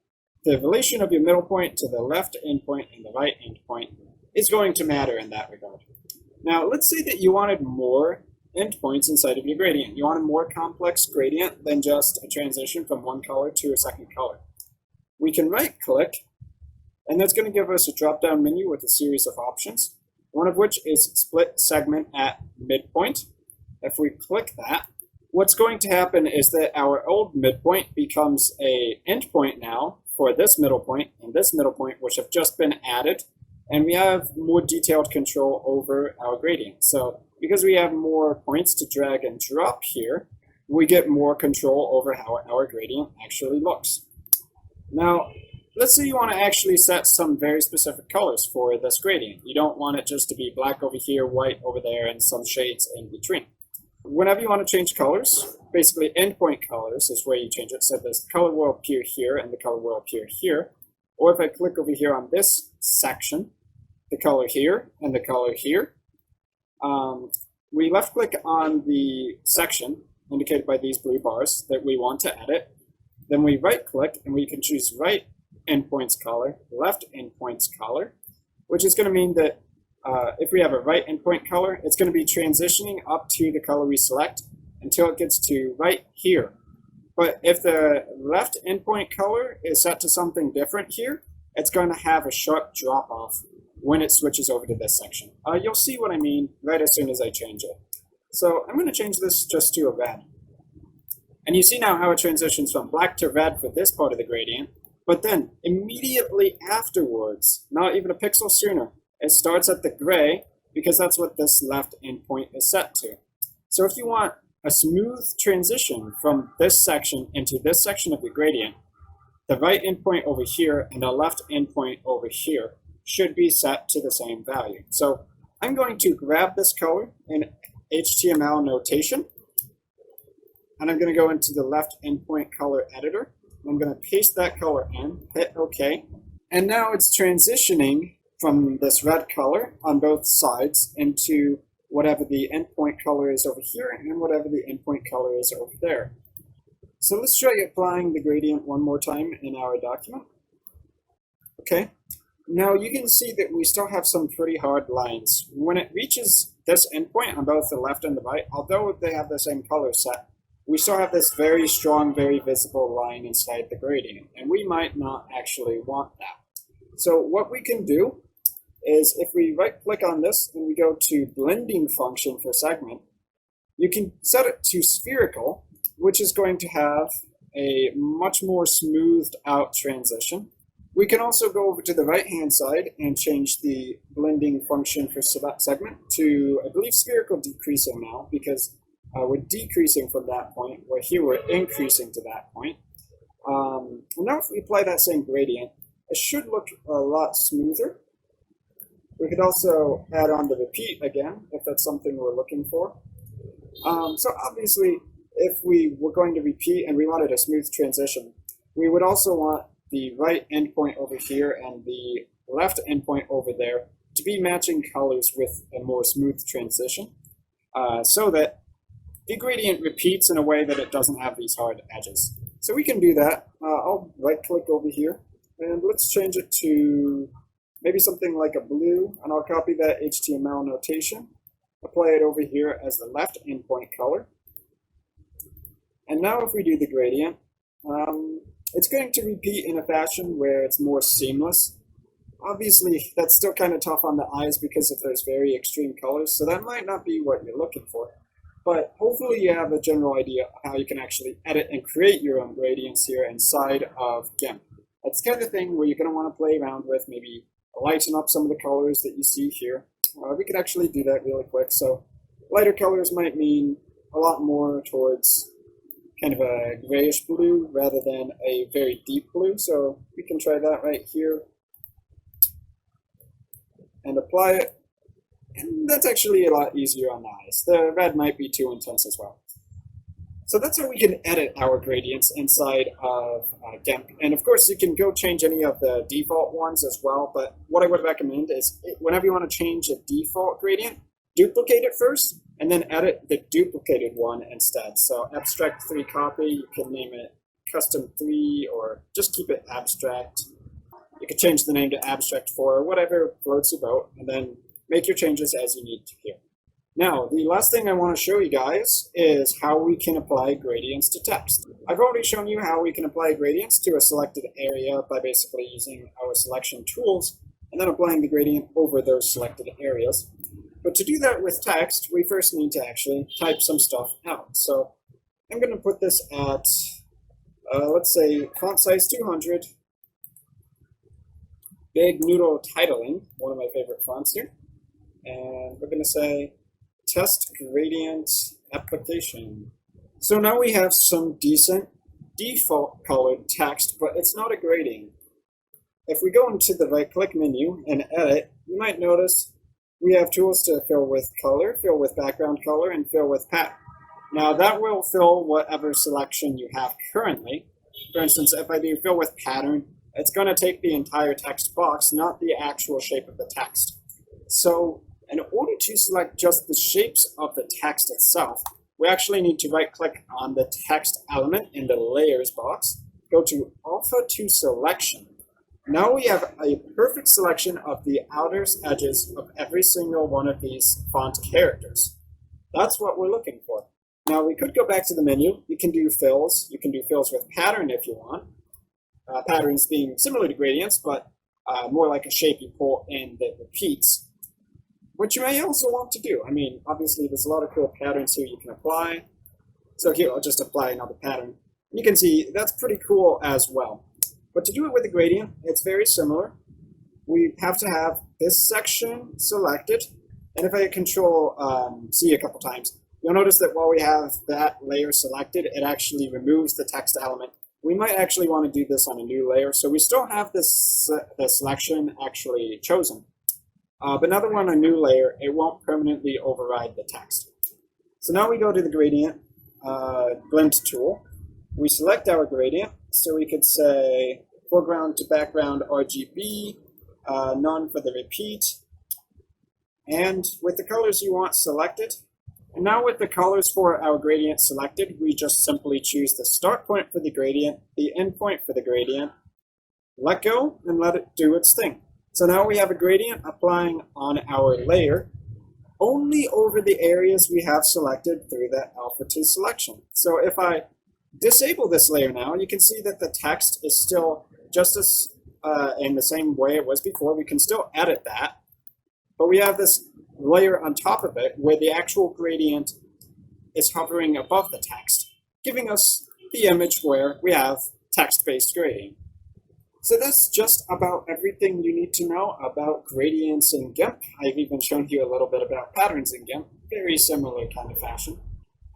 the relation of your middle point to the left endpoint and the right endpoint is going to matter in that regard. Now, let's say that you wanted more endpoints inside of your gradient. You want a more complex gradient than just a transition from one color to a second color. We can right-click, and that's going to give us a drop-down menu with a series of options, one of which is Split Segment at Midpoint. If we click that, what's going to happen is that our old midpoint becomes a endpoint now for this middle point and this middle point, which have just been added, and we have more detailed control over our gradient. So because we have more points to drag and drop here, we get more control over how our gradient actually looks. Now, let's say you want to actually set some very specific colors for this gradient. You don't want it just to be black over here, white over there, and some shades in between. Whenever you want to change colors, basically endpoint colors is where you change it. So this color will appear here and the color will appear here. Or if I click over here on this section, the color here and the color here, we left click on the section indicated by these blue bars that we want to edit. Then we right click and we can choose right endpoints color, left endpoints color, which is going to mean that if we have a right endpoint color, it's going to be transitioning up to the color we select until it gets to right here. But if the left endpoint color is set to something different here, it's going to have a sharp drop off when it switches over to this section. You'll see what I mean right as soon as I change it. So I'm going to change this just to a red. And you see now how it transitions from black to red for this part of the gradient, but then immediately afterwards, not even a pixel sooner, it starts at the gray because that's what this left endpoint is set to. So if you want a smooth transition from this section into this section of your gradient, the right endpoint over here and the left endpoint over here should be set to the same value. So I'm going to grab this color in HTML notation, and I'm going to go into the left endpoint color editor. I'm going to paste that color in, hit OK, and now it's transitioning from this red color on both sides into whatever the endpoint color is over here and whatever the endpoint color is over there. So let's try applying the gradient one more time in our document. Okay, now you can see that we still have some pretty hard lines. When it reaches this endpoint on both the left and the right, although they have the same color set, we still have this very strong, very visible line inside the gradient, and we might not actually want that. So what we can do is if we right-click on this and we go to blending function for segment, you can set it to spherical, which is going to have a much more smoothed out transition. We can also go over to the right-hand side and change the blending function for segment to, I believe, spherical decreasing now, because we're decreasing from that point, where here we're increasing to that point. Now if we apply that same gradient, it should look a lot smoother. We could also add on the repeat again, if that's something we're looking for. So obviously, if we were going to repeat and we wanted a smooth transition, we would also want the right endpoint over here and the left endpoint over there to be matching colors with a more smooth transition, so that the gradient repeats in a way that it doesn't have these hard edges. So we can do that. I'll right-click over here, and let's change it to maybe something like a blue, and I'll copy that HTML notation, apply it over here as the left endpoint color. And now if we do the gradient, it's going to repeat in a fashion where it's more seamless. Obviously, that's still kind of tough on the eyes because of those very extreme colors, so that might not be what you're looking for. But hopefully you have a general idea of how you can actually edit and create your own gradients here inside of GIMP. That's the kind of thing where you're going to want to play around with, maybe lighten up some of the colors that you see here. We could actually do that really quick. So lighter colors might mean a lot more towards kind of a grayish blue rather than a very deep blue. So we can try that right here and apply it. And that's actually a lot easier on the eyes. The red might be too intense as well. So that's how we can edit our gradients inside of GIMP. And of course, you can go change any of the default ones as well. But what I would recommend is whenever you want to change a default gradient, duplicate it first, and then edit the duplicated one instead. So abstract 3 copy, you can name it custom 3, or just keep it abstract. You could change the name to abstract 4, whatever floats your boat, and then make your changes as you need to here. Now, the last thing I want to show you guys is how we can apply gradients to text. I've already shown you how we can apply gradients to a selected area by basically using our selection tools and then applying the gradient over those selected areas. But to do that with text, we first need to actually type some stuff out. So I'm going to put this at, let's say, font size 200, big noodle titling, one of my favorite fonts here. And we're going to say test gradient application. So now we have some decent default colored text, but it's not a gradient. If we go into the right-click menu and edit, you might notice we have tools to fill with color, fill with background color, and fill with pattern. Now that will fill whatever selection you have currently. For instance, if I do fill with pattern, it's going to take the entire text box, not the actual shape of the text. So in order to select just the shapes of the text itself, we actually need to right-click on the text element in the layers box, go to Alpha to Selection. Now we have a perfect selection of the outer edges of every single one of these font characters. That's what we're looking for. Now we could go back to the menu. You can do fills. You can do fills with pattern if you want. Patterns being similar to gradients, but more like a shape you pull in that repeats. What you may also want to do, I mean, obviously there's a lot of cool patterns here you can apply. So here, I'll just apply another pattern. You can see that's pretty cool as well. But to do it with a gradient, it's very similar. We have to have this section selected. And if I hit Control C a couple times, you'll notice that while we have that layer selected, it actually removes the text element. We might actually want to do this on a new layer. So we still have this the selection actually chosen. But now that we're on a new layer, it won't permanently override the text. So now we go to the gradient blend tool. We select our gradient. So we could say foreground to background RGB, none for the repeat. And with the colors you want selected. And now with the colors for our gradient selected, we just simply choose the start point for the gradient, the end point for the gradient, let go, and let it do its thing. So now we have a gradient applying on our layer only over the areas we have selected through that alpha to selection. So if I disable this layer now, you can see that the text is still just as in the same way it was before. We can still edit that. but we have this layer on top of it where the actual gradient is hovering above the text, giving us the image where we have text-based gradient. So that's just about everything you need to know about gradients in GIMP. I've even shown you a little bit about patterns in GIMP, very similar kind of fashion.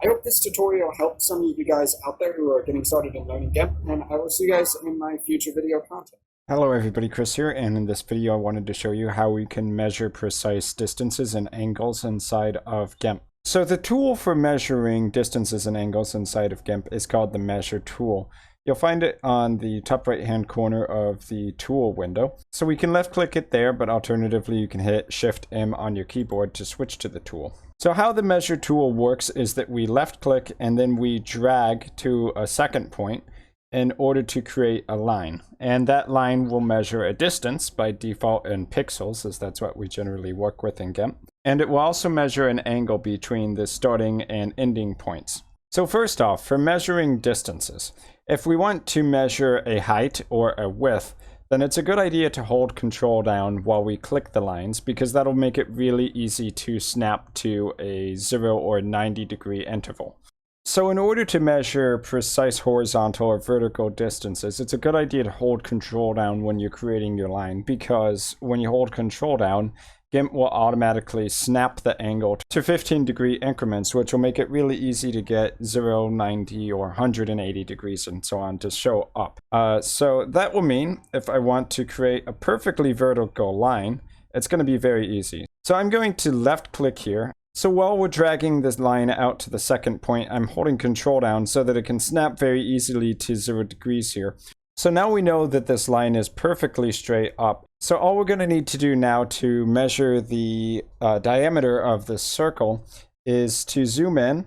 I hope this tutorial helped some of you guys out there who are getting started in learning GIMP, and I will see you guys in my future video content. Hello everybody, Chris here, and in this video I wanted to show you how we can measure precise distances and angles inside of GIMP. So the tool for measuring distances and angles inside of GIMP is called the Measure tool. You'll find it on the top right hand corner of the tool window. So we can left click it there, but alternatively you can hit Shift M on your keyboard to switch to the tool. So how the Measure tool works is that we left click and then we drag to a second point in order to create a line. And that line will measure a distance by default in pixels, as that's what we generally work with in GIMP. And it will also measure an angle between the starting and ending points. So first off, for measuring distances, if we want to measure a height or a width, then it's a good idea to hold Control down while we click the lines, because that'll make it really easy to snap to a 0 or 90 degree interval. So in order to measure precise horizontal or vertical distances, it's a good idea to hold Control down when you're creating your line, because when you hold Control down, GIMP will automatically snap the angle to 15 degree increments, which will make it really easy to get 0, 90, or 180 degrees and so on to show up. So that will mean if I want to create a perfectly vertical line, it's going to be very easy. So I'm going to left click here. So while we're dragging this line out to the second point, I'm holding Control down so that it can snap very easily to 0 degrees here. So now we know that this line is perfectly straight up. So all we're going to need to do now to measure the diameter of this circle is to zoom in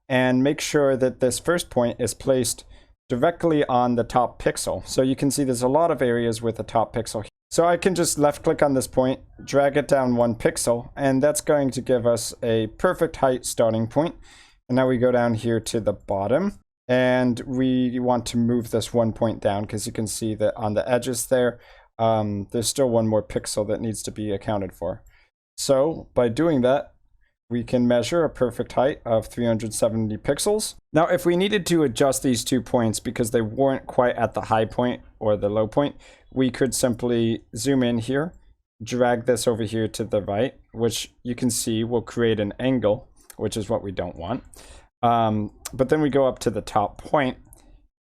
and make sure that this first point is placed directly on the top pixel. So you can see there's a lot of areas with the top pixel. So I can just left click on this point, drag it down 1 pixel, and that's going to give us a perfect height starting point. And now we go down here to the bottom. And we want to move this 1 point down because you can see that on the edges there, there's still 1 more pixel that needs to be accounted for. So by doing that, we can measure a perfect height of 370 pixels. Now, if we needed to adjust these 2 points because they weren't quite at the high point or the low point, we could simply zoom in here, drag this over here to the right, which you can see will create an angle, which is what we don't want. But then we go up to the top point,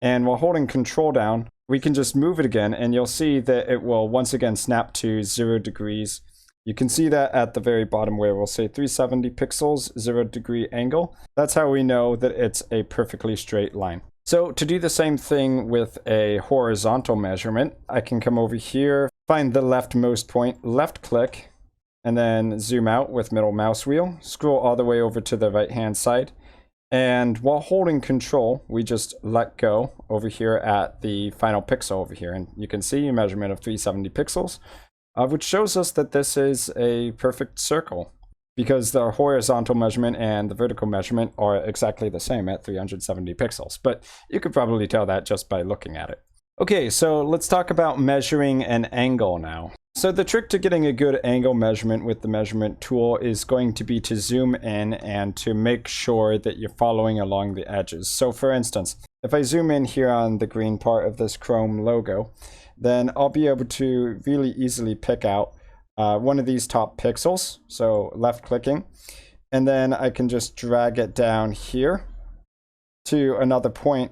and while holding Control down, we can just move it again, and you'll see that it will once again snap to 0 degrees. You can see that at the very bottom where we'll say 370 pixels, 0 degree angle. That's how we know that it's a perfectly straight line. So to do the same thing with a horizontal measurement, I can come over here, find the leftmost point, left click, and then zoom out with middle mouse wheel, scroll all the way over to the right hand side. And while holding Control, we just let go over here at the final pixel over here. And you can see a measurement of 370 pixels, which shows us that this is a perfect circle because the horizontal measurement and the vertical measurement are exactly the same at 370 pixels. But you could probably tell that just by looking at it. Okay, so let's talk about measuring an angle now. So the trick to getting a good angle measurement with the measurement tool is going to be to zoom in and to make sure that you're following along the edges. So for instance, if I zoom in here on the green part of this Chrome logo, then I'll be able to really easily pick out one of these top pixels. So left clicking, and then I can just drag it down here to another point,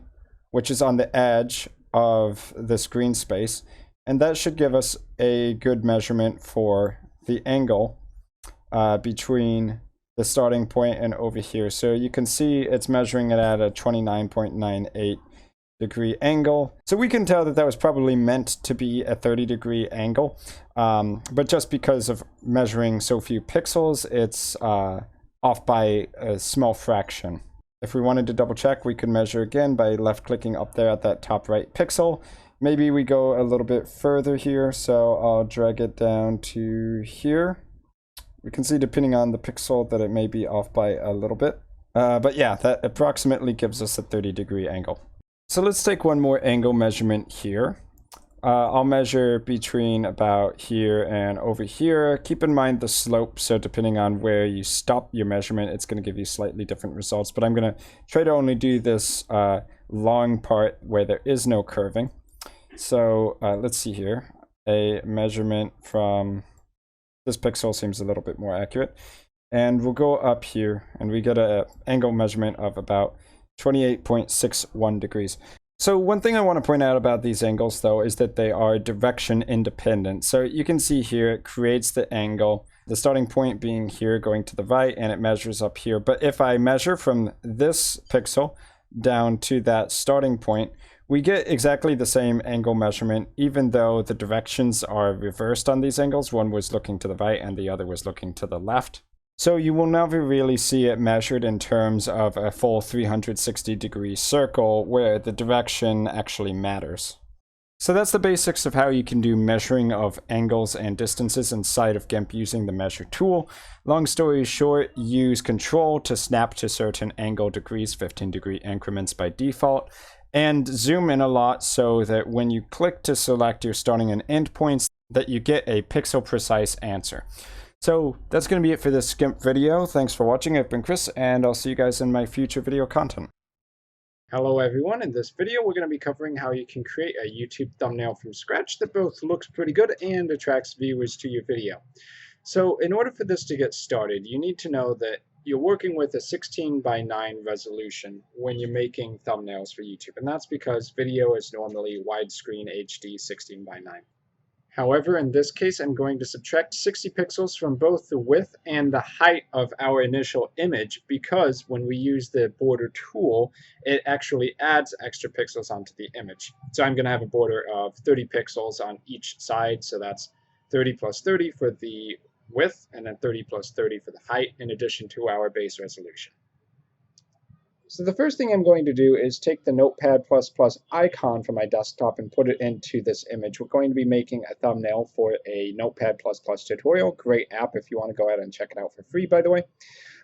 which is on the edge of this green space. And that should give us a good measurement for the angle between the starting point and over here. So you can see it's measuring it at a 29.98 degree angle. So we can tell that that was probably meant to be a 30 degree angle. But just because of measuring so few pixels, it's off by a small fraction. If we wanted to double check, we could measure again by left clicking up there at that top right pixel. Maybe we go a little bit further here, so I'll drag it down to here. We can see depending on the pixel that it may be off by a little bit. But yeah, that approximately gives us a 30 degree angle. So let's take one more angle measurement here. I'll measure between about here and over here. Keep in mind the slope, so depending on where you stop your measurement, it's going to give you slightly different results. But I'm going to try to only do this long part where there is no curving. So let's see here. A measurement from this pixel seems a little bit more accurate. And we'll go up here, and we get an angle measurement of about 28.61 degrees. So one thing I want to point out about these angles, though, is that they are direction independent. So you can see here it creates the angle, the starting point being here going to the right, and it measures up here. But if I measure from this pixel down to that starting point, we get exactly the same angle measurement, even though the directions are reversed on these angles. One was looking to the right and the other was looking to the left. So you will never really see it measured in terms of a full 360-degree circle where the direction actually matters. So that's the basics of how you can do measuring of angles and distances inside of GIMP using the measure tool. Long story short, use Control to snap to certain angle degrees, 15-degree increments by default, and zoom in a lot so that when you click to select your starting and end points, that you get a pixel-precise answer. So that's going to be it for this GIMP video. Thanks for watching. I've been Chris, and I'll see you guys in my future video content. Hello everyone, in this video we're going to be covering how you can create a YouTube thumbnail from scratch that both looks pretty good and attracts viewers to your video. So in order for this to get started, you need to know that you're working with a 16:9 resolution when you're making thumbnails for YouTube, and that's because video is normally widescreen HD 16:9. However, in this case, I'm going to subtract 60 pixels from both the width and the height of our initial image, because when we use the border tool, it actually adds extra pixels onto the image. So I'm going to have a border of 30 pixels on each side, so that's 30 plus 30 for the width, and then 30 plus 30 for the height, in addition to our base resolution. So the first thing I'm going to do is take the Notepad++ icon from my desktop and put it into this image. We're going to be making a thumbnail for a Notepad++ tutorial. Great app if you want to go ahead and check it out for free, by the way.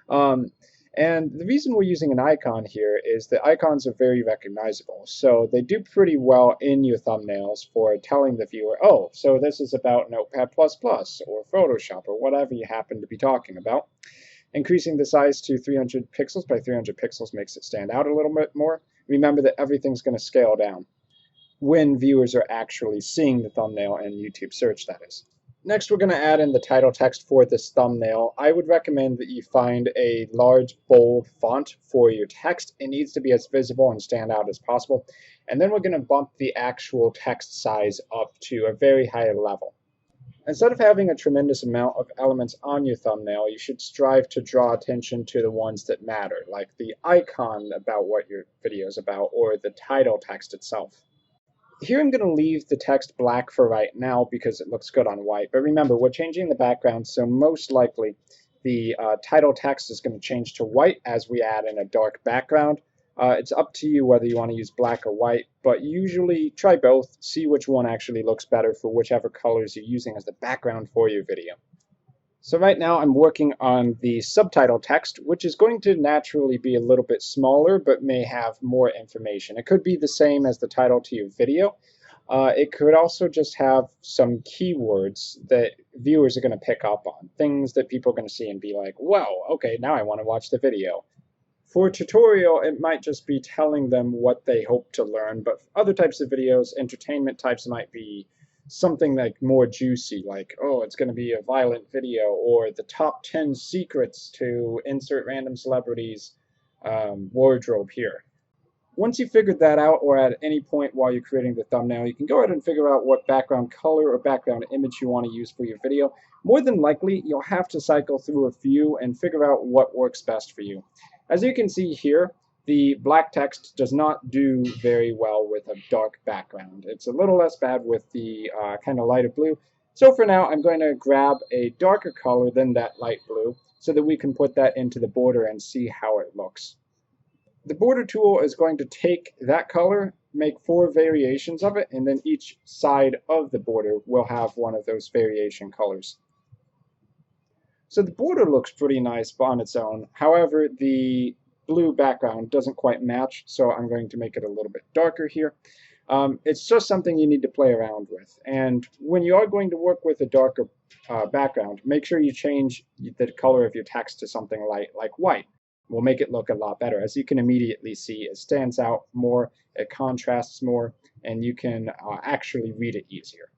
And the reason we're using an icon here is that icons are very recognizable. So they do pretty well in your thumbnails for telling the viewer, oh, so this is about Notepad++ or Photoshop or whatever you happen to be talking about. Increasing the size to 300 pixels by 300 pixels makes it stand out a little bit more. Remember that everything's going to scale down when viewers are actually seeing the thumbnail in YouTube search, that is. Next, we're going to add in the title text for this thumbnail. I would recommend that you find a large, bold font for your text. It needs to be as visible and stand out as possible. And then we're going to bump the actual text size up to a very high level. Instead of having a tremendous amount of elements on your thumbnail, you should strive to draw attention to the ones that matter, like the icon about what your video is about, or the title text itself. Here I'm going to leave the text black for right now because it looks good on white, but remember, we're changing the background, so most likely the title text is going to change to white as we add in a dark background. It's up to you whether you want to use black or white, but usually try both, see which one actually looks better for whichever colors you're using as the background for your video. So right now I'm working on the subtitle text, which is going to naturally be a little bit smaller, but may have more information. It could be the same as the title to your video. It could also just have some keywords that viewers are going to pick up on, things that people are going to see and be like, whoa, okay, now I want to watch the video. For a tutorial, it might just be telling them what they hope to learn, but for other types of videos, entertainment types might be something like more juicy, like, oh, it's going to be a violent video, or the top 10 secrets to insert random celebrities' wardrobe here. Once you've figured that out, or at any point while you're creating the thumbnail, you can go ahead and figure out what background color or background image you want to use for your video. More than likely, you'll have to cycle through a few and figure out what works best for you. As you can see here, the black text does not do very well with a dark background. It's a little less bad with the kind of lighter blue. So for now, I'm going to grab a darker color than that light blue so that we can put that into the border and see how it looks. The border tool is going to take that color, make 4 variations of it, and then each side of the border will have one of those variation colors. So the border looks pretty nice on its own. However, the blue background doesn't quite match, so I'm going to make it a little bit darker here. It's just something you need to play around with. And when you are going to work with a darker background, make sure you change the color of your text to something like white. Will make it look a lot better. As you can immediately see, it stands out more, it contrasts more, and you can actually read it easier.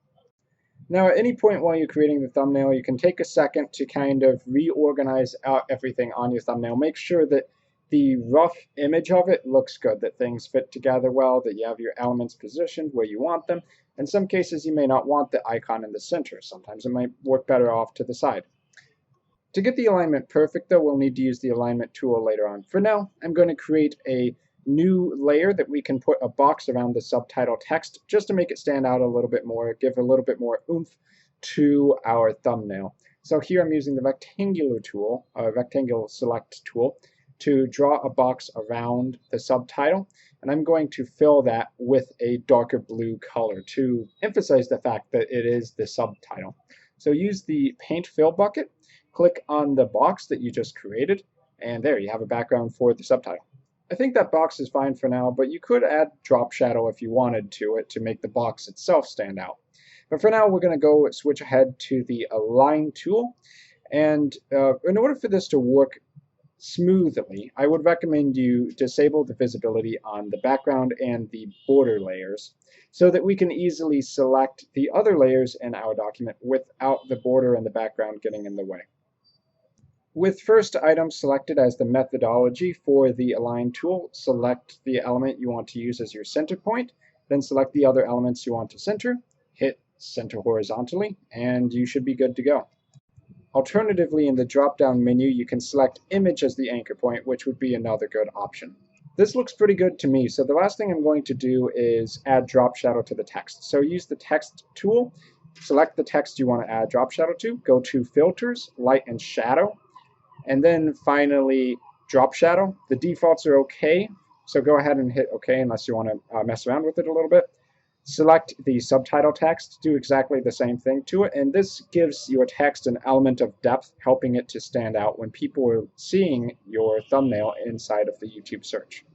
Now, at any point while you're creating the thumbnail, you can take a second to kind of reorganize out everything on your thumbnail. Make sure that the rough image of it looks good, that things fit together well, that you have your elements positioned where you want them. In some cases, you may not want the icon in the center. Sometimes it might work better off to the side. To get the alignment perfect, though, we'll need to use the alignment tool later on. For now, I'm going to create a new layer that we can put a box around the subtitle text just to make it stand out a little bit more, give a little bit more oomph to our thumbnail. So here I'm using the rectangular tool, rectangle select tool, to draw a box around the subtitle, and I'm going to fill that with a darker blue color to emphasize the fact that it is the subtitle. So use the paint fill bucket, click on the box that you just created, and there you have a background for the subtitle. I think that box is fine for now, but you could add drop shadow if you wanted to it to make the box itself stand out. But for now, we're going to go switch ahead to the Align tool. And in order for this to work smoothly, I would recommend you disable the visibility on the background and the border layers so that we can easily select the other layers in our document without the border and the background getting in the way. With first item selected as the methodology for the Align tool, select the element you want to use as your center point, then select the other elements you want to center, hit center horizontally, and you should be good to go. Alternatively, in the drop-down menu, you can select image as the anchor point, which would be another good option. This looks pretty good to me, so the last thing I'm going to do is add drop shadow to the text. So use the text tool, select the text you want to add drop shadow to, go to Filters, Light and Shadow, and then finally drop shadow. The defaults are okay, so go ahead and hit OK unless you want to mess around with it a little bit. Select the subtitle text, do exactly the same thing to it, and this gives your text an element of depth, helping it to stand out when people are seeing your thumbnail inside of the YouTube search.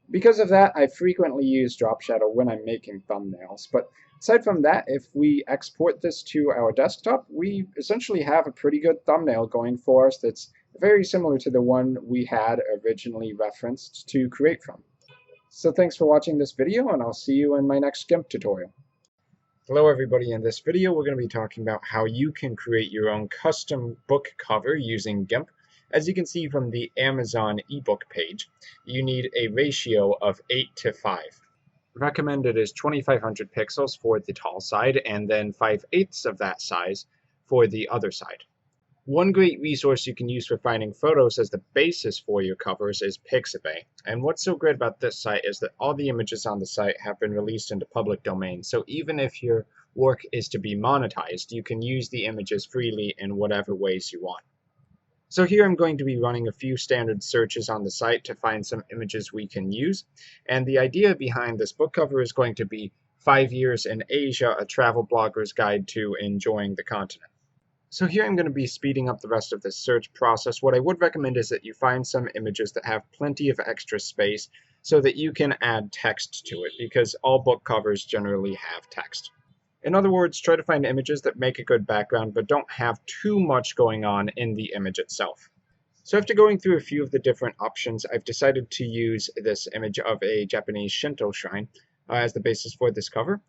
Because of that, I frequently use drop shadow when I'm making thumbnails, but aside from that, if we export this to our desktop, we essentially have a pretty good thumbnail going for us that's very similar to the one we had originally referenced to create from. So thanks for watching this video, and I'll see you in my next GIMP tutorial. Hello everybody, in this video we're going to be talking about how you can create your own custom book cover using GIMP. As you can see from the Amazon ebook page, you need a ratio of 8:5. Recommended is 2500 pixels for the tall side and then 5/8 of that size for the other side. One great resource you can use for finding photos as the basis for your covers is Pixabay. And what's so great about this site is that all the images on the site have been released into public domain. So even if your work is to be monetized, you can use the images freely in whatever ways you want. So here I'm going to be running a few standard searches on the site to find some images we can use. And the idea behind this book cover is going to be 5 years in Asia, a travel blogger's guide to enjoying the continent. So here I'm going to be speeding up the rest of this search process. What I would recommend is that you find some images that have plenty of extra space so that you can add text to it, because all book covers generally have text. In other words, try to find images that make a good background but don't have too much going on in the image itself. So after going through a few of the different options, I've decided to use this image of a Japanese Shinto shrine as the basis for this cover.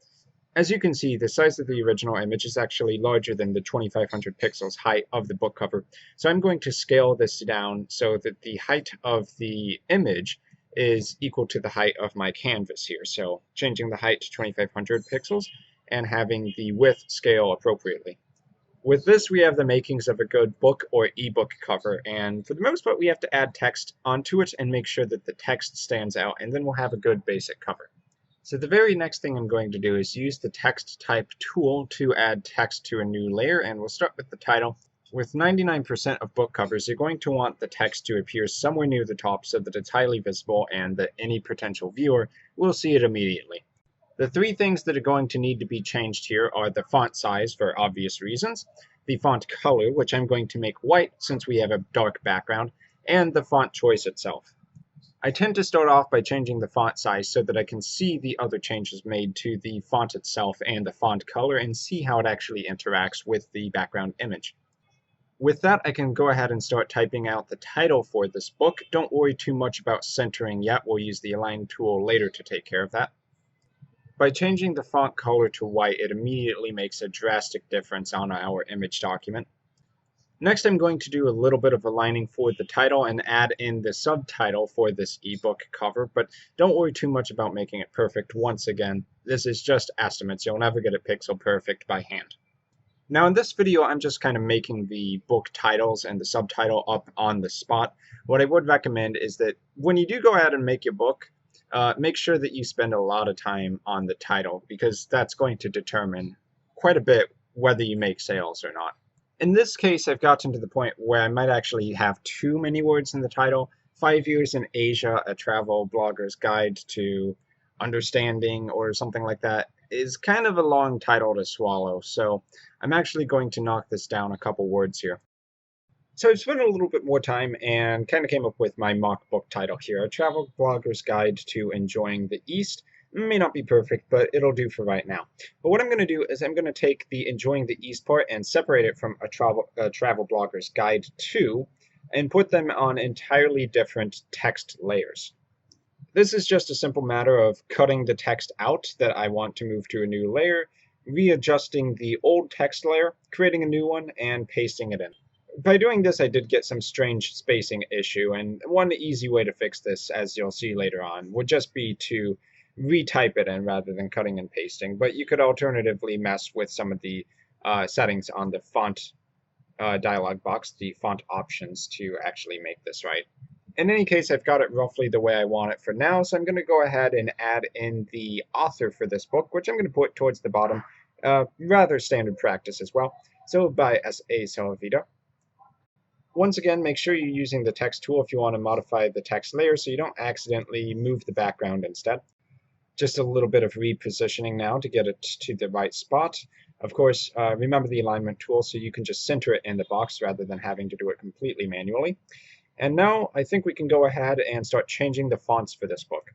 As you can see, the size of the original image is actually larger than the 2500 pixels height of the book cover. So I'm going to scale this down so that the height of the image is equal to the height of my canvas here. So changing the height to 2500 pixels and having the width scale appropriately. With this, we have the makings of a good book or ebook cover, and for the most part, we have to add text onto it and make sure that the text stands out, and then we'll have a good basic cover. So the very next thing I'm going to do is use the text type tool to add text to a new layer, and we'll start with the title. With 99% of book covers, you're going to want the text to appear somewhere near the top so that it's highly visible and that any potential viewer will see it immediately. The three things that are going to need to be changed here are the font size for obvious reasons, the font color, which I'm going to make white since we have a dark background, and the font choice itself. I tend to start off by changing the font size so that I can see the other changes made to the font itself and the font color and see how it actually interacts with the background image. With that, I can go ahead and start typing out the title for this book. Don't worry too much about centering yet. We'll use the Align tool later to take care of that. By changing the font color to white, it immediately makes a drastic difference on our image document. Next, I'm going to do a little bit of aligning for the title and add in the subtitle for this ebook cover, but don't worry too much about making it perfect. Once again, this is just estimates. You'll never get it pixel perfect by hand. Now in this video, I'm just kind of making the book titles and the subtitle up on the spot. What I would recommend is that when you do go ahead and make your book, make sure that you spend a lot of time on the title, because that's going to determine quite a bit whether you make sales or not. In this case, I've gotten to the point where I might actually have too many words in the title. 5 Years in Asia, a travel blogger's guide to understanding, or something like that, is kind of a long title to swallow. So I'm actually going to knock this down a couple words here. So I've spent a little bit more time and kind of came up with my mock book title here, A Travel Blogger's Guide to Enjoying the East. May not be perfect, but it'll do for right now. But what I'm going to do is I'm going to take the Enjoying the East part and separate it from a travel blogger's guide to, and put them on entirely different text layers. This is just a simple matter of cutting the text out that I want to move to a new layer, readjusting the old text layer, creating a new one, and pasting it in. By doing this, I did get some strange spacing issue, and one easy way to fix this, as you'll see later on, would just be to retype it in rather than cutting and pasting. But you could alternatively mess with some of the settings on the font dialog box, the font options, to actually make this right. In any case, I've got it roughly the way I want it for now, so I'm going to go ahead and add in the author for this book, which I'm going to put towards the bottom. Rather standard practice as well. So by S.A. Salavita. Once again, make sure you're using the text tool if you want to modify the text layer so you don't accidentally move the background instead. Just a little bit of repositioning now to get it to the right spot. Of course, remember the alignment tool so you can just center it in the box rather than having to do it completely manually. And now I think we can go ahead and start changing the fonts for this book.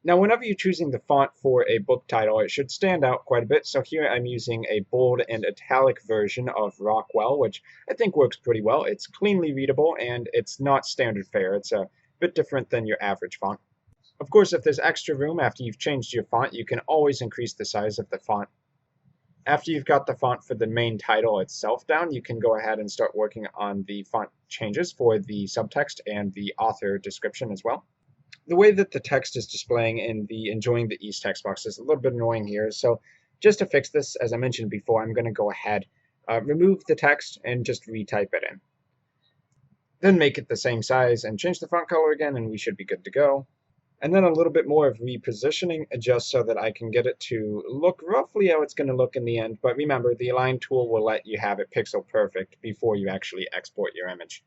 Now, whenever you're choosing the font for a book title, it should stand out quite a bit. So here I'm using a bold and italic version of Rockwell, which I think works pretty well. It's cleanly readable and it's not standard fare. It's a bit different than your average font. Of course, if there's extra room after you've changed your font, you can always increase the size of the font. After you've got the font for the main title itself down, you can go ahead and start working on the font changes for the subtext and the author description as well. The way that the text is displaying in the Enjoying the East text box is a little bit annoying here. So just to fix this, as I mentioned before, I'm going to go ahead, remove the text and just retype it in. Then make it the same size and change the font color again, and we should be good to go. And then a little bit more of repositioning just so that I can get it to look roughly how it's going to look in the end. But remember, the Align tool will let you have it pixel perfect before you actually export your image.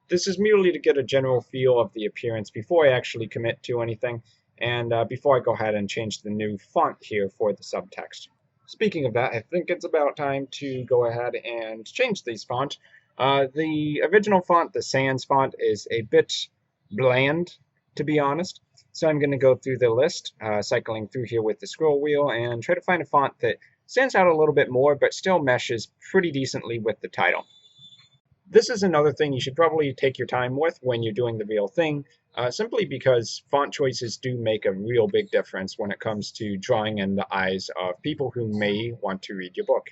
This is merely to get a general feel of the appearance before I actually commit to anything, and before I go ahead and change the new font here for the subtext. Speaking of that, I think it's about time to go ahead and change these font. The original font, the Sans font, is a bit bland, to be honest. So I'm going to go through the list, cycling through here with the scroll wheel, and try to find a font that stands out a little bit more, but still meshes pretty decently with the title. This is another thing you should probably take your time with when you're doing the real thing, simply because font choices do make a real big difference when it comes to drawing in the eyes of people who may want to read your book.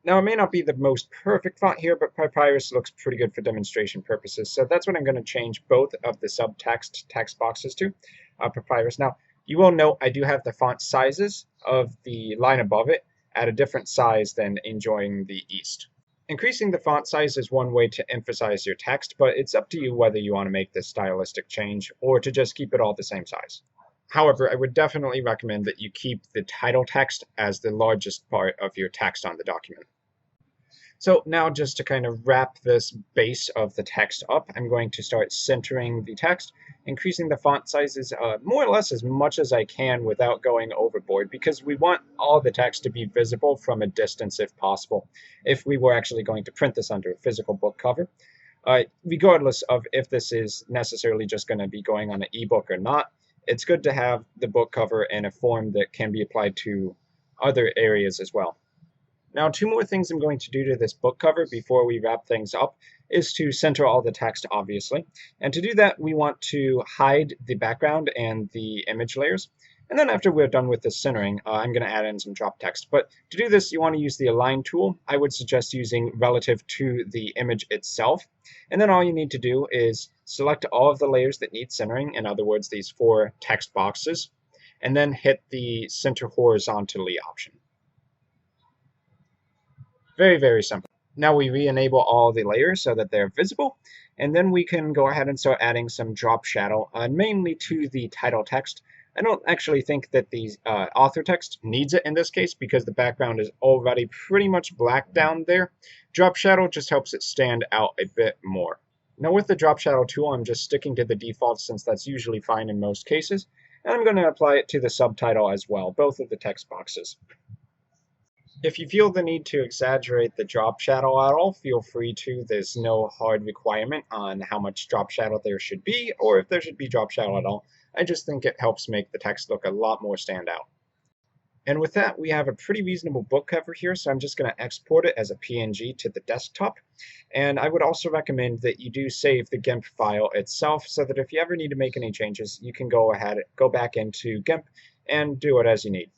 Now, it may not be the most perfect font here, but Papyrus looks pretty good for demonstration purposes, so that's what I'm going to change both of the subtext text boxes to, Papyrus. Now, you will note I do have the font sizes of the line above it at a different size than Enjoying the East. Increasing the font size is one way to emphasize your text, but it's up to you whether you want to make this stylistic change or to just keep it all the same size. However, I would definitely recommend that you keep the title text as the largest part of your text on the document. So now, just to kind of wrap this base of the text up, I'm going to start centering the text, increasing the font sizes more or less as much as I can without going overboard, because we want all the text to be visible from a distance if possible, if we were actually going to print this under a physical book cover. regardless of if this is necessarily just going to be going on an ebook or not. It's good to have the book cover in a form that can be applied to other areas as well. Now, two more things I'm going to do to this book cover before we wrap things up is to center all the text, obviously. And to do that, we want to hide the background and the image layers. And then after we're done with the centering, I'm going to add in some drop text. But to do this, you want to use the Align tool. I would suggest using relative to the image itself. And then all you need to do is select all of the layers that need centering, in other words, these 4 text boxes, and then hit the Center Horizontally option. Very, very simple. Now we re-enable all the layers so that they're visible, and then we can go ahead and start adding some drop shadow, mainly to the title text. I don't actually think that the author text needs it in this case because the background is already pretty much black down there. Drop shadow just helps it stand out a bit more. Now with the drop shadow tool, I'm just sticking to the default since that's usually fine in most cases, and I'm going to apply it to the subtitle as well, both of the text boxes. If you feel the need to exaggerate the drop shadow at all, feel free to. There's no hard requirement on how much drop shadow there should be, or if there should be drop shadow at all. I just think it helps make the text look a lot more standout. And with that, we have a pretty reasonable book cover here, so I'm just going to export it as a PNG to the desktop. And I would also recommend that you do save the GIMP file itself, so that if you ever need to make any changes, you can go back into GIMP and do it as you need.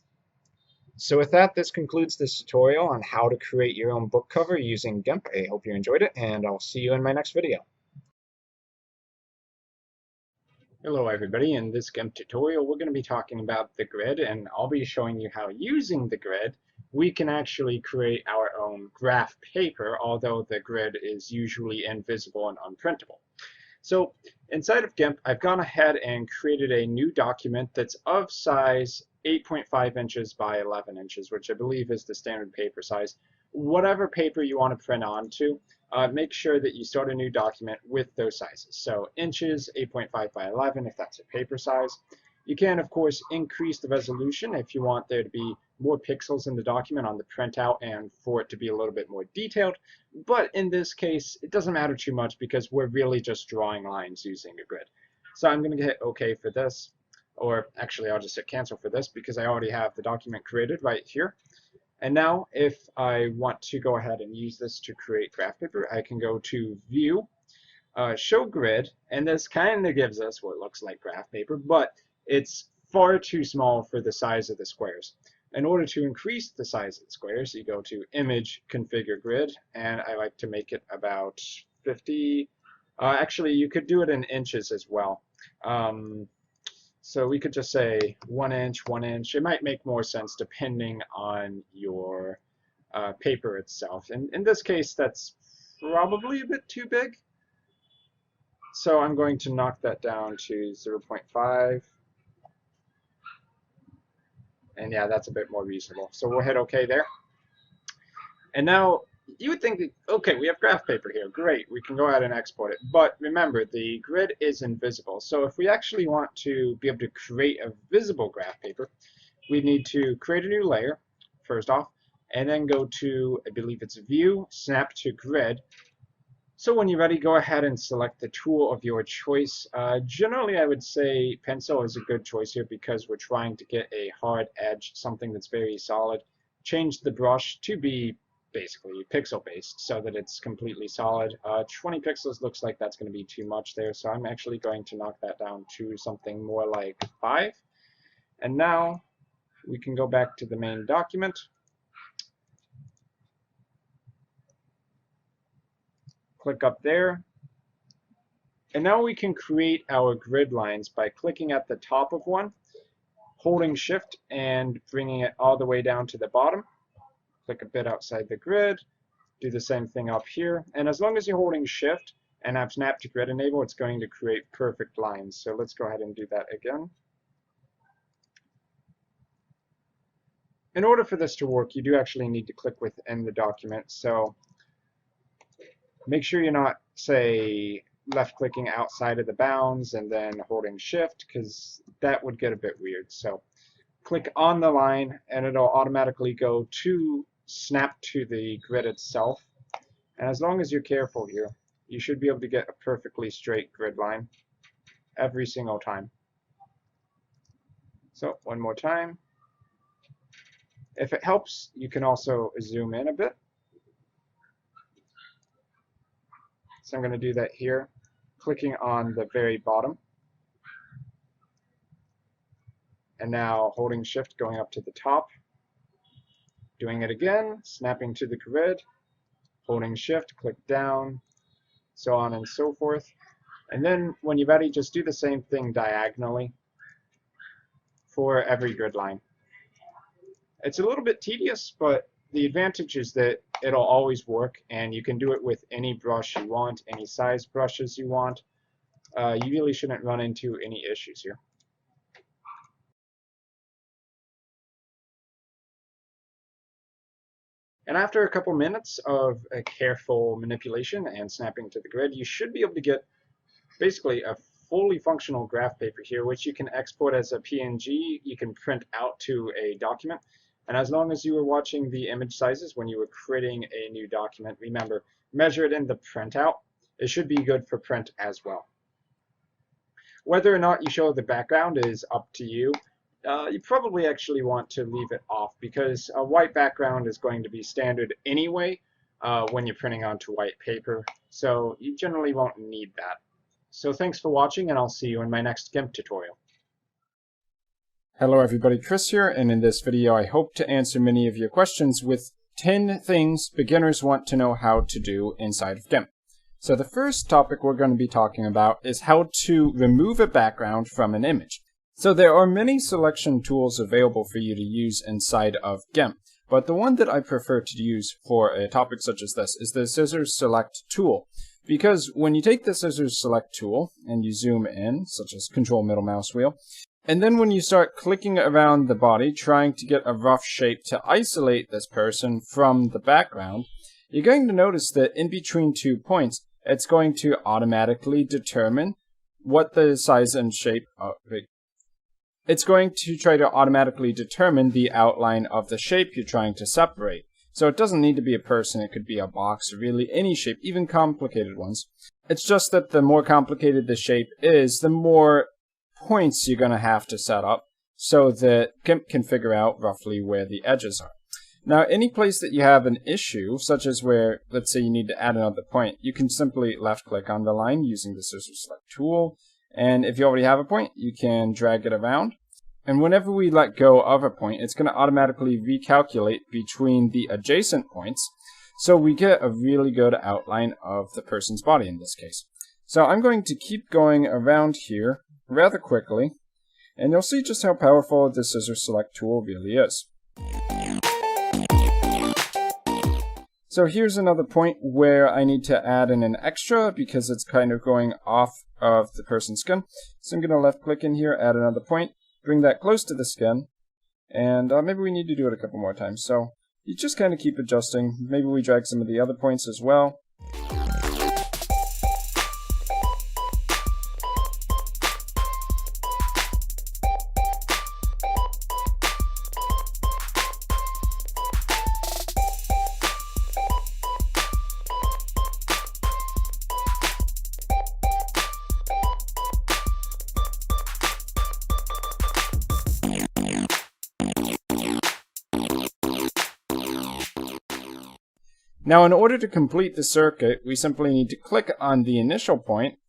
So with that, this concludes this tutorial on how to create your own book cover using GIMP. I hope you enjoyed it, and I'll see you in my next video. Hello everybody, in this GIMP tutorial we're going to be talking about the grid, and I'll be showing you how using the grid we can actually create our own graph paper, although the grid is usually invisible and unprintable. So inside of GIMP, I've gone ahead and created a new document that's of size 8.5 inches by 11 inches, which I believe is the standard paper size. Whatever paper you want to print onto, make sure that you start a new document with those sizes. So inches, 8.5 by 11 if that's a paper size. You can, of course, increase the resolution if you want there to be more pixels in the document on the printout and for it to be a little bit more detailed. But in this case, it doesn't matter too much because we're really just drawing lines using a grid. So I'm going to hit OK for this, or actually I'll just hit cancel for this because I already have the document created right here. And now if I want to go ahead and use this to create graph paper, I can go to View, Show Grid, and this kind of gives us what looks like graph paper, but it's far too small for the size of the squares. In order to increase the size of the squares, you go to Image, Configure Grid, and I like to make it about 50. Actually, you could do it in inches as well. So we could just say 1 inch, 1 inch. It might make more sense depending on your paper itself. And in this case, that's probably a bit too big. So I'm going to knock that down to 0.5. And yeah, that's a bit more reasonable. So we'll hit OK there. And now you would think, okay, we have graph paper here. Great, we can go ahead and export it. But remember, the grid is invisible. So if we actually want to be able to create a visible graph paper, we need to create a new layer, first off, and then go to, I believe it's View, Snap to Grid. So when you're ready, go ahead and select the tool of your choice. Generally, I would say pencil is a good choice here because we're trying to get a hard edge, something that's very solid. Change the brush to be basically pixel based so that it's completely solid. 20 pixels looks like that's going to be too much there, so I'm actually going to knock that down to something more like 5. And now we can go back to the main document. Click up there. And now we can create our grid lines by clicking at the top of one, holding Shift and bringing it all the way down to the bottom. Click a bit outside the grid, do the same thing up here, and as long as you're holding Shift and have Snap to Grid enabled, it's going to create perfect lines. So let's go ahead and do that again. In order for this to work, you do actually need to click within the document. So make sure you're not, say, left-clicking outside of the bounds and then holding Shift, because that would get a bit weird. So click on the line, and it'll automatically go to snap to the grid itself. And as long as you're careful here, you should be able to get a perfectly straight grid line every single time. So one more time. If it helps, you can also zoom in a bit. So I'm going to do that here, clicking on the very bottom. And now holding shift going up to the top. Doing it again, snapping to the grid, holding shift, click down, so on and so forth. And then when you're ready, just do the same thing diagonally for every grid line. It's a little bit tedious, but the advantage is that it'll always work, and you can do it with any brush you want, any size brushes you want. You really shouldn't run into any issues here. And after a couple minutes of a careful manipulation and snapping to the grid, you should be able to get basically a fully functional graph paper here, which you can export as a PNG, you can print out to a document. And as long as you were watching the image sizes when you were creating a new document, remember, measure it in the printout. It should be good for print as well. Whether or not you show the background is up to you. You probably actually want to leave it off because a white background is going to be standard anyway when you're printing onto white paper, so you generally won't need that. So thanks for watching, and I'll see you in my next GIMP tutorial. Hello everybody, Chris here, and in this video I hope to answer many of your questions with 10 things beginners want to know how to do inside of GIMP. So the first topic we're going to be talking about is how to remove a background from an image. So there are many selection tools available for you to use inside of GIMP, but the one that I prefer to use for a topic such as this is the Scissor Select tool. Because when you take the Scissor Select tool and you zoom in, such as Control Middle Mouse Wheel, and then when you start clicking around the body, trying to get a rough shape to isolate this person from the background, you're going to notice that in between 2 points, it's going to automatically determine what the size and shape of it. It's going to try to automatically determine the outline of the shape you're trying to separate. So it doesn't need to be a person, it could be a box, or really any shape, even complicated ones. It's just that the more complicated the shape is, the more points you're going to have to set up so that GIMP can figure out roughly where the edges are. Now, any place that you have an issue, such as where, let's say you need to add another point, you can simply left-click on the line using the Scissor Select tool, and if you already have a point, you can drag it around. And whenever we let go of a point, it's going to automatically recalculate between the adjacent points, so we get a really good outline of the person's body in this case. So I'm going to keep going around here rather quickly, and you'll see just how powerful the Scissor Select tool really is. So here's another point where I need to add in an extra because it's kind of going off of the person's skin. So I'm going to left click in here, add another point, bring that close to the skin, and maybe we need to do it a couple more times. So you just kind of keep adjusting. Maybe we drag some of the other points as well. Now, in order to complete the circuit, we simply need to click on the initial point,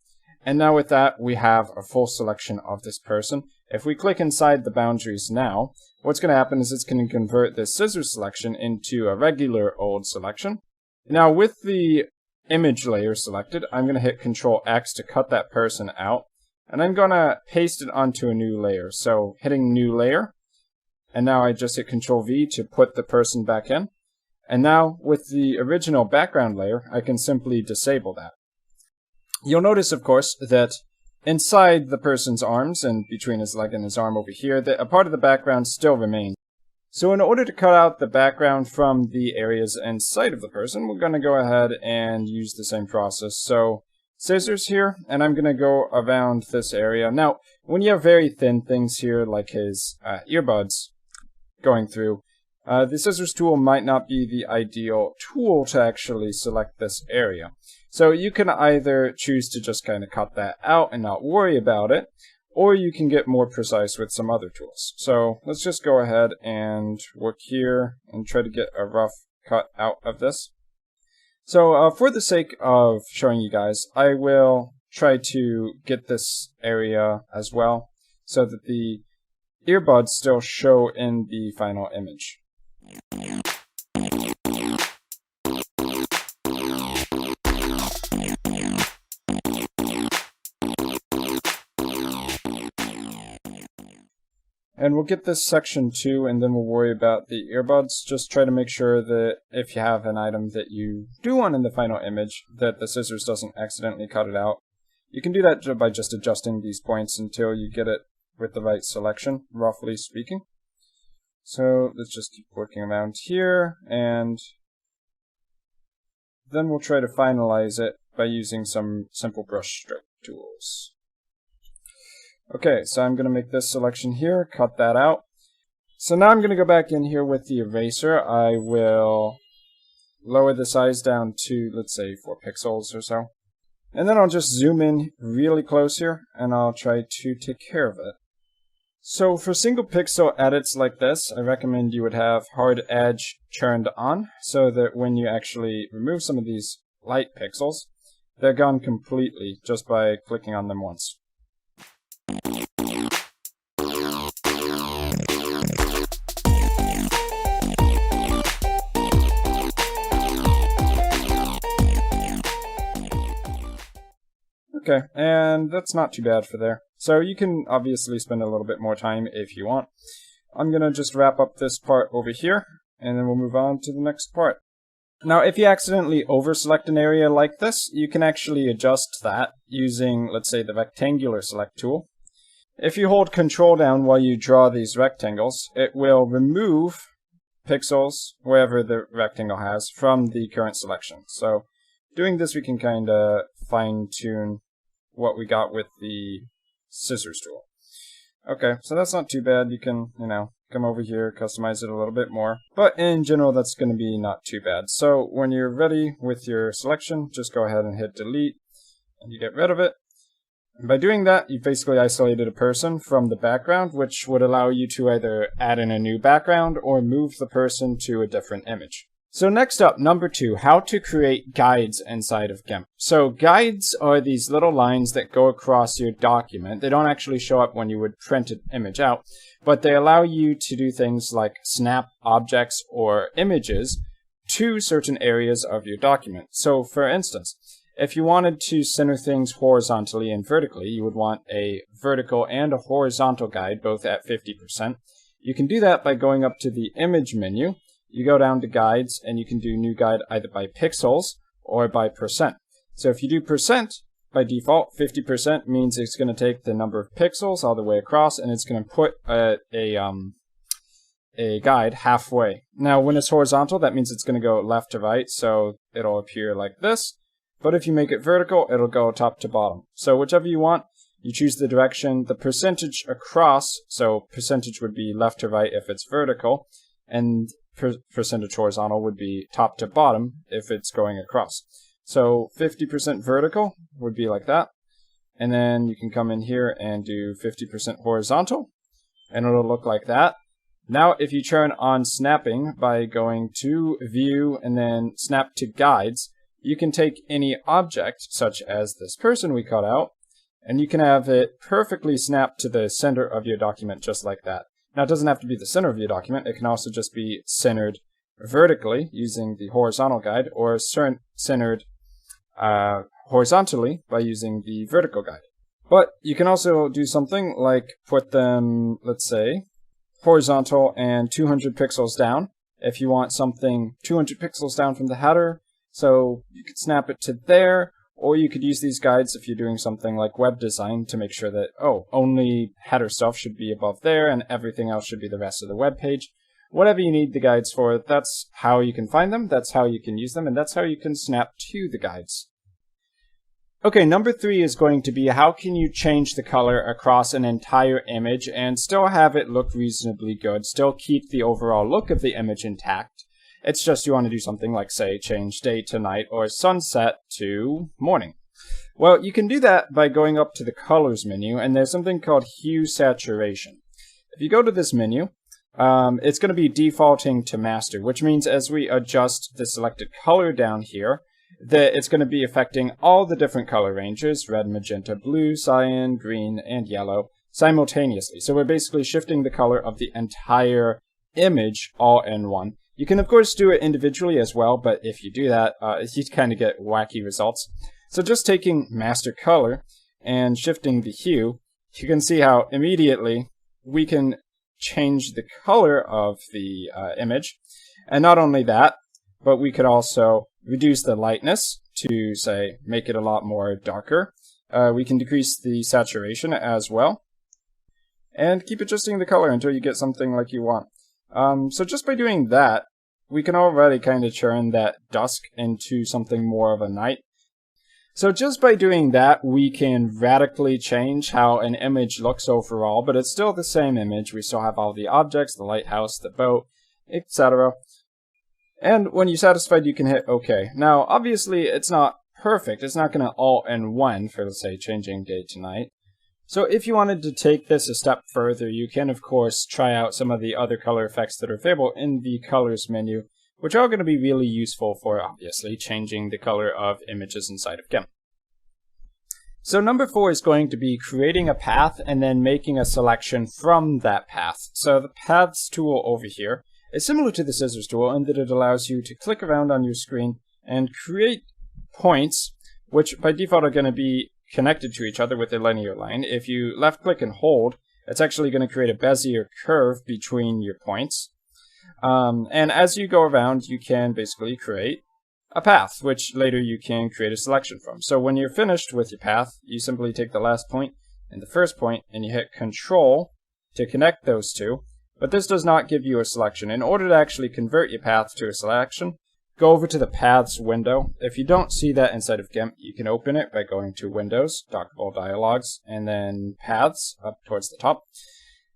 and now with that, we have a full selection of this person. If we click inside the boundaries now, what's going to happen is it's going to convert this scissor selection into a regular old selection. Now, with the image layer selected, I'm going to hit Control X to cut that person out, and I'm going to paste it onto a new layer. So, hitting New Layer, and now I just hit Control V to put the person back in. And now, with the original background layer, I can simply disable that. You'll notice, of course, that inside the person's arms, and between his leg and his arm over here, that a part of the background still remains. So in order to cut out the background from the areas inside of the person, we're going to go ahead and use the same process. So, scissors here, and I'm going to go around this area. Now, when you have very thin things here, like his earbuds going through, the scissors tool might not be the ideal tool to actually select this area. So you can either choose to just kind of cut that out and not worry about it, or you can get more precise with some other tools. So let's just go ahead and work here and try to get a rough cut out of this. So for the sake of showing you guys, I will try to get this area as well so that the earbuds still show in the final image. And we'll get this section too, and then we'll worry about the earbuds. Just try to make sure that if you have an item that you do want in the final image, that the scissors doesn't accidentally cut it out. You can do that by just adjusting these points until you get it with the right selection, roughly speaking. So let's just keep working around here, and then we'll try to finalize it by using some simple brush stroke tools. Okay, so I'm going to make this selection here, cut that out. So now I'm going to go back in here with the eraser. I will lower the size down to, let's say, 4 pixels or so. And then I'll just zoom in really close here, and I'll try to take care of it. So for single pixel edits like this, I recommend you would have hard edge turned on, so that when you actually remove some of these light pixels, they're gone completely just by clicking on them once. Okay, and that's not too bad for there. So you can obviously spend a little bit more time if you want. I'm going to just wrap up this part over here, and then we'll move on to the next part. Now, if you accidentally overselect an area like this, you can actually adjust that using, let's say, the rectangular select tool. If you hold Control down while you draw these rectangles, it will remove pixels, wherever the rectangle has, from the current selection. So doing this, we can kind of fine-tune what we got with the scissors tool. Okay, so that's not too bad. You can, come over here, customize it a little bit more. But in general, that's going to be not too bad. So when you're ready with your selection, just go ahead and hit delete, and you get rid of it. And by doing that, you've basically isolated a person from the background, which would allow you to either add in a new background or move the person to a different image. So next up, number 2, how to create guides inside of GIMP. So guides are these little lines that go across your document. They don't actually show up when you would print an image out, but they allow you to do things like snap objects or images to certain areas of your document. So for instance, if you wanted to center things horizontally and vertically, you would want a vertical and a horizontal guide, both at 50%. You can do that by going up to the image menu. You go down to guides, and you can do new guide either by pixels or by percent. So if you do percent, by default, 50% means it's going to take the number of pixels all the way across, and it's going to put a guide halfway. Now, when it's horizontal, that means it's going to go left to right, so it'll appear like this. But if you make it vertical, it'll go top to bottom. So whichever you want, you choose the direction, the percentage across, so percentage would be left to right if it's vertical, and percentage horizontal would be top to bottom if it's going across. So 50% vertical would be like that. And then you can come in here and do 50% horizontal, and it'll look like that. Now, if you turn on snapping by going to View and then Snap to Guides, you can take any object, such as this person we cut out, and you can have it perfectly snap to the center of your document just like that. Now, it doesn't have to be the center of your document. It can also just be centered vertically using the horizontal guide, or centered horizontally by using the vertical guide. But you can also do something like put them, let's say, horizontal and 200 pixels down. If you want something 200 pixels down from the header, so you could snap it to there. Or you could use these guides if you're doing something like web design to make sure that, only header stuff should be above there and everything else should be the rest of the web page. Whatever you need the guides for, that's how you can find them, that's how you can use them, and that's how you can snap to the guides. Okay, number 3 is going to be how can you change the color across an entire image and still have it look reasonably good, still keep the overall look of the image intact. It's just you want to do something like, say, change day to night or sunset to morning. Well, you can do that by going up to the colors menu, and there's something called hue saturation. If you go to this menu, it's going to be defaulting to master, which means as we adjust the selected color down here, that it's going to be affecting all the different color ranges, red, magenta, blue, cyan, green, and yellow, simultaneously. So we're basically shifting the color of the entire image all in one. You can, of course, do it individually as well, but if you do that, you kind of get wacky results. So just taking master color and shifting the hue, you can see how immediately we can change the color of the image. And not only that, but we could also reduce the lightness to, say, make it a lot more darker. We can decrease the saturation as well. And keep adjusting the color until you get something like you want. So just by doing that, we can already kind of turn that dusk into something more of a night. So just by doing that, we can radically change how an image looks overall, but it's still the same image. We still have all the objects, the lighthouse, the boat, etc. And when you're satisfied, you can hit OK. Now, obviously, it's not perfect. It's not going to all in one for, let's say, changing day to night. So if you wanted to take this a step further, you can, of course, try out some of the other color effects that are available in the colors menu, which are going to be really useful for, obviously, changing the color of images inside of GIMP. So number 4 is going to be creating a path and then making a selection from that path. So the Paths tool over here is similar to the Scissors tool in that it allows you to click around on your screen and create points, which by default are going to be connected to each other with a linear line. If you left click and hold, it's actually going to create a Bezier curve between your points. And as you go around, you can basically create a path, which later you can create a selection from. So when you're finished with your path, you simply take the last point and the first point, and you hit Control to connect those two. But this does not give you a selection. In order to actually convert your path to a selection, go over to the Paths window. If you don't see that inside of GIMP, you can open it by going to Windows, Dockable Dialogues, and then Paths up towards the top.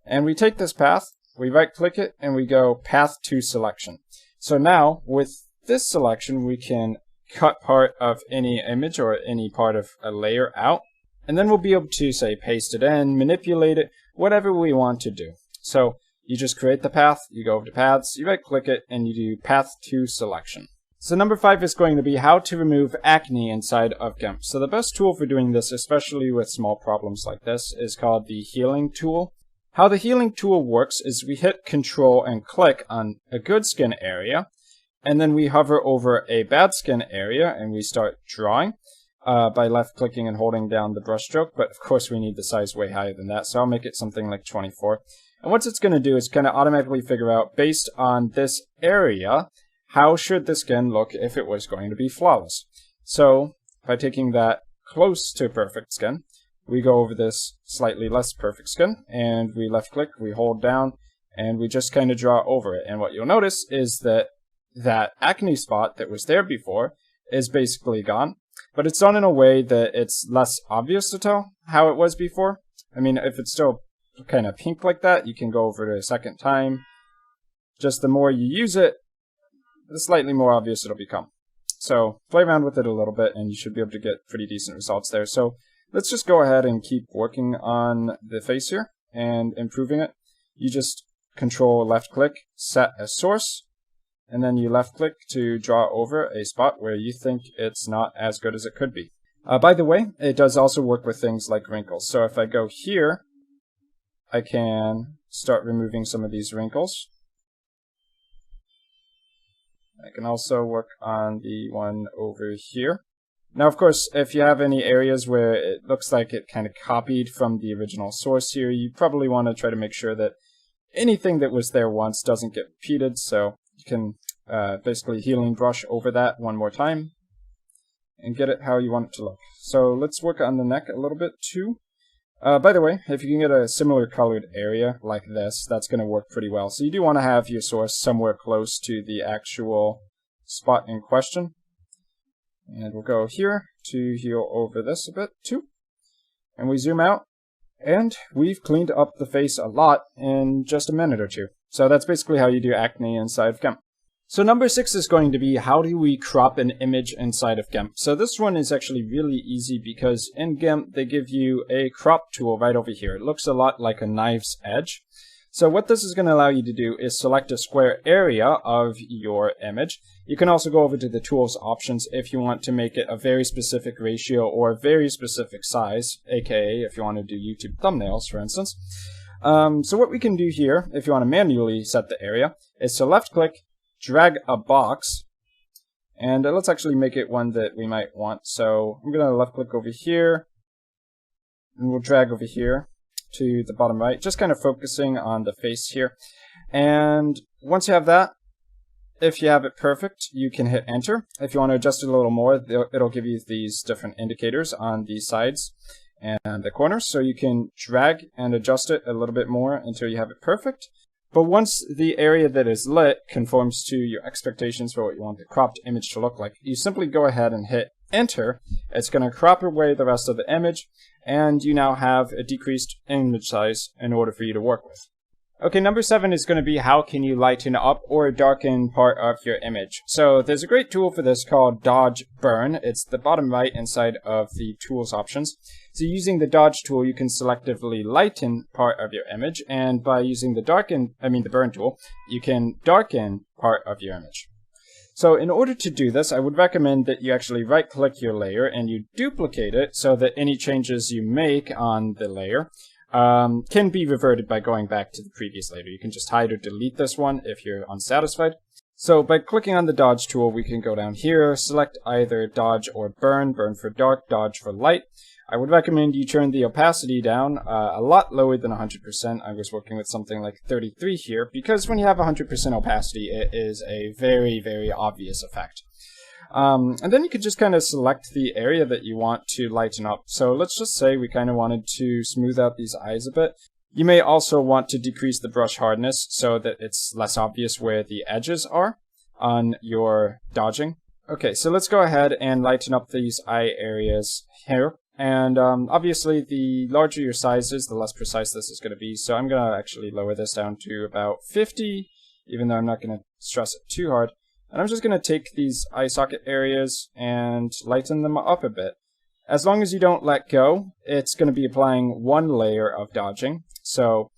And we take this path, we right-click it, and we go Path to Selection. So now, with this selection, we can cut part of any image or any part of a layer out, and then we'll be able to, say, paste it in, manipulate it, whatever we want to do. So you just create the path, you go over to Paths, you right-click it, and you do Path to Selection. So number 5 is going to be how to remove acne inside of GIMP. So the best tool for doing this, especially with small problems like this, is called the Healing tool. How the Healing tool works is we hit Control and click on a good skin area, and then we hover over a bad skin area, and we start drawing by left-clicking and holding down the brush stroke, but of course we need the size way higher than that, so I'll make it something like 24. And what it's going to do is kind of automatically figure out, based on this area, how should the skin look if it was going to be flawless. So by taking that close to perfect skin, we go over this slightly less perfect skin, and we left-click, we hold down, and we just kind of draw over it. And what you'll notice is that that acne spot that was there before is basically gone, but it's done in a way that it's less obvious to tell how it was before. I mean, if it's still kind of pink like that, you can go over it a second time. Just the more you use it, the slightly more obvious it'll become. So play around with it a little bit and you should be able to get pretty decent results there. So let's just go ahead and keep working on the face here and improving it. You just Control left click, set as source, and then you left click to draw over a spot where you think it's not as good as it could be. By the way, it does also work with things like wrinkles. So if I go here, I can start removing some of these wrinkles. I can also work on the one over here. Now, of course, if you have any areas where it looks like it kind of copied from the original source here, you probably want to try to make sure that anything that was there once doesn't get repeated. So you can basically healing brush over that one more time and get it how you want it to look. So let's work on the neck a little bit too. By the way, if you can get a similar colored area like this, that's going to work pretty well. So you do want to have your source somewhere close to the actual spot in question. And we'll go here to heal over this a bit too. And we zoom out, and we've cleaned up the face a lot in just a minute or two. So that's basically how you do acne inside of GIMP. So number 6 is going to be, how do we crop an image inside of GIMP? So this one is actually really easy because in GIMP they give you a crop tool right over here. It looks a lot like a knife's edge. So what this is going to allow you to do is select a square area of your image. You can also go over to the tools options if you want to make it a very specific ratio or a very specific size, aka if you want to do YouTube thumbnails, for instance. So what we can do here, if you want to manually set the area, is to left click, drag a box, and let's actually make it one that we might want. So I'm going to left click over here, and we'll drag over here to the bottom right, just kind of focusing on the face here. And once you have that, if you have it perfect, you can hit enter. If you want to adjust it a little more, it'll give you these different indicators on the sides and the corners, so you can drag and adjust it a little bit more until you have it perfect. But once the area that is lit conforms to your expectations for what you want the cropped image to look like, you simply go ahead and hit enter. It's going to crop away the rest of the image, and you now have a decreased image size in order for you to work with. Okay, number 7 is going to be, how can you lighten up or darken part of your image? So there's a great tool for this called Dodge Burn. It's the bottom right inside of the tools options. So using the Dodge tool, you can selectively lighten part of your image, and by using the Burn tool, you can darken part of your image. So in order to do this, I would recommend that you actually right-click your layer and you duplicate it so that any changes you make on the layer can be reverted by going back to the previous layer. You can just hide or delete this one if you're unsatisfied. So by clicking on the Dodge tool, we can go down here, select either Dodge or Burn, Burn for dark, Dodge for light. I would recommend you turn the opacity down a lot lower than 100%. I was working with something like 33 here, because when you have 100% opacity, it is a very, very obvious effect. And then you could just kind of select the area that you want to lighten up. So let's just say we kind of wanted to smooth out these eyes a bit. You may also want to decrease the brush hardness so that it's less obvious where the edges are on your dodging. Okay, so let's go ahead and lighten up these eye areas here. And obviously, the larger your size is, the less precise this is going to be. So I'm going to actually lower this down to about 50, even though I'm not going to stress it too hard. And I'm just going to take these eye socket areas and lighten them up a bit. As long as you don't let go, it's going to be applying one layer of dodging. So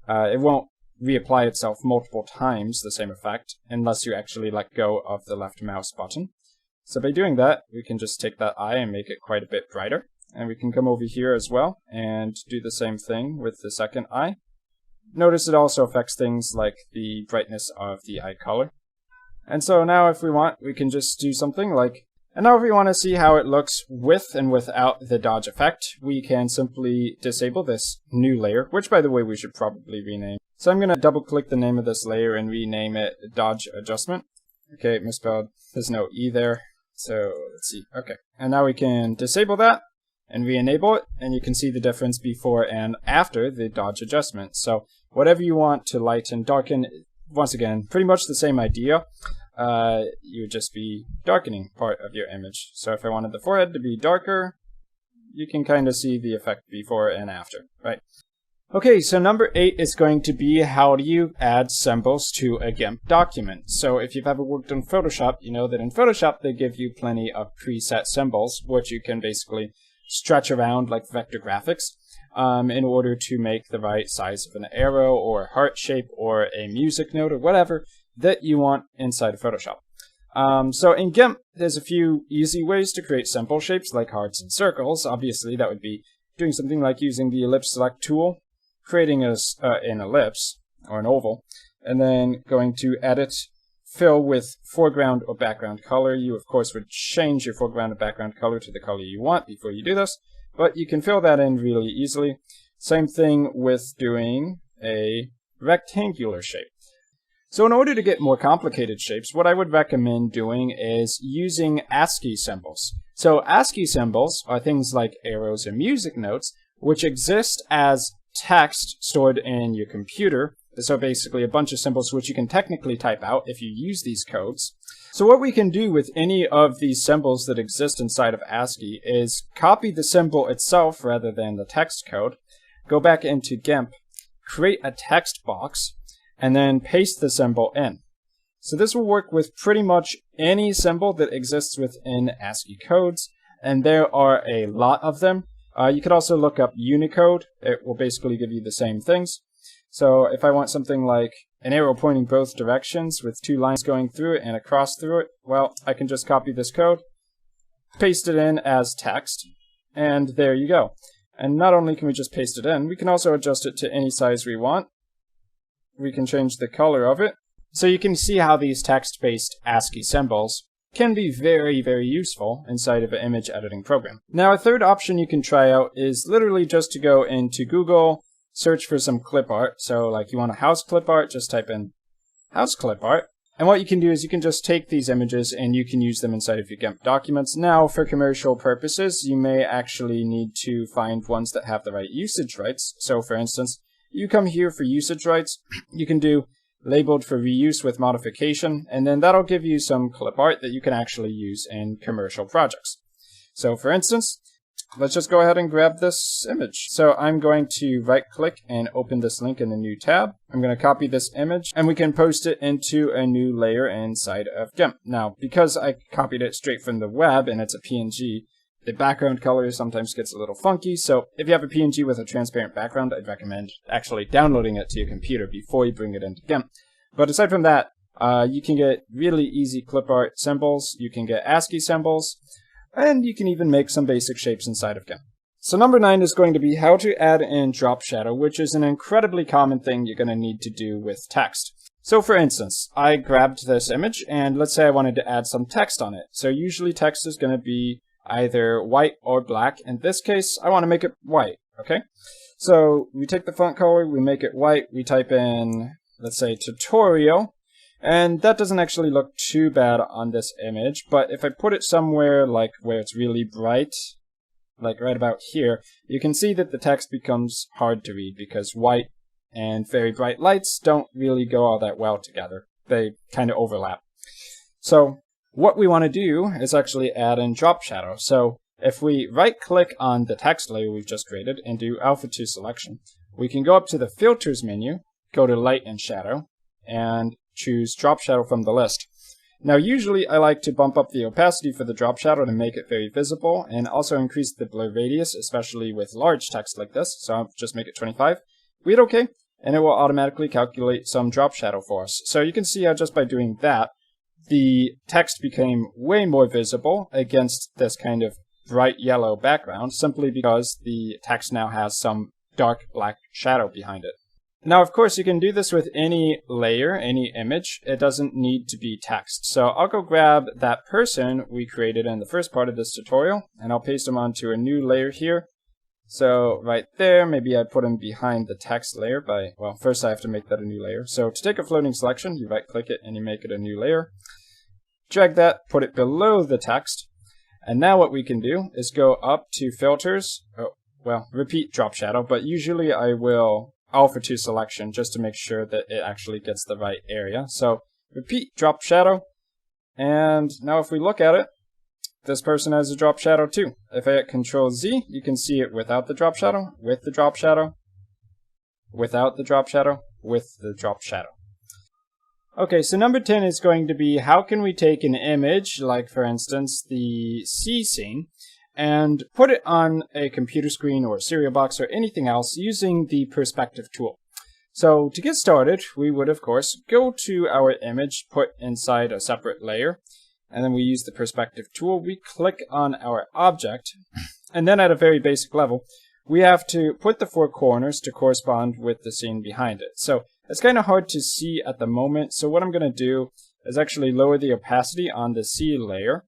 it won't reapply itself multiple times, the same effect, unless you actually let go of the left mouse button. So by doing that, we can just take that eye and make it quite a bit brighter. And we can come over here as well and do the same thing with the second eye. Notice it also affects things like the brightness of the eye color. And so now if we want, we can just do something like, and now if we want to see how it looks with and without the dodge effect, we can simply disable this new layer, which by the way we should probably rename. So I'm going to double click the name of this layer and rename it Dodge Adjustment. Okay, misspelled. There's no E there. So let's see. Okay. And now we can disable that and re-enable it, and you can see the difference before and after the dodge adjustment. So whatever you want to lighten, darken, once again, pretty much the same idea. You would just be darkening part of your image. So if I wanted the forehead to be darker, you can kind of see the effect before and after, right? Okay, so number 8 is going to be, how do you add symbols to a GIMP document? So if you've ever worked in Photoshop, you know that in Photoshop they give you plenty of preset symbols, which you can basically stretch around like vector graphics in order to make the right size of an arrow or a heart shape or a music note or whatever that you want inside of Photoshop. So in GIMP, there's a few easy ways to create simple shapes like hearts and circles. Obviously, that would be doing something like using the ellipse select tool, creating an ellipse or an oval, and then going to edit, fill with foreground or background color. You, of course, would change your foreground and background color to the color you want before you do this, but you can fill that in really easily. Same thing with doing a rectangular shape. So in order to get more complicated shapes, what I would recommend doing is using ASCII symbols. So ASCII symbols are things like arrows and music notes, which exist as text stored in your computer So basically a bunch of symbols which you can technically type out if you use these codes. So what we can do with any of these symbols that exist inside of ASCII is copy the symbol itself rather than the text code, go back into GIMP, create a text box, and then paste the symbol in. So this will work with pretty much any symbol that exists within ASCII codes, and there are a lot of them. You could also look up Unicode. It will basically give you the same things. So if I want something like an arrow pointing both directions with 2 lines going through it and a cross through it, well, I can just copy this code, paste it in as text, and there you go. And not only can we just paste it in, we can also adjust it to any size we want. We can change the color of it. So you can see how these text-based ASCII symbols can be very, very useful inside of an image editing program. Now, a third option you can try out is literally just to go into Google, search for some clip art. So like you want a house clip art, just type in house clip art. And what you can do is you can just take these images and you can use them inside of your GIMP documents. Now, for commercial purposes, you may actually need to find ones that have the right usage rights. So for instance, you come here for usage rights, you can do labeled for reuse with modification, and then that'll give you some clip art that you can actually use in commercial projects. So for instance, let's just go ahead and grab this image. So I'm going to right click and open this link in a new tab. I'm going to copy this image and we can post it into a new layer inside of GIMP. Now, because I copied it straight from the web and it's a PNG, the background color sometimes gets a little funky, so if you have a PNG with a transparent background, I'd recommend actually downloading it to your computer before you bring it into GIMP. But aside from that, you can get really easy clip art symbols, you can get ASCII symbols, and you can even make some basic shapes inside of GIMP. So number 9 is going to be how to add in drop shadow, which is an incredibly common thing you're going to need to do with text. So for instance, I grabbed this image, and let's say I wanted to add some text on it. So usually text is going to be either white or black. In this case, I want to make it white, okay? So we take the font color, we make it white, we type in, let's say, tutorial, and that doesn't actually look too bad on this image, but if I put it somewhere like where it's really bright, like right about here, you can see that the text becomes hard to read because white and very bright lights don't really go all that well together. They kind of overlap. So what we want to do is actually add in drop shadow. So if we right click on the text layer we've just created and do alpha to selection, we can go up to the filters menu, go to light and shadow, and choose drop shadow from the list. Now usually I like to bump up the opacity for the drop shadow to make it very visible and also increase the blur radius, especially with large text like this. So I'll just make it 25. We hit OK, and it will automatically calculate some drop shadow for us. So you can see how just by doing that, the text became way more visible against this kind of bright yellow background simply because the text now has some dark black shadow behind it. Now, of course, you can do this with any layer, any image. It doesn't need to be text. So I'll go grab that person we created in the first part of this tutorial, and I'll paste them onto a new layer here. So right there, maybe I put them behind the text layer by, well, first I have to make that a new layer. So to take a floating selection, you right click it and you make it a new layer. Drag that, put it below the text. And now what we can do is go up to filters. Repeat drop shadow, but usually I will alpha to selection just to make sure that it actually gets the right area. So repeat drop shadow. And now if we look at it, this person has a drop shadow too. If I hit Control Z, you can see it without the drop shadow, with the drop shadow, without the drop shadow, with the drop shadow. Okay, so number 10 is going to be how can we take an image, like for instance the sea scene, and put it on a computer screen or a cereal box or anything else using the perspective tool. So to get started, we would of course go to our image, put inside a separate layer, and then we use the perspective tool. We click on our object, and then at a very basic level, we have to put the 4 corners to correspond with the scene behind it. So it's kind of hard to see at the moment, so what I'm going to do is actually lower the opacity on the sea layer.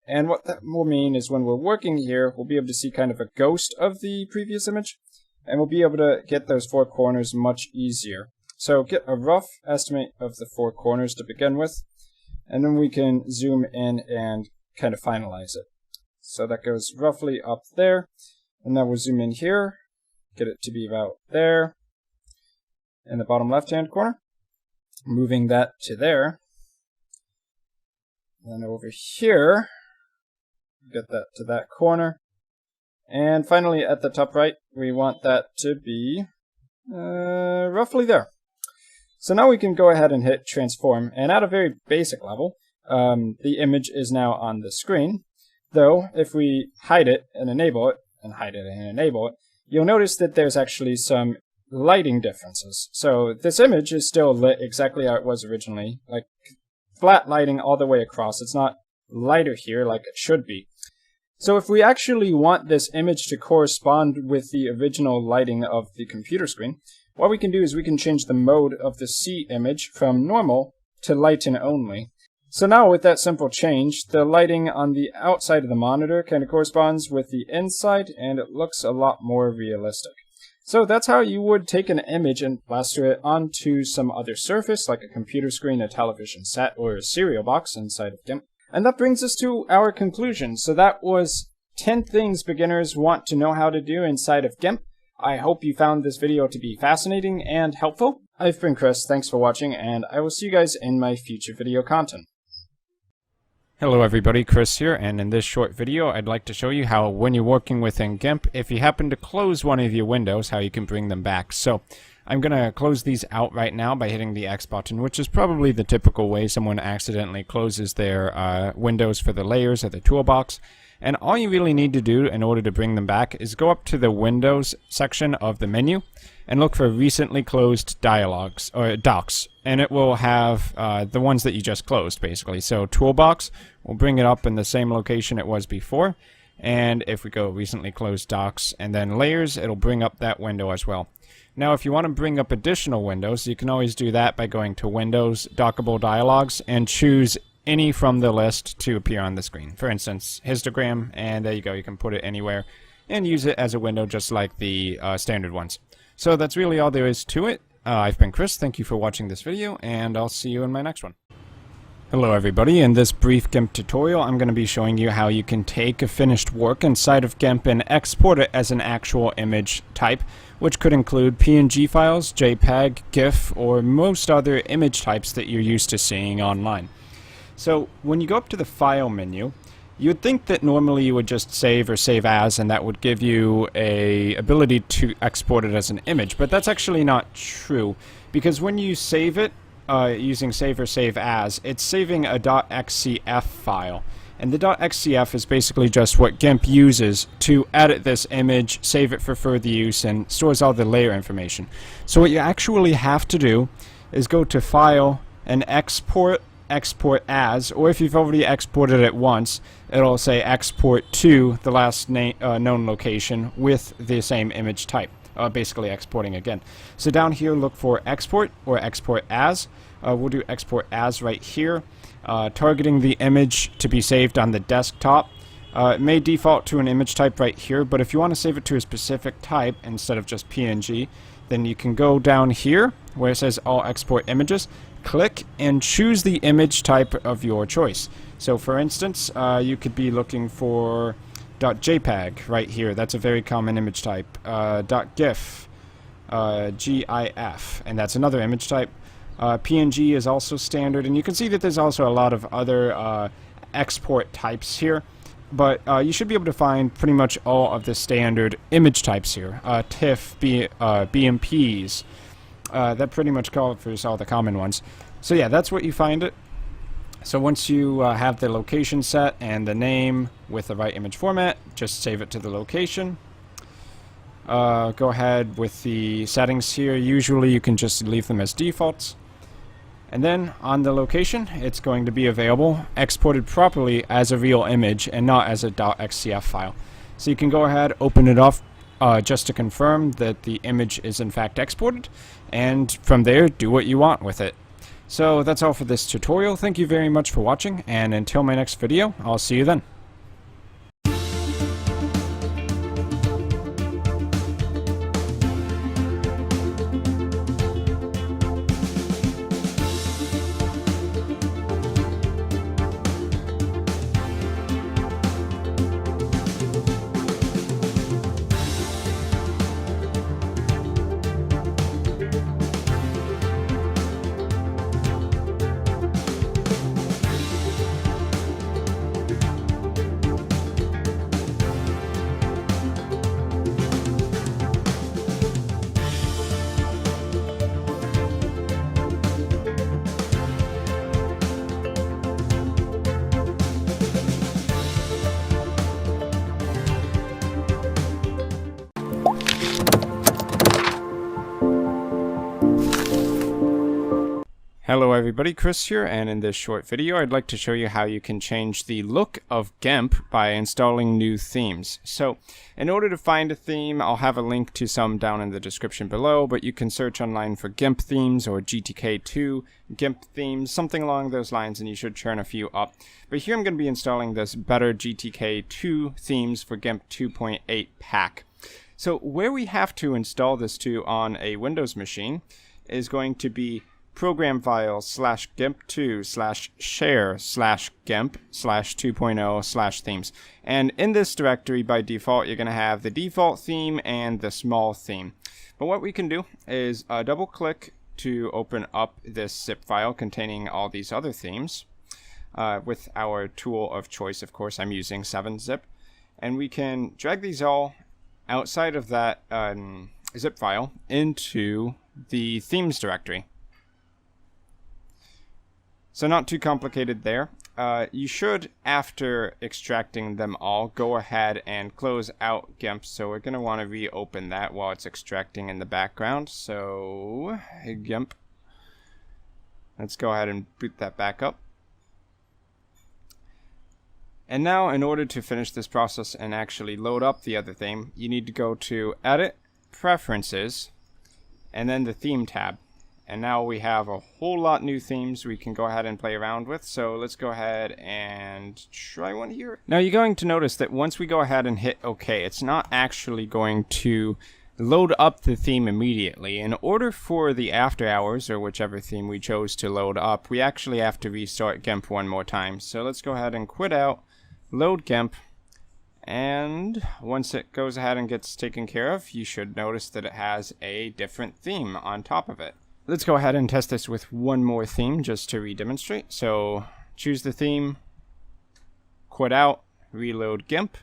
And what that will mean is when we're working here, we'll be able to see kind of a ghost of the previous image, and we'll be able to get those 4 corners much easier. So get a rough estimate of the 4 corners to begin with, and then we can zoom in and kind of finalize it. So that goes roughly up there, and now we'll zoom in here, get it to be about there, in the bottom left-hand corner. Moving that to there. Then over here, get that to that corner. And finally, at the top right, we want that to be roughly there. So now we can go ahead and hit transform, and at a very basic level, the image is now on the screen. Though, if we hide it and enable it, and hide it and enable it, you'll notice that there's actually some lighting differences. So this image is still lit exactly how it was originally, like flat lighting all the way across. It's not lighter here like it should be. So if we actually want this image to correspond with the original lighting of the computer screen, what we can do is we can change the mode of the C image from normal to lighten only. So now with that simple change, the lighting on the outside of the monitor kind of corresponds with the inside, and it looks a lot more realistic. So that's how you would take an image and plaster it onto some other surface, like a computer screen, a television set, or a cereal box inside of GIMP. And that brings us to our conclusion. So that was 10 things beginners want to know how to do inside of GIMP. I hope you found this video to be fascinating and helpful. I've been Chris, thanks for watching, and I will see you guys in my future video content. Hello everybody, Chris here, and in this short video I'd like to show you how when you're working within GIMP, if you happen to close one of your windows, how you can bring them back. So I'm going to close these out right now by hitting the X button, which is probably the typical way someone accidentally closes their windows for the layers or the toolbox. And all you really need to do in order to bring them back is go up to the Windows section of the menu and look for recently closed dialogues or docs, and it will have the ones that you just closed basically. So Toolbox will bring it up in the same location it was before, and if we go recently closed docs and then layers, it'll bring up that window as well. Now if you want to bring up additional windows, you can always do that by going to Windows, Dockable Dialogues, and choose any from the list to appear on the screen. For instance, histogram, and there you go, you can put it anywhere and use it as a window just like the standard ones. So that's really all there is to it. I've been Chris, thank you for watching this video, and I'll see you in my next one. Hello everybody, in this brief GIMP tutorial I'm going to be showing you how you can take a finished work inside of GIMP and export it as an actual image type, which could include PNG files, JPEG, GIF, or most other image types that you're used to seeing online. So when you go up to the File menu, you would think that normally you would just save or save as, and that would give you a ability to export it as an image, but that's actually not true, because when you save it using save or save as, it's saving a .xcf file, and the .xcf is basically just what GIMP uses to edit this image, save it for further use, and stores all the layer information. So what you actually have to do is go to File and Export as, or if you've already exported it once, it'll say export to the last known location with the same image type, basically exporting again. So down here look for export or export as. We'll do export as right here, targeting the image to be saved on the desktop. It may default to an image type right here, but if you want to save it to a specific type instead of just PNG, then you can go down here where it says all export images, click and choose the image type of your choice. So for instance, you could be looking for .jpeg right here. That's a very common image type. .gif, GIF, and that's another image type. PNG is also standard, and you can see that there's also a lot of other export types here, but you should be able to find pretty much all of the standard image types here. TIFF, BMPs, that pretty much covers all the common ones. So yeah, that's what you find it. So once you have the location set and the name with the right image format, just save it to the location. Go ahead with the settings here. Usually you can just leave them as defaults. And then on the location, it's going to be available, exported properly as a real image and not as a .xcf file. So you can go ahead, open it up just to confirm that the image is in fact exported, and from there, do what you want with it. So that's all for this tutorial. Thank you very much for watching, and until my next video, I'll see you then. Hello everybody, Chris here, and in this short video I'd like to show you how you can change the look of GIMP by installing new themes. So in order to find a theme, I'll have a link to some down in the description below, but you can search online for GIMP themes or GTK2 GIMP themes, something along those lines, and you should churn a few up. But here I'm going to be installing this better GTK2 themes for GIMP 2.8 pack. So where we have to install this to on a Windows machine is going to be program files /gimp2/share/gimp/2.0/themes. And in this directory, by default, you're going to have the default theme and the small theme. But what we can do is double click to open up this zip file containing all these other themes with our tool of choice. Of course, I'm using 7-zip. And we can drag these all outside of that zip file into the themes directory. So not too complicated there. You should, after extracting them all, go ahead and close out GIMP. So we're going to want to reopen that while it's extracting in the background. So GIMP. Let's go ahead and boot that back up. And now, in order to finish this process and actually load up the other theme, you need to go to Edit, Preferences, and then the Theme tab. And now we have a whole lot new themes we can go ahead and play around with. So let's go ahead and try one here. Now you're going to notice that once we go ahead and hit OK, it's not actually going to load up the theme immediately. In order for the after hours, or whichever theme we chose to load up, we actually have to restart GIMP one more time. So let's go ahead and quit out, load GIMP, and once it goes ahead and gets taken care of, you should notice that it has a different theme on top of it. Let's go ahead and test this with one more theme just to re-demonstrate. So choose the theme, quit out, reload GIMP,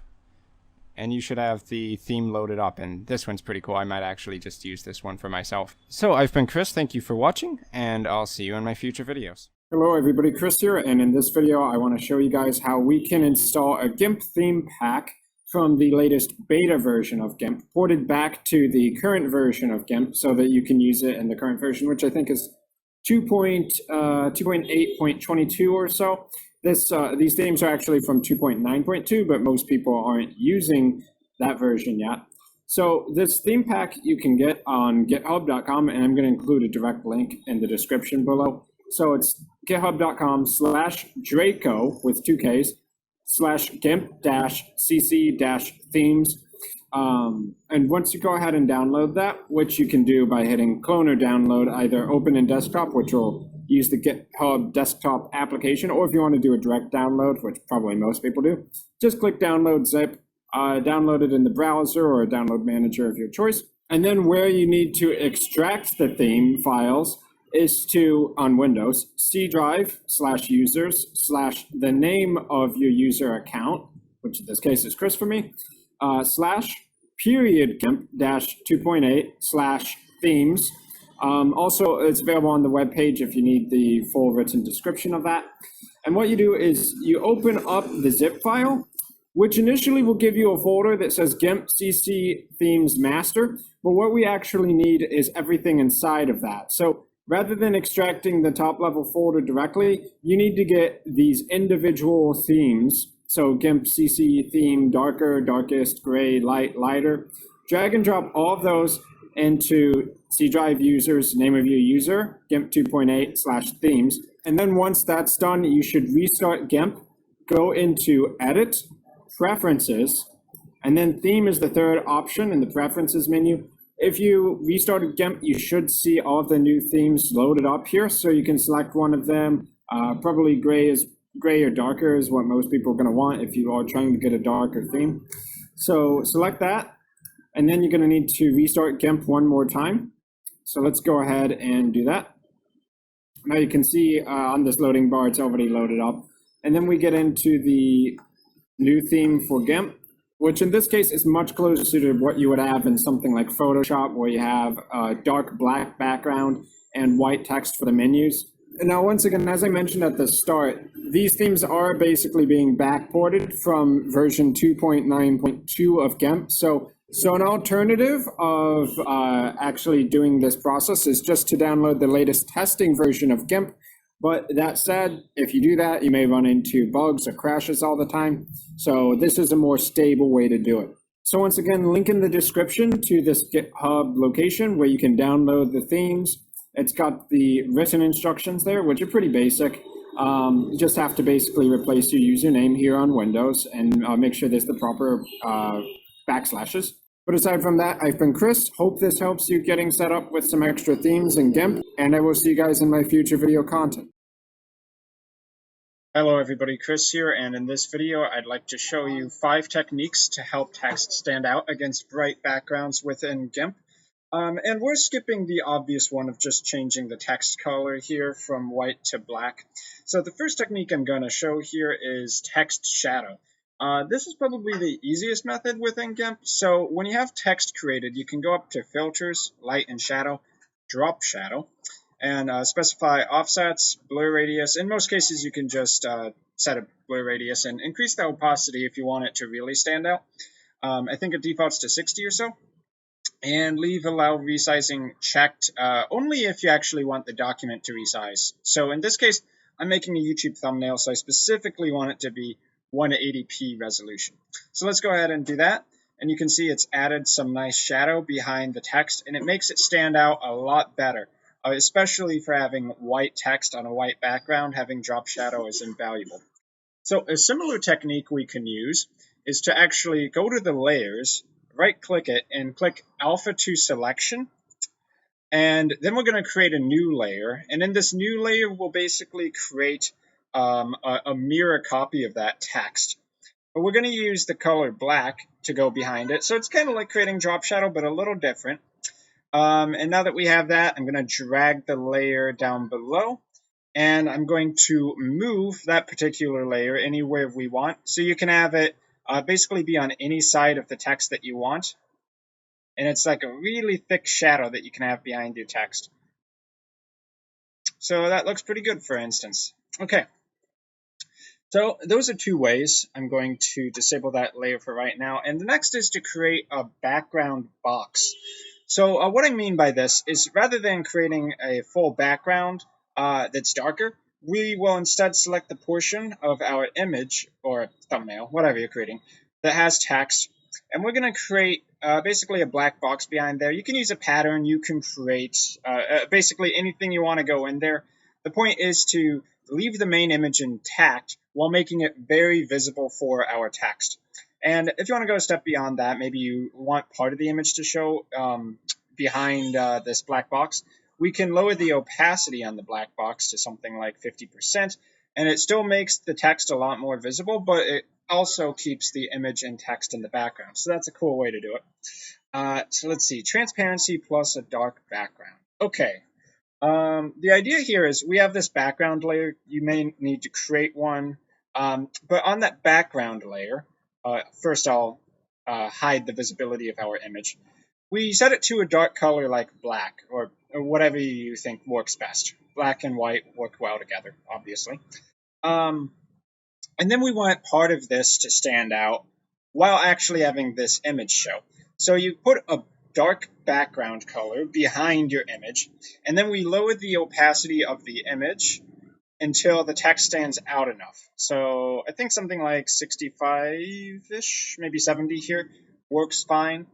and you should have the theme loaded up. And this one's pretty cool. I might actually just use this one for myself. So I've been Chris. Thank you for watching, and I'll see you in my future videos. Hello everybody, Chris here, and in this video I want to show you guys how we can install a GIMP theme pack from the latest beta version of GIMP, ported back to the current version of GIMP so that you can use it in the current version, which I think is 2.8.22 or so. These themes are actually from 2.9.2, but most people aren't using that version yet. So this theme pack you can get on github.com, and I'm going to include a direct link in the description below. So it's github.com/Draco with 2 Ks /GIMP-CC-themes. And once you go ahead and download that, which you can do by hitting clone or download, either open in desktop, which will use the GitHub desktop application, or if you want to do a direct download, which probably most people do, just click download zip, download it in the browser or a download manager of your choice. And then where you need to extract the theme files is to, on Windows, C drive /users/ the name of your user account, which in this case is Chris for me, /GIMP-2.8/themes. Also, it's available on the web page if you need the full written description of that. And what you do is you open up the zip file, which initially will give you a folder that says GIMP CC themes master. But what we actually need is everything inside of that. So rather than extracting the top level folder directly, you need to get these individual themes. So GIMP CC theme, darker, darkest, gray, light, lighter. Drag and drop all of those into C drive users, name of your user, GIMP 2.8/themes. And then once that's done, you should restart GIMP, go into Edit, Preferences, and then Theme is the third option in the Preferences menu. If you restarted GIMP, you should see all of the new themes loaded up here, so you can select one of them. Probably gray or darker is what most people are going to want if you are trying to get a darker theme. So select that, and then you're going to need to restart GIMP one more time. So let's go ahead and do that. Now you can see on this loading bar, it's already loaded up. And then we get into the new theme for GIMP, which in this case is much closer to what you would have in something like Photoshop, where you have a dark black background and white text for the menus. And now, once again, as I mentioned at the start, these themes are basically being backported from version 2.9.2 of GIMP. So an alternative of actually doing this process is just to download the latest testing version of GIMP But that said, if you do that, you may run into bugs or crashes all the time. So this is a more stable way to do it. So once again, link in the description to this GitHub location where you can download the themes. It's got the written instructions there, which are pretty basic. You just have to basically replace your username here on Windows and make sure there's the proper backslashes. But aside from that, I've been Chris. Hope this helps you getting set up with some extra themes in GIMP, and I will see you guys in my future video content. Hello everybody, Chris here, and in this video I'd like to show you 5 techniques to help text stand out against bright backgrounds within GIMP. And we're skipping the obvious one of just changing the text color here from white to black. So the first technique I'm going to show here is text shadow. This is probably the easiest method within GIMP. So when you have text created, you can go up to Filters, Light and Shadow, Drop Shadow, and specify offsets, blur radius. In most cases, you can just set a blur radius and increase the opacity if you want it to really stand out. I think it defaults to 60 or so. And leave allow resizing checked only if you actually want the document to resize. So in this case, I'm making a YouTube thumbnail, so I specifically want it to be 180p resolution. So let's go ahead and do that. And you can see it's added some nice shadow behind the text, and it makes it stand out a lot better. Especially for having white text on a white background, having drop shadow is invaluable. So a similar technique we can use is to actually go to the layers, right-click it, and click Alpha to Selection. And then we're going to create a new layer. And in this new layer, we'll basically create a mirror copy of that text. But we're going to use the color black to go behind it. So it's kind of like creating drop shadow, but a little different. And now that we have that, I'm going to drag the layer down below. And I'm going to move that particular layer anywhere we want. So you can have it basically be on any side of the text that you want. And it's like a really thick shadow that you can have behind your text. So that looks pretty good, for instance. Okay. So those are 2 ways. I'm going to disable that layer for right now. And the next is to create a background box. So what I mean by this is rather than creating a full background that's darker, we will instead select the portion of our image or thumbnail, whatever you're creating, that has text. And we're going to create basically a black box behind there. You can use a pattern. You can create basically anything you want to go in there. The point is to leave the main image intact while making it very visible for our text. And if you want to go a step beyond that, maybe you want part of the image to show behind this black box, we can lower the opacity on the black box to something like 50%, and it still makes the text a lot more visible, but it also keeps the image and text in the background. So that's a cool way to do it. So let's see, transparency plus a dark background. Okay. The idea here is we have this background layer. You may need to create one, but on that background layer, first I'll hide the visibility of our image. We set it to a dark color like black, or whatever you think works best. Black and white work well together, obviously. And then we want part of this to stand out while actually having this image show. So you put a dark background color behind your image, and then we lower the opacity of the image until the text stands out enough. So I think something like 65-ish, maybe 70 here works fine.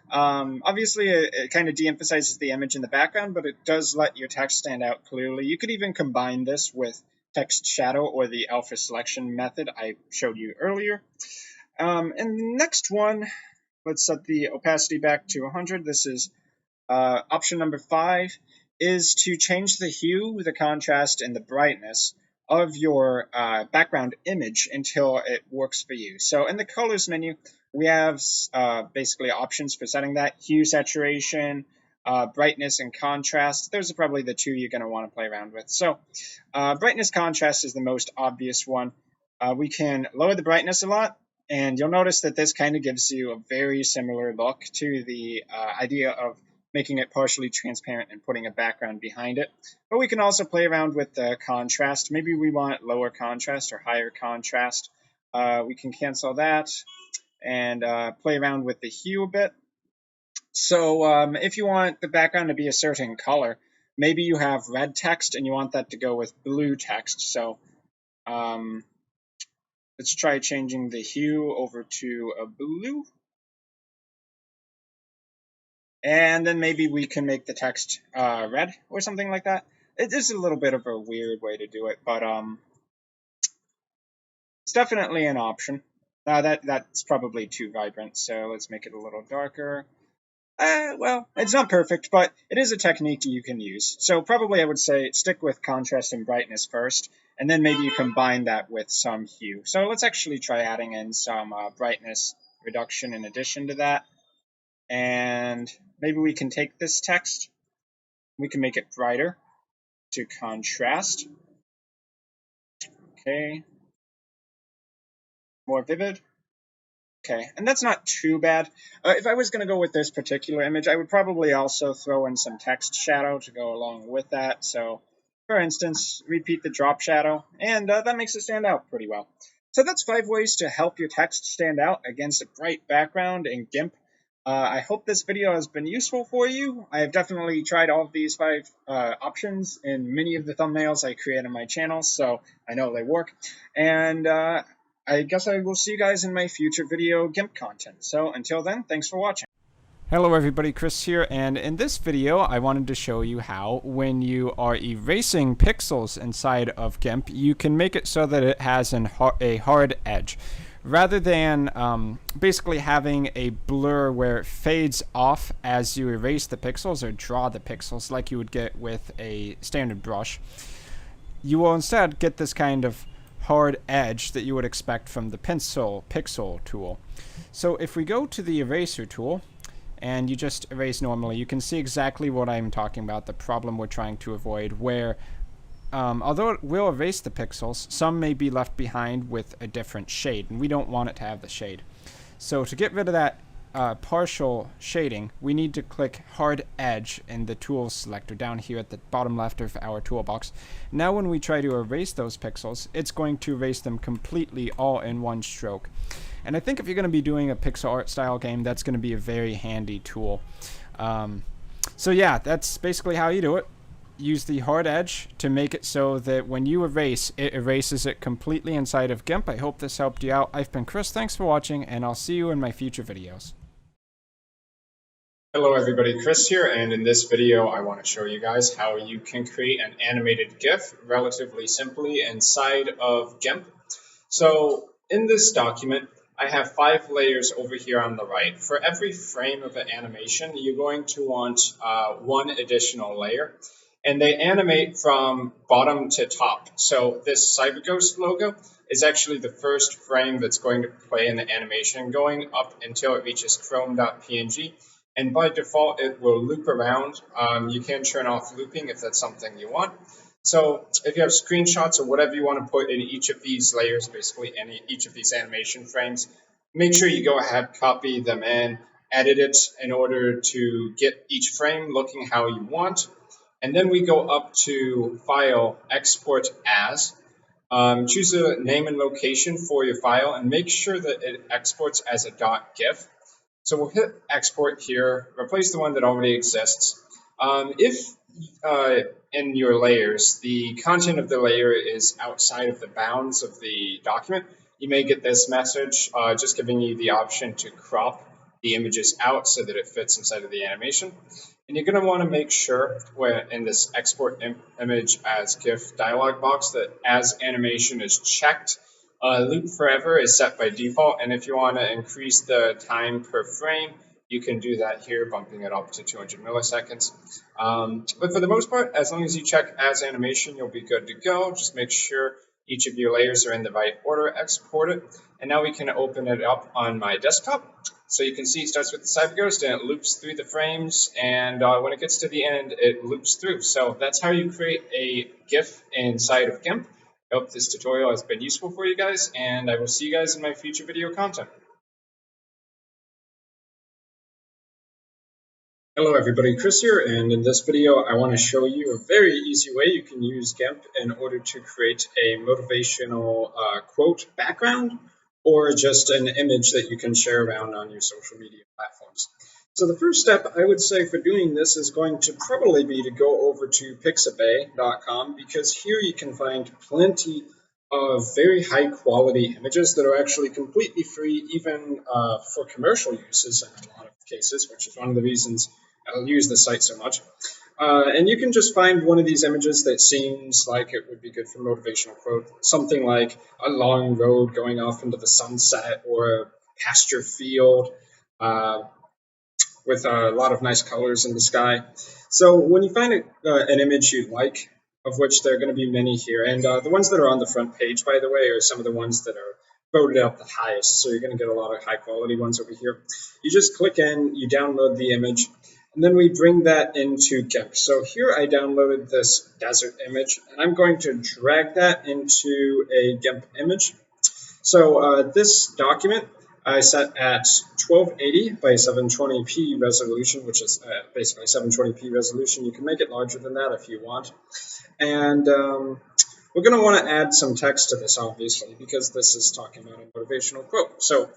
Obviously, it kind of de-emphasizes the image in the background, but it does let your text stand out clearly. You could even combine this with text shadow or the alpha selection method I showed you earlier. And the next one, let's set the opacity back to 100. This is option number 5, is to change the hue, the contrast, and the brightness of your background image until it works for you. So in the colors menu, we have basically options for setting that: hue, saturation, brightness, and contrast. Those are probably the 2 you're going to want to play around with. So brightness contrast is the most obvious one. We can lower the brightness a lot, and you'll notice that this kind of gives you a very similar look to the idea of making it partially transparent and putting a background behind it. But we can also play around with the contrast. Maybe we want lower contrast or higher contrast. We can cancel that and play around with the hue a bit. So if you want the background to be a certain color, maybe you have red text and you want that to go with blue text. So let's try changing the hue over to a blue. And then maybe we can make the text red or something like that. It is a little bit of a weird way to do it, but it's definitely an option. That's probably too vibrant, so let's make it a little darker. Well, it's not perfect, but it is a technique you can use. So probably I would say stick with contrast and brightness first, and then maybe you combine that with some hue. So let's actually try adding in some brightness reduction in addition to that. And maybe we can take this text, we can make it brighter to contrast. Okay. More vivid. Okay, and that's not too bad. If I was going to go with this particular image, I would probably also throw in some text shadow to go along with that. So, for instance, repeat the drop shadow, and that makes it stand out pretty well. So that's 5 ways to help your text stand out against a bright background in GIMP. I hope this video has been useful for you. I have definitely tried all of these 5 options in many of the thumbnails I create on my channel, so I know they work. And I guess I will see you guys in my future video GIMP content. So until then, thanks for watching. Hello everybody, Chris here, and in this video I wanted to show you how when you are erasing pixels inside of GIMP, you can make it so that it has a hard edge. Rather than basically having a blur where it fades off as you erase the pixels or draw the pixels like you would get with a standard brush, you will instead get this kind of hard edge that you would expect from the pixel tool. So if we go to the eraser tool and you just erase normally, you can see exactly what I'm talking about, the problem we're trying to avoid, where although it will erase the pixels, some may be left behind with a different shade, and we don't want it to have the shade. So to get rid of that partial shading, we need to click hard edge in the tools selector down here at the bottom left of our toolbox. Now when we try to erase those pixels, it's going to erase them completely all in one stroke. And I think if you're going to be doing a pixel art style game, that's going to be a very handy tool. So yeah, that's basically how you do it. Use the hard edge to make it so that when you erase, it erases it completely inside of GIMP. I hope this helped you out. I've been Chris, thanks for watching, and I'll see you in my future videos. Hello everybody, Chris here, and in this video I want to show you guys how you can create an animated GIF relatively simply inside of GIMP. So in this document, I have 5 layers over here on the right. For every frame of an animation, you're going to want 1 additional layer, and they animate from bottom to top. So this CyberGhost logo is actually the first frame that's going to play in the animation, going up until it reaches chrome.png. And by default, it will loop around. You can turn off looping if that's something you want. So if you have screenshots or whatever you want to put in each of these layers, basically each of these animation frames, make sure you go ahead, copy them in, edit it in order to get each frame looking how you want. And then we go up to File, Export As. Choose a name and location for your file and make sure that it exports as a .gif. So we'll hit export here, replace the one that already exists. If in your layers, the content of the layer is outside of the bounds of the document, you may get this message just giving you the option to crop the images out so that it fits inside of the animation. And you're going to want to make sure when in this export image as GIF dialog box that as animation is checked. Loop forever is set by default, and if you want to increase the time per frame, you can do that here, bumping it up to 200 milliseconds. But for the most part, as long as you check as animation, you'll be good to go. Just make sure each of your layers are in the right order, export it, and now we can open it up on my desktop. So you can see it starts with the CyberGhost and it loops through the frames, and when it gets to the end, it loops through. So that's how you create a GIF inside of GIMP. I hope this tutorial has been useful for you guys, and I will see you guys in my future video content. Hello everybody, Chris here, and in this video I want to show you a very easy way you can use GIMP in order to create a motivational quote background or just an image that you can share around on your social media platforms. So the first step I would say for doing this is going to probably be to go over to pixabay.com, because here you can find plenty of very high quality images that are actually completely free, even for commercial uses in a lot of cases, which is one of the reasons I'll use the site so much. And you can just find one of these images that seems like it would be good for motivational quote, something like a long road going off into the sunset or a pasture field. With a lot of nice colors in the sky. So when you find an image you like, of which there are going to be many here, and the ones that are on the front page, by the way, are some of the ones that are voted out the highest, so you're going to get a lot of high quality ones over here. You just click in, you download the image, and then we bring that into GIMP. So here I downloaded this desert image, and I'm going to drag that into a GIMP image. So this document I set at 1280 by 720p resolution, which is basically 720p resolution. You can make it larger than that if you want. And we're going to want to add some text to this, obviously, because this is talking about a motivational quote. So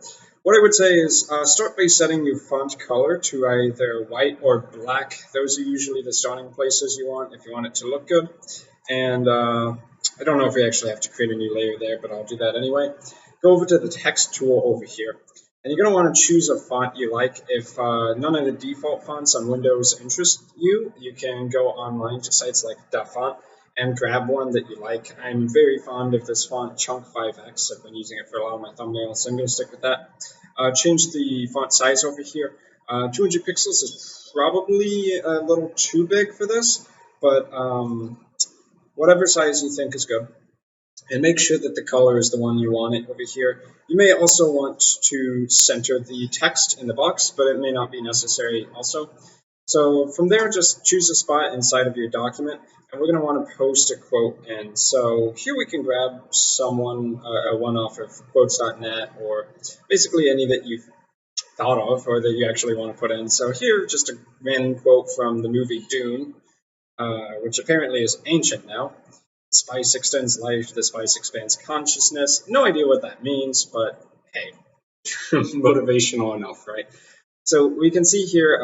what I would say is start by setting your font color to either white or black. Those are usually the starting places you want if you want it to look good. And I don't know if we actually have to create a new layer there, but I'll do that anyway. Go over to the text tool over here, and you're going to want to choose a font you like. If none of the default fonts on Windows interest you, you can go online to sites like DaFont and grab one that you like. I'm very fond of this font, Chunk 5X. I've been using it for a lot of my thumbnails, so I'm going to stick with that. Change the font size over here. 200 pixels is probably a little too big for this, but whatever size you think is good. And make sure that the color is the one you want it over here. You may also want to center the text in the box, but it may not be necessary also. So from there, just choose a spot inside of your document, and we're going to want to post a quote in. So here we can grab someone, a one off of quotes.net, or basically any that you've thought of or that you actually want to put in. So here, just a random quote from the movie Dune, which apparently is ancient now. Spice extends life, the spice expands consciousness. No idea what that means, but hey, motivational enough, right? So we can see here,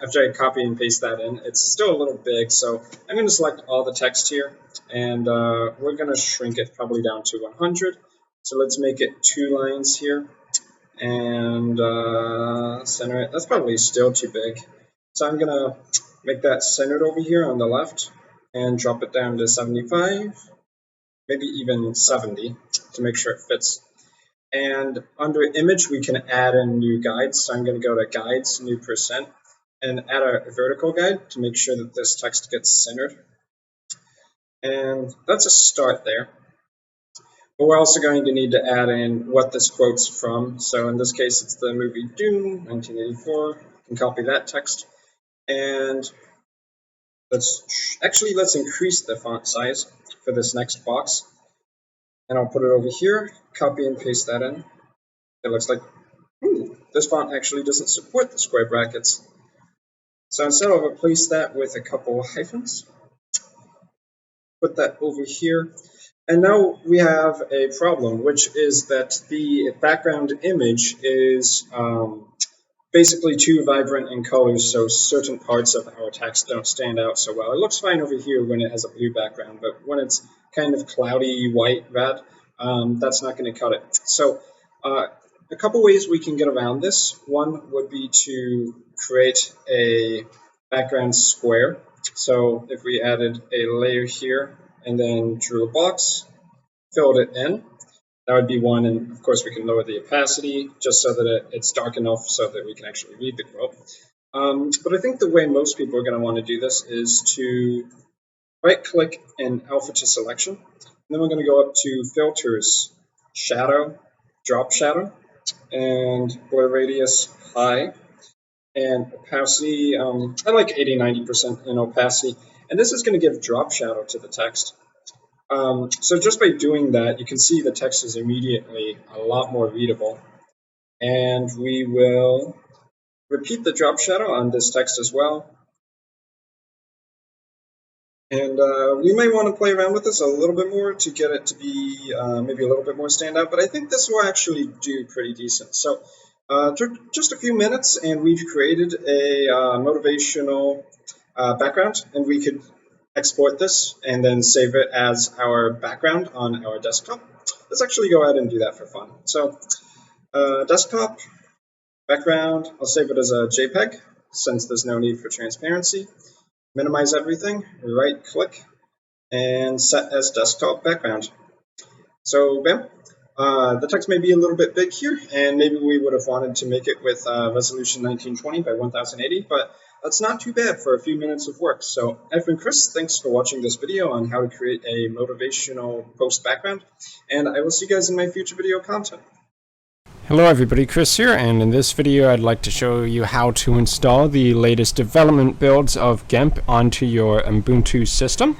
after I copy and paste that in, it's still a little big, so I'm going to select all the text here, and we're going to shrink it probably down to 100. So let's make it 2 lines here, and center it. That's probably still too big. So I'm going to make that centered over here on the left, and drop it down to 75. Maybe even 70 to make sure it fits. And under image, we can add in new guides. So I'm going to go to guides, new %, and add a vertical guide to make sure that this text gets centered. And that's a start there. But we're also going to need to add in what this quote's from. So in this case, it's the movie Dune, 1984. You can copy that text. And let's increase the font size for this next box. And I'll put it over here, copy and paste that in. It looks like, this font actually doesn't support the square brackets. So instead I'll replace that with a couple hyphens. Put that over here. And now we have a problem, which is that the background image is basically too vibrant in colors, so certain parts of our text don't stand out so well. It looks fine over here when it has a blue background, but when it's kind of cloudy white red, that's not going to cut it. So a couple ways we can get around this. One would be to create a background square. So if we added a layer here and then drew a box, filled it in, that would be one, and of course we can lower the opacity just so that it's dark enough so that we can actually read the quote. But I think the way most people are going to want to do this is to right-click in Alpha to Selection, and then we're going to go up to Filters, Shadow, Drop Shadow, and Blur Radius High, and Opacity, I like 80-90% in opacity, and this is going to give drop shadow to the text. So just by doing that, you can see the text is immediately a lot more readable. And we will repeat the drop shadow on this text as well. And we may want to play around with this a little bit more to get it to be maybe a little bit more standout, but I think this will actually do pretty decent. So Took just a few minutes, and we've created a motivational background, and we could export this and then save it as our background on our desktop. Let's actually go ahead and do that for fun. So, desktop, background, I'll save it as a JPEG since there's no need for transparency. Minimize everything, right click, and set as desktop background. So, bam. The text may be a little bit big here, and maybe we would have wanted to make it with resolution 1920 by 1080, but that's not too bad for a few minutes of work. So I've been Chris, thanks for watching this video on how to create a motivational post background, and I will see you guys in my future video content. Hello everybody, Chris here, and in this video I'd like to show you how to install the latest development builds of GIMP onto your Ubuntu system.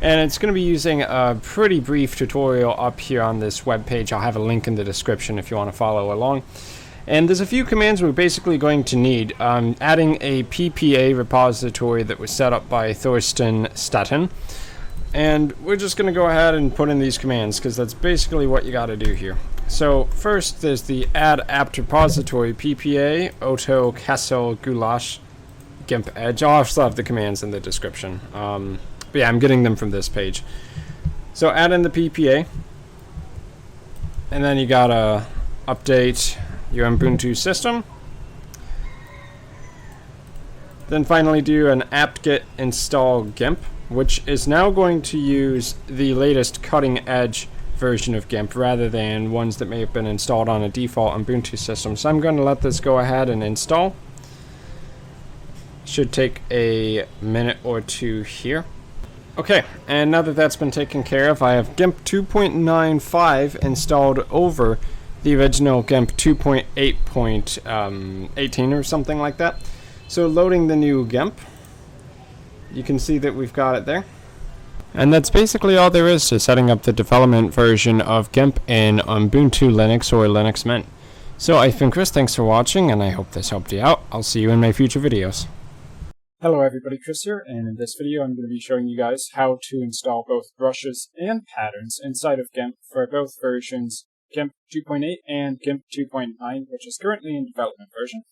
And it's going to be using a pretty brief tutorial up here on this web page. I'll have a link in the description if you want to follow along. And there's a few commands we're basically going to need. Adding a PPA repository that was set up by Thorsten Statten. And we're just going to go ahead and put in these commands because that's basically what you got to do here. So first there's the add apt repository PPA, Otto, Kessel, Goulash, GIMP Edge. I'll also have the commands in the description. But yeah, I'm getting them from this page. So add in the PPA, and then you gotta update your Ubuntu system. Then finally do an apt-get install GIMP, which is now going to use the latest cutting-edge version of GIMP rather than ones that may have been installed on a default Ubuntu system. So I'm going to let this go ahead and install. Should take a minute or two here. Okay, and now that that's been taken care of, I have GIMP 2.95 installed over the original GIMP 2.8.18 or something like that. So loading the new GIMP, you can see that we've got it there. And that's basically all there is to setting up the development version of GIMP in Ubuntu Linux or Linux Mint. So I've been Chris, thanks for watching, and I hope this helped you out. I'll see you in my future videos. Hello everybody, Chris here, and in this video I'm going to be showing you guys how to install both brushes and patterns inside of GIMP for both versions, GIMP 2.8 and GIMP 2.9, which is currently in development version.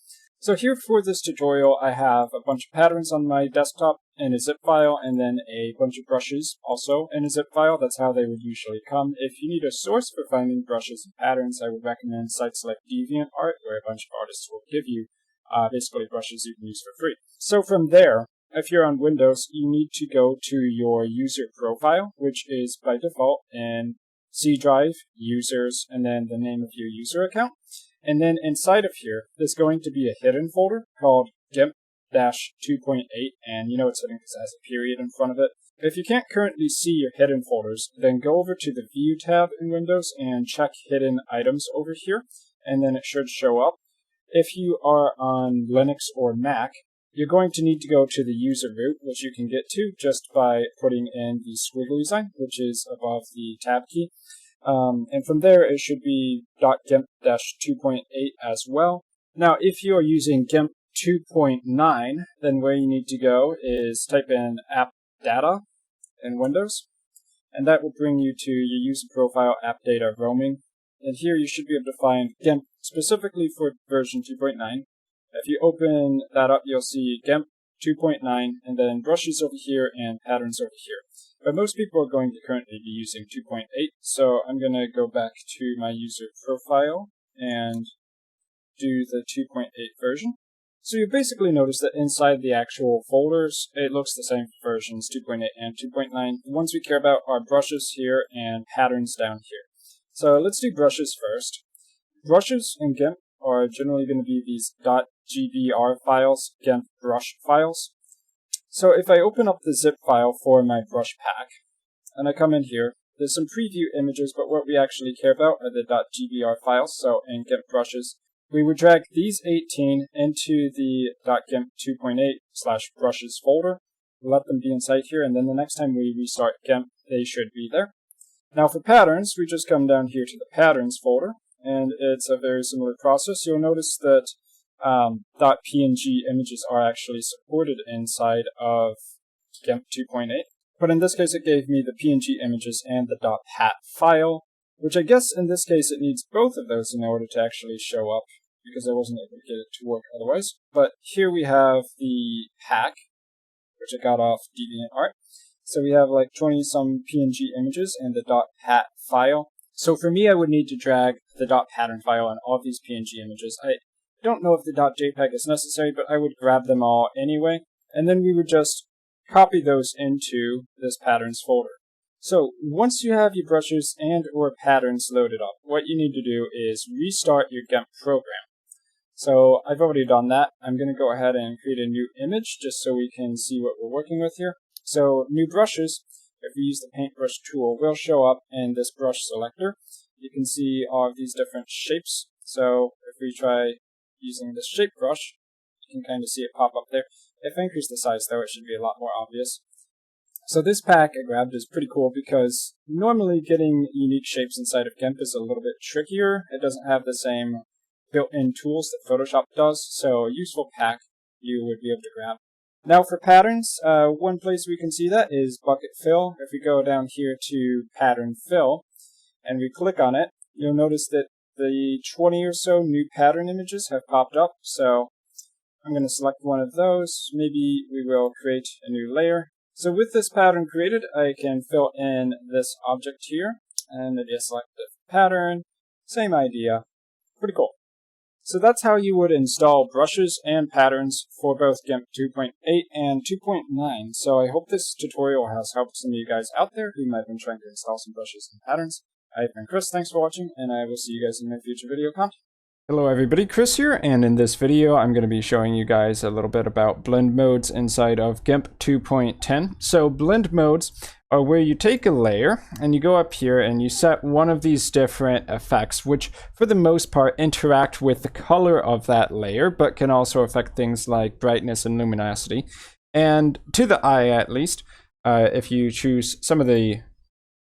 So here for this tutorial I have a bunch of patterns on my desktop in a zip file, and then a bunch of brushes also in a zip file. That's how they would usually come. If you need a source for finding brushes and patterns, I would recommend sites like DeviantArt, where a bunch of artists will give you basically brushes you can use for free. So from there, if you're on Windows, you need to go to your user profile, which is by default in C drive, users, and then the name of your user account. And then inside of here, there's going to be a hidden folder called GIMP-2.8, and you know it's hidden because it has a period in front of it. If you can't currently see your hidden folders, then go over to the View tab in Windows and check Hidden Items over here, and then it should show up. If you are on Linux or Mac, you're going to need to go to the user root, which you can get to just by putting in the squiggly sign, which is above the tab key. And from there, it should be .gimp-2.8 as well. Now, if you are using GIMP 2.9, then where you need to go is type in app data in Windows, and that will bring you to your user profile, app data roaming. And here you should be able to find GIMP specifically for version 2.9. If you open that up, you'll see GIMP 2.9, and then brushes over here and patterns over here. But most people are going to currently be using 2.8, so I'm going to go back to my user profile and do the 2.8 version. So you basically notice that inside the actual folders, it looks the same for versions 2.8 and 2.9. The ones we care about are brushes here and patterns down here. So let's do brushes first. Brushes in GIMP are generally going to be these .gbr files, GIMP brush files. So if I open up the zip file for my brush pack, and I come in here, there's some preview images, but what we actually care about are the .gbr files. So in GIMP brushes, we would drag these 18 into the .gimp 2.8/brushes folder, let them be inside here, and then the next time we restart GIMP, they should be there. Now for patterns, we just come down here to the patterns folder, and it's a very similar process. You'll notice that .png images are actually supported inside of GIMP 2.8, but in this case it gave me the PNG images and the .pat file, which I guess in this case it needs both of those in order to actually show up. because I wasn't able to get it to work otherwise. But here we have the pack, which I got off DeviantArt. So we have like 20 some PNG images and the .pat file. So for me, I would need to drag the .pattern file on all of these PNG images. I don't know if the .jpeg is necessary, but I would grab them all anyway. And then we would just copy those into this patterns folder. So once you have your brushes and or patterns loaded up, what you need to do is restart your GIMP program. So I've already done that. I'm going to go ahead and create a new image just so we can see what we're working with here. So new brushes, if we use the paintbrush tool, will show up in this brush selector. You can see all of these different shapes. So if we try using this shape brush, you can kind of see it pop up there. If I increase the size though, it should be a lot more obvious. So this pack I grabbed is pretty cool because normally getting unique shapes inside of GIMP is a little bit trickier. It doesn't have the same built-in tools that Photoshop does, so a useful pack you would be able to grab. Now for patterns, one place we can see that is bucket fill. If we go down here to pattern fill and we click on it, you'll notice that the 20 or so new pattern images have popped up. So I'm going to select one of those. Maybe we will create a new layer. So with this pattern created, I can fill in this object here and maybe I select the pattern. Same idea. Pretty cool. So that's how you would install brushes and patterns for both GIMP 2.8 and 2.9. So I hope this tutorial has helped some of you guys out there who might have been trying to install some brushes and patterns. I've been Chris, thanks for watching, and I will see you guys in my future video content. Hello everybody, Chris here, and in this video I'm going to be showing you guys a little bit about blend modes inside of GIMP 2.10. So blend modes are where you take a layer and you go up here and you set one of these different effects, which for the most part interact with the color of that layer, but can also affect things like brightness and luminosity. And to the eye at least, if you choose some of the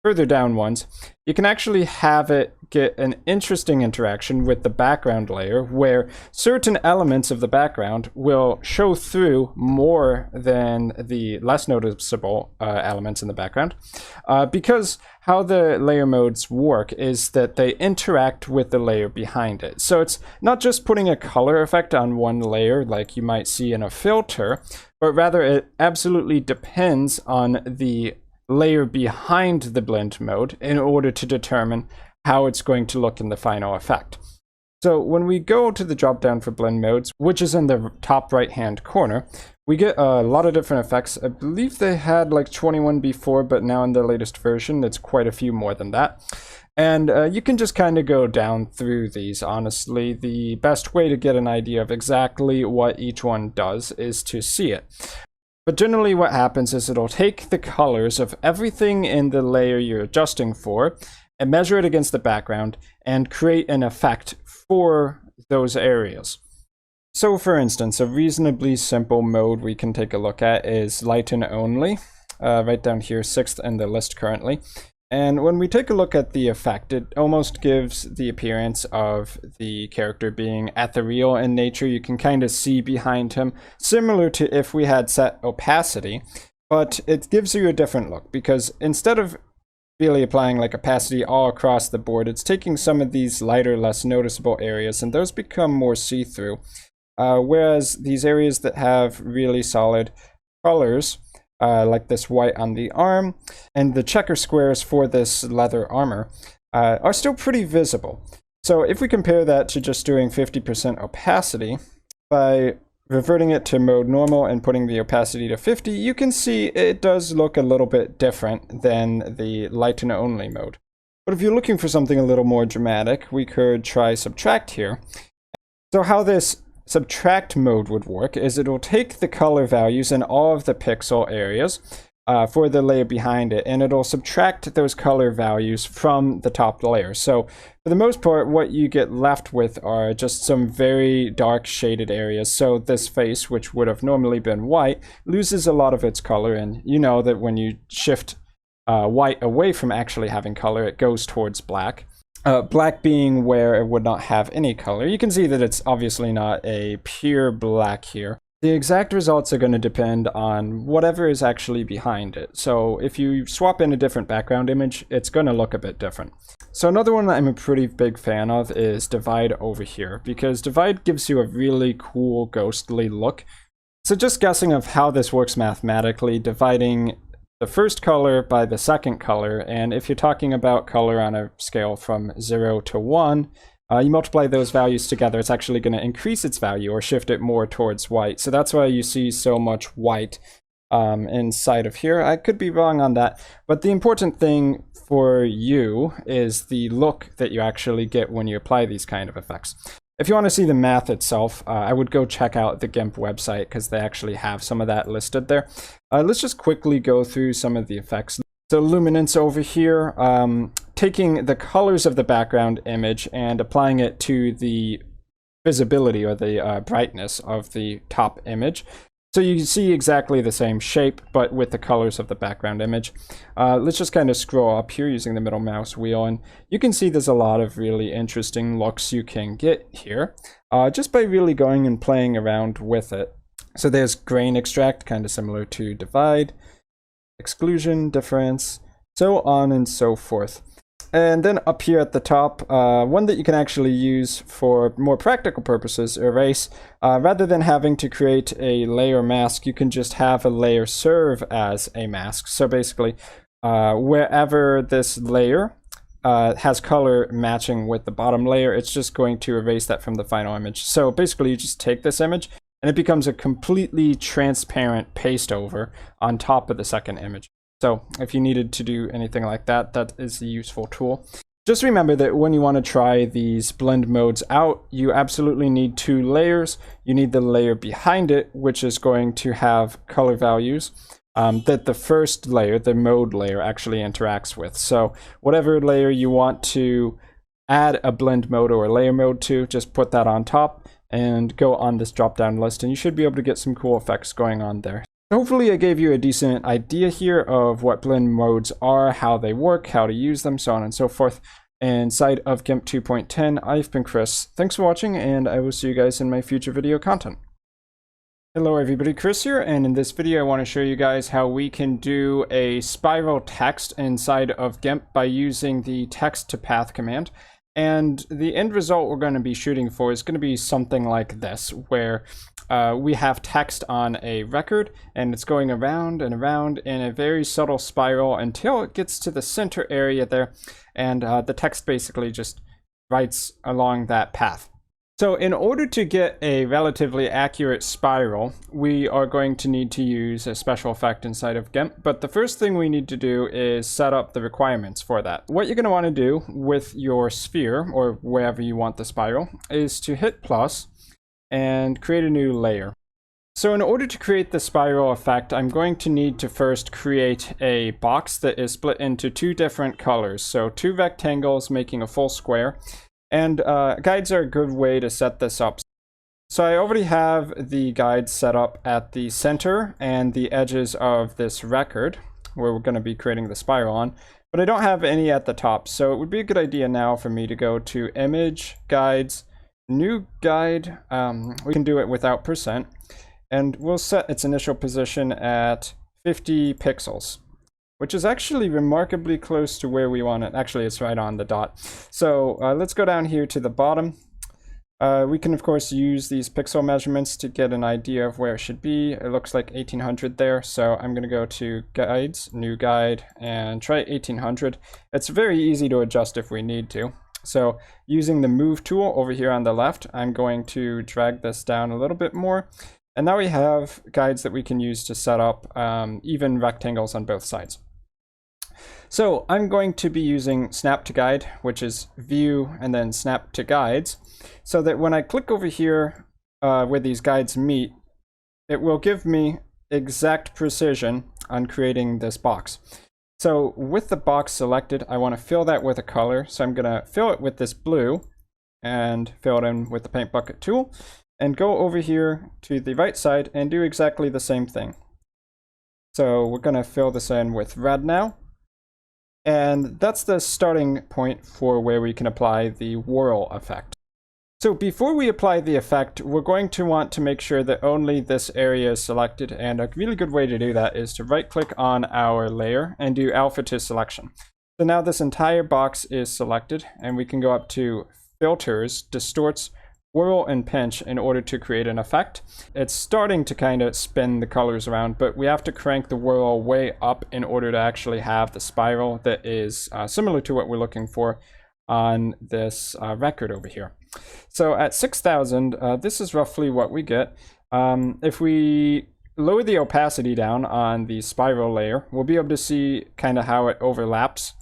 further down ones, you can actually have it get an interesting interaction with the background layer where certain elements of the background will show through more than the less noticeable elements in the background. Because how the layer modes work is that they interact with the layer behind it. So it's not just putting a color effect on one layer like you might see in a filter, but rather it absolutely depends on the layer behind the blend mode in order to determine how it's going to look in the final effect. So when we go to the drop down for blend modes, which is in the top right hand corner, we get a lot of different effects. I believe they had like 21 before, but now in the latest version it's quite a few more than that. And you can just kind of go down through these. Honestly, the best way to get an idea of exactly what each one does is to see it. But generally what happens is it'll take the colors of everything in the layer you're adjusting for and measure it against the background and create an effect for those areas. So for instance, a reasonably simple mode we can take a look at is lighten only, right down here, 6th in the list currently. And when we take a look at the effect, it almost gives the appearance of the character being ethereal in nature. You can kind of see behind him, similar to if we had set opacity, but it gives you a different look because instead of really applying like opacity all across the board, it's taking some of these lighter, less noticeable areas and those become more see-through. Whereas these areas that have really solid colors, like this white on the arm, and the checker squares for this leather armor are still pretty visible. So if we compare that to just doing 50% opacity, by reverting it to mode normal and putting the opacity to 50, you can see it does look a little bit different than the lighten only mode. But if you're looking for something a little more dramatic, we could try subtract here. So how this subtract mode would work is it'll take the color values in all of the pixel areas for the layer behind it, and it'll subtract those color values from the top layer. So for the most part, what you get left with are just some very dark shaded areas. So this face, which would have normally been white, loses a lot of its color, and you know that when you shift white away from actually having color, it goes towards black. Black being where it would not have any color. You can see that it's obviously not a pure black here. The exact results are going to depend on whatever is actually behind it. So if you swap in a different background image, it's going to look a bit different. So another one that I'm a pretty big fan of is Divide over here, because Divide gives you a really cool ghostly look. So just guessing of how this works mathematically, dividing the first color by the second color, and if you're talking about color on a scale from 0 to 1, you multiply those values together, it's actually going to increase its value or shift it more towards white. So that's why you see so much white inside of here. I could be wrong on that, but the important thing for you is the look that you actually get when you apply these kind of effects. If you want to see the math itself, I would go check out the GIMP website because they actually have some of that listed there. Let's just quickly go through some of the effects. So luminance over here, taking the colors of the background image and applying it to the visibility or the brightness of the top image. So you see exactly the same shape, but with the colors of the background image. Let's just kind of scroll up here using the middle mouse wheel, and you can see there's a lot of really interesting looks you can get here, just by really going and playing around with it. So there's grain extract, kind of similar to divide, exclusion, difference, so on and so forth. And then up here at the top, one that you can actually use for more practical purposes, erase. Rather than having to create a layer mask, you can just have a layer serve as a mask. So basically, wherever this layer has color matching with the bottom layer, it's just going to erase that from the final image. So basically, you just take this image, and it becomes a completely transparent paste over on top of the second image. So if you needed to do anything like that, that is a useful tool. Just remember that when you want to try these blend modes out, you absolutely need two layers. You need the layer behind it, which is going to have color values that the first layer, the mode layer, actually interacts with. So whatever layer you want to add a blend mode or a layer mode to, just put that on top and go on this drop-down list, and you should be able to get some cool effects going on there. Hopefully I gave you a decent idea here of what blend modes are, how they work, how to use them, so on and so forth. Inside of GIMP 2.10, I've been Chris. Thanks for watching, and I will see you guys in my future video content. Hello everybody, Chris here, and in this video I want to show you guys how we can do a spiral text inside of GIMP by using the text to path command. And the end result we're going to be shooting for is going to be something like this, where we have text on a record and it's going around and around in a very subtle spiral until it gets to the center area there, and the text basically just writes along that path. So in order to get a relatively accurate spiral, we are going to need to use a special effect inside of GIMP, but the first thing we need to do is set up the requirements for that. What you're going to want to do with your sphere, or wherever you want the spiral, is to hit plus and create a new layer. So in order to create the spiral effect, I'm going to need to first create a box that is split into two different colors. So two rectangles making a full square. And guides are a good way to set this up. So I already have the guides set up at the center and the edges of this record where we're going to be creating the spiral on, but I don't have any at the top. So it would be a good idea now for me to go to Image, Guides, New Guide. We can do it without %, and we'll set its initial position at 50 pixels. Which is actually remarkably close to where we want it. Actually, it's right on the dot. So let's go down here to the bottom. We can, of course, use these pixel measurements to get an idea of where it should be. It looks like 1800 there. So I'm going to go to Guides, New Guide, and try 1800. It's very easy to adjust if we need to. So using the Move tool over here on the left, I'm going to drag this down a little bit more. And now we have guides that we can use to set up even rectangles on both sides. So I'm going to be using Snap to Guide, which is View and then Snap to Guides, so that when I click over here where these guides meet, it will give me exact precision on creating this box. So with the box selected, I want to fill that with a color. So I'm going to fill it with this blue and fill it in with the Paint Bucket tool, and go over here to the right side and do exactly the same thing. So we're going to fill this in with red now. And that's the starting point for where we can apply the whirl effect. So before we apply the effect, we're going to want to make sure that only this area is selected, and a really good way to do that is to right click on our layer and do alpha to selection. So now this entire box is selected, and we can go up to filters, distorts, whirl and pinch in order to create an effect. It's starting to kind of spin the colors around, but we have to crank the whirl way up in order to actually have the spiral that is similar to what we're looking for on this record over here. So at 6,000, this is roughly what we get. If we lower the opacity down on the spiral layer, we'll be able to see kind of how it overlaps.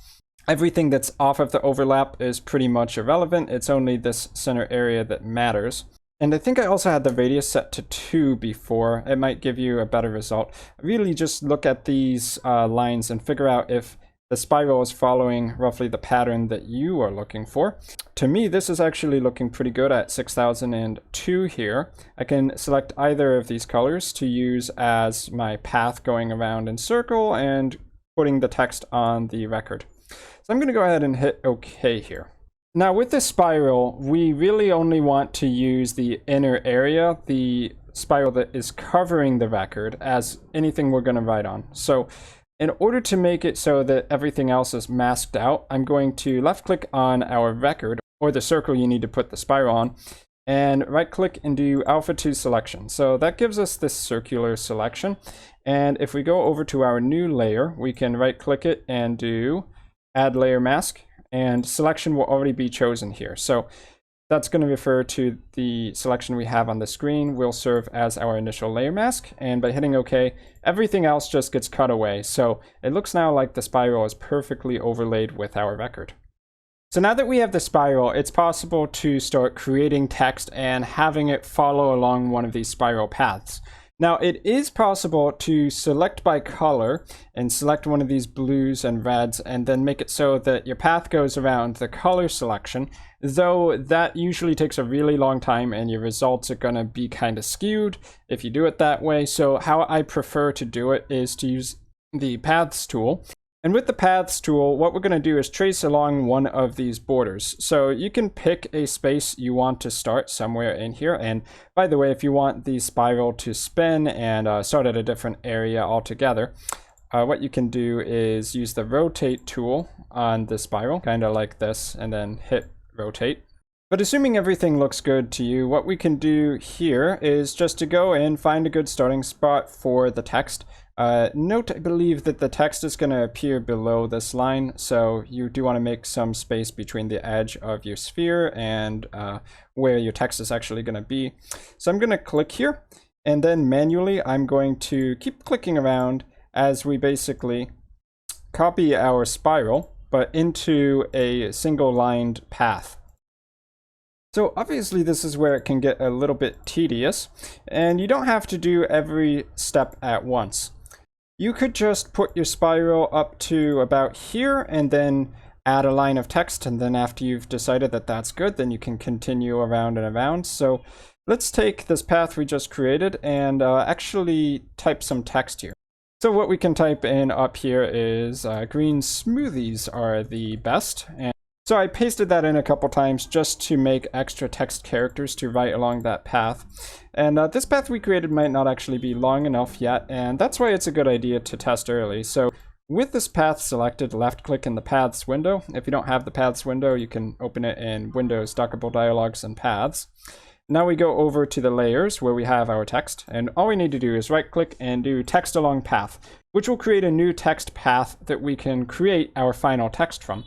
Everything that's off of the overlap is pretty much irrelevant. It's only this center area that matters. And I think I also had the radius set to 2 before. It might give you a better result. Really just look at these lines and figure out if the spiral is following roughly the pattern that you are looking for. To me, this is actually looking pretty good at 6002 here. I can select either of these colors to use as my path going around in circle and putting the text on the record. So I'm going to go ahead and hit OK here. Now with this spiral, we really only want to use the inner area, the spiral that is covering the record, as anything we're going to write on. So in order to make it so that everything else is masked out, I'm going to left click on our record, or the circle you need to put the spiral on, and right click and do alpha to selection. So that gives us this circular selection. And if we go over to our new layer, we can right click it and do add layer mask, and selection will already be chosen here. So that's going to refer to the selection we have on the screen, will serve as our initial layer mask, and by hitting OK, everything else just gets cut away. So it looks now like the spiral is perfectly overlaid with our record. So now that we have the spiral, it's possible to start creating text and having it follow along one of these spiral paths. Now it is possible to select by color and select one of these blues and reds and then make it so that your path goes around the color selection, though that usually takes a really long time and your results are going to be kind of skewed if you do it that way. So how I prefer to do it is to use the paths tool. And with the paths tool, what we're going to do is trace along one of these borders. So you can pick a space you want to start somewhere in here. And by the way, if you want the spiral to spin and start at a different area altogether, what you can do is use the rotate tool on the spiral, kind of like this, and then hit rotate. But assuming everything looks good to you, what we can do here is just to go and find a good starting spot for the text. Note, I believe that the text is going to appear below this line, so you do want to make some space between the edge of your sphere and where your text is actually going to be. So I'm going to click here, and then manually I'm going to keep clicking around as we basically copy our spiral, but into a single lined path. So obviously this is where it can get a little bit tedious, and you don't have to do every step at once. You could just put your spiral up to about here and then add a line of text, and then after you've decided that that's good, then you can continue around and around. So let's take this path we just created and actually type some text here. So what we can type in up here is green smoothies are the best. And so I pasted that in a couple times just to make extra text characters to write along that path. And this path we created might not actually be long enough yet, and that's why it's a good idea to test early. So with this path selected, left click in the paths window. If you don't have the paths window, you can open it in Windows, Dockable Dialogues, and Paths. Now we go over to the layers where we have our text, and all we need to do is right click and do text along path, which will create a new text path that we can create our final text from.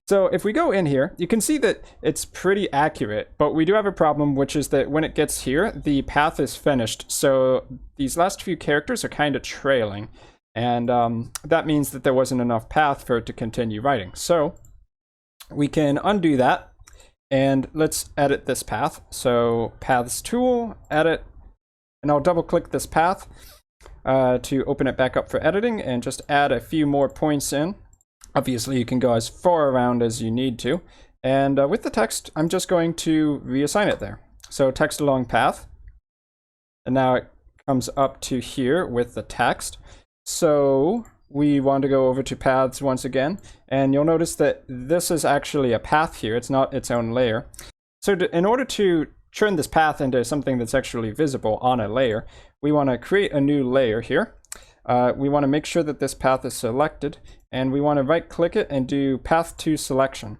So if we go in here, you can see that it's pretty accurate, but we do have a problem, which is that when it gets here, the path is finished. So these last few characters are kind of trailing, and that means that there wasn't enough path for it to continue writing. So we can undo that, and let's edit this path. So paths tool, edit, and I'll double click this path to open it back up for editing and just add a few more points in. Obviously, you can go as far around as you need to. And with the text, I'm just going to reassign it there. So text along path. And now it comes up to here with the text. So we want to go over to paths once again. And you'll notice that this is actually a path here. It's not its own layer. So in order to turn this path into something that's actually visible on a layer, we want to create a new layer here. We want to make sure that this path is selected, and we want to right click it and do path to selection.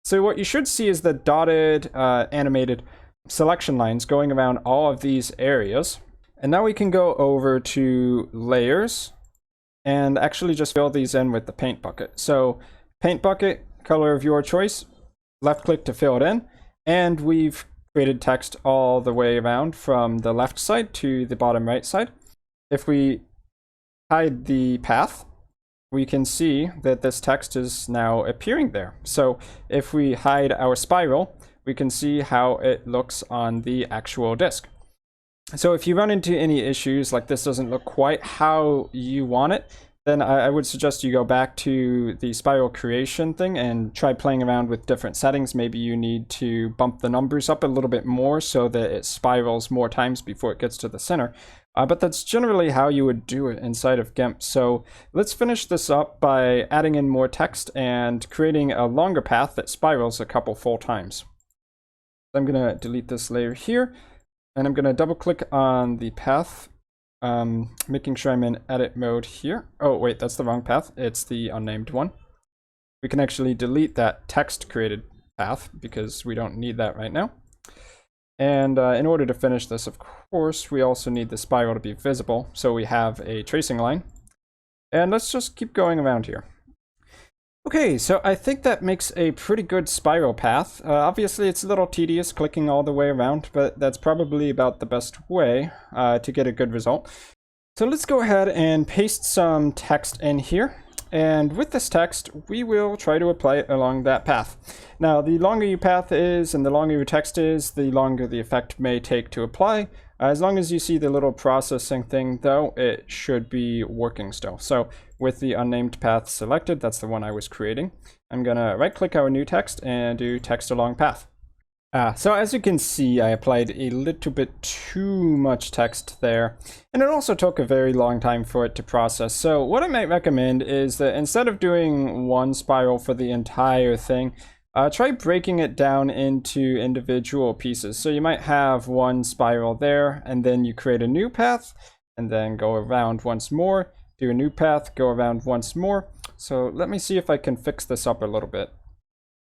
So what you should see is the dotted animated selection lines going around all of these areas. And now we can go over to layers and actually just fill these in with the paint bucket. So paint bucket, color of your choice, left click to fill it in, and we've created text all the way around from the left side to the bottom right side. If we hide the path, we can see that this text is now appearing there. So if we hide our spiral, we can see how it looks on the actual disk. So if you run into any issues like this doesn't look quite how you want it, then I would suggest you go back to the spiral creation thing and try playing around with different settings. Maybe you need to bump the numbers up a little bit more so that it spirals more times before it gets to the center. But that's generally how you would do it inside of GIMP. So let's finish this up by adding in more text and creating a longer path that spirals a couple full times. I'm going to delete this layer here, and I'm going to double click on the path, making sure I'm in edit mode here. Oh wait, that's the wrong path. It's the unnamed one. We can actually delete that text created path because we don't need that right now. And in order to finish this, of course, we also need the spiral to be visible. So we have a tracing line. And let's just keep going around here. Okay, so I think that makes a pretty good spiral path. Obviously, it's a little tedious clicking all the way around, but that's probably about the best way to get a good result. So let's go ahead and paste some text in here. And with this text, we will try to apply it along that path. Now, the longer your path is and the longer your text is, the longer the effect may take to apply. As long as you see the little processing thing, though, it should be working still. So with the unnamed path selected, that's the one I was creating, I'm going to right-click our new text and do text along path. So as you can see, I applied a little bit too much text there, and it also took a very long time for it to process. So what I might recommend is that instead of doing one spiral for the entire thing, try breaking it down into individual pieces. So you might have one spiral there, and then you create a new path, and then go around once more, do a new path, go around once more. So let me see if I can fix this up a little bit.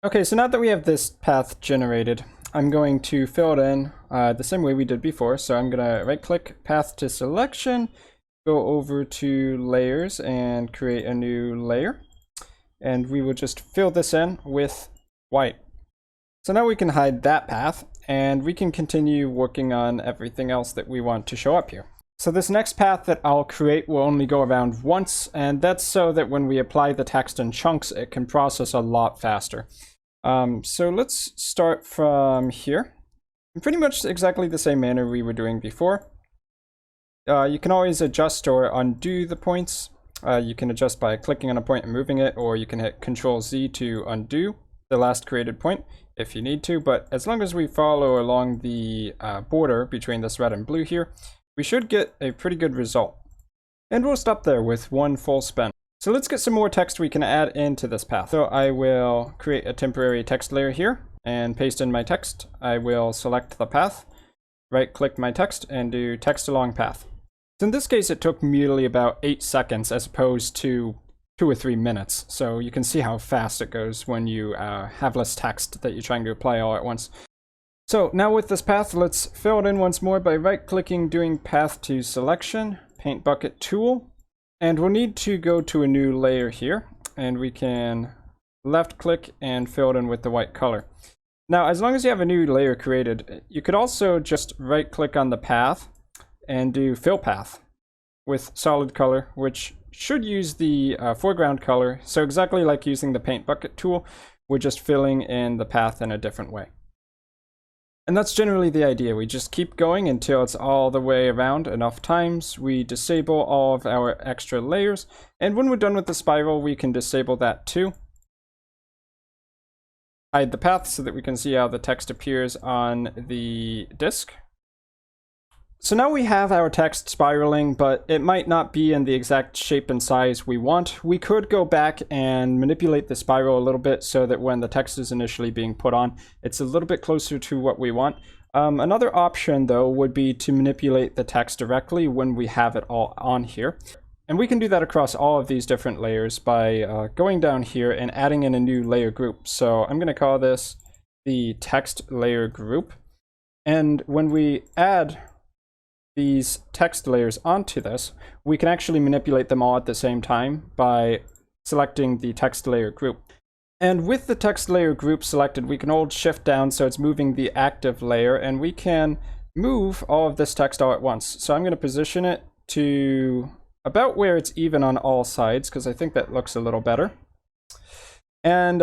Okay, so now that we have this path generated, I'm going to fill it in the same way we did before. So I'm going to right-click path to selection, go over to layers and create a new layer. And we will just fill this in with white. So now we can hide that path and we can continue working on everything else that we want to show up here. So this next path that I'll create will only go around once, and that's so that when we apply the text in chunks, it can process a lot faster. So let's start from here. In pretty much exactly the same manner we were doing before. You can always adjust or undo the points. You can adjust by clicking on a point and moving it, or you can hit Control-Z to undo the last created point if you need to. But as long as we follow along the border between this red and blue here, we should get a pretty good result. And we'll stop there with one full spin. So let's get some more text we can add into this path. So I will create a temporary text layer here and paste in my text. I will select the path, right click my text and do text along path. So in this case, it took merely about 8 seconds as opposed to 2 or 3 minutes. So you can see how fast it goes when you have less text that you're trying to apply all at once. So now with this path, let's fill it in once more by right-clicking, doing path to selection, paint bucket tool, and we'll need to go to a new layer here, and we can left-click and fill it in with the white color. Now, as long as you have a new layer created, you could also just right-click on the path and do fill path with solid color, which should use the foreground color. So exactly like using the paint bucket tool, we're just filling in the path in a different way. And that's generally the idea. We just keep going until it's all the way around enough times. We disable all of our extra layers. And when we're done with the spiral, we can disable that too. Hide the path so that we can see how the text appears on the disk. So now we have our text spiraling, but it might not be in the exact shape and size we want. We could go back and manipulate the spiral a little bit so that when the text is initially being put on, it's a little bit closer to what we want. Another option, though, would be to manipulate the text directly when we have it all on here. And we can do that across all of these different layers by going down here and adding in a new layer group. So I'm going to call this the text layer group. And when we add these text layers onto this, we can actually manipulate them all at the same time by selecting the text layer group. And with the text layer group selected, we can hold shift down so it's moving the active layer, and we can move all of this text all at once. So I'm going to position it to about where it's even on all sides, because I think that looks a little better. And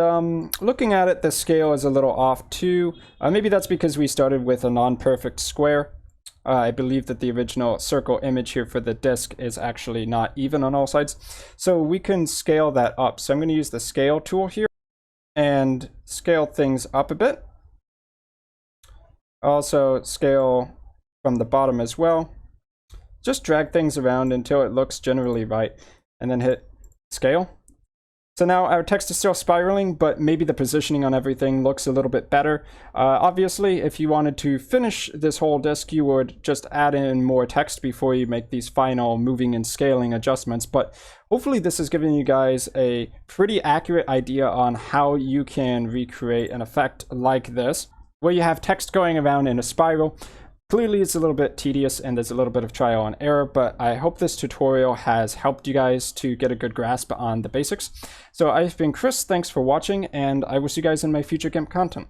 looking at it, the scale is a little off too. Maybe that's because we started with a non-perfect square. I believe that the original circle image here for the disk is actually not even on all sides. So we can scale that up. So I'm going to use the scale tool here and scale things up a bit. Also scale from the bottom as well. Just drag things around until it looks generally right, and then hit scale. So now our text is still spiraling, but maybe the positioning on everything looks a little bit better. Obviously, if you wanted to finish this whole disk, you would just add in more text before you make these final moving and scaling adjustments. But hopefully this has given you guys a pretty accurate idea on how you can recreate an effect like this, where you have text going around in a spiral. Clearly it's a little bit tedious and there's a little bit of trial and error, but I hope this tutorial has helped you guys to get a good grasp on the basics. So I've been Chris, thanks for watching, and I will see you guys in my future GIMP content.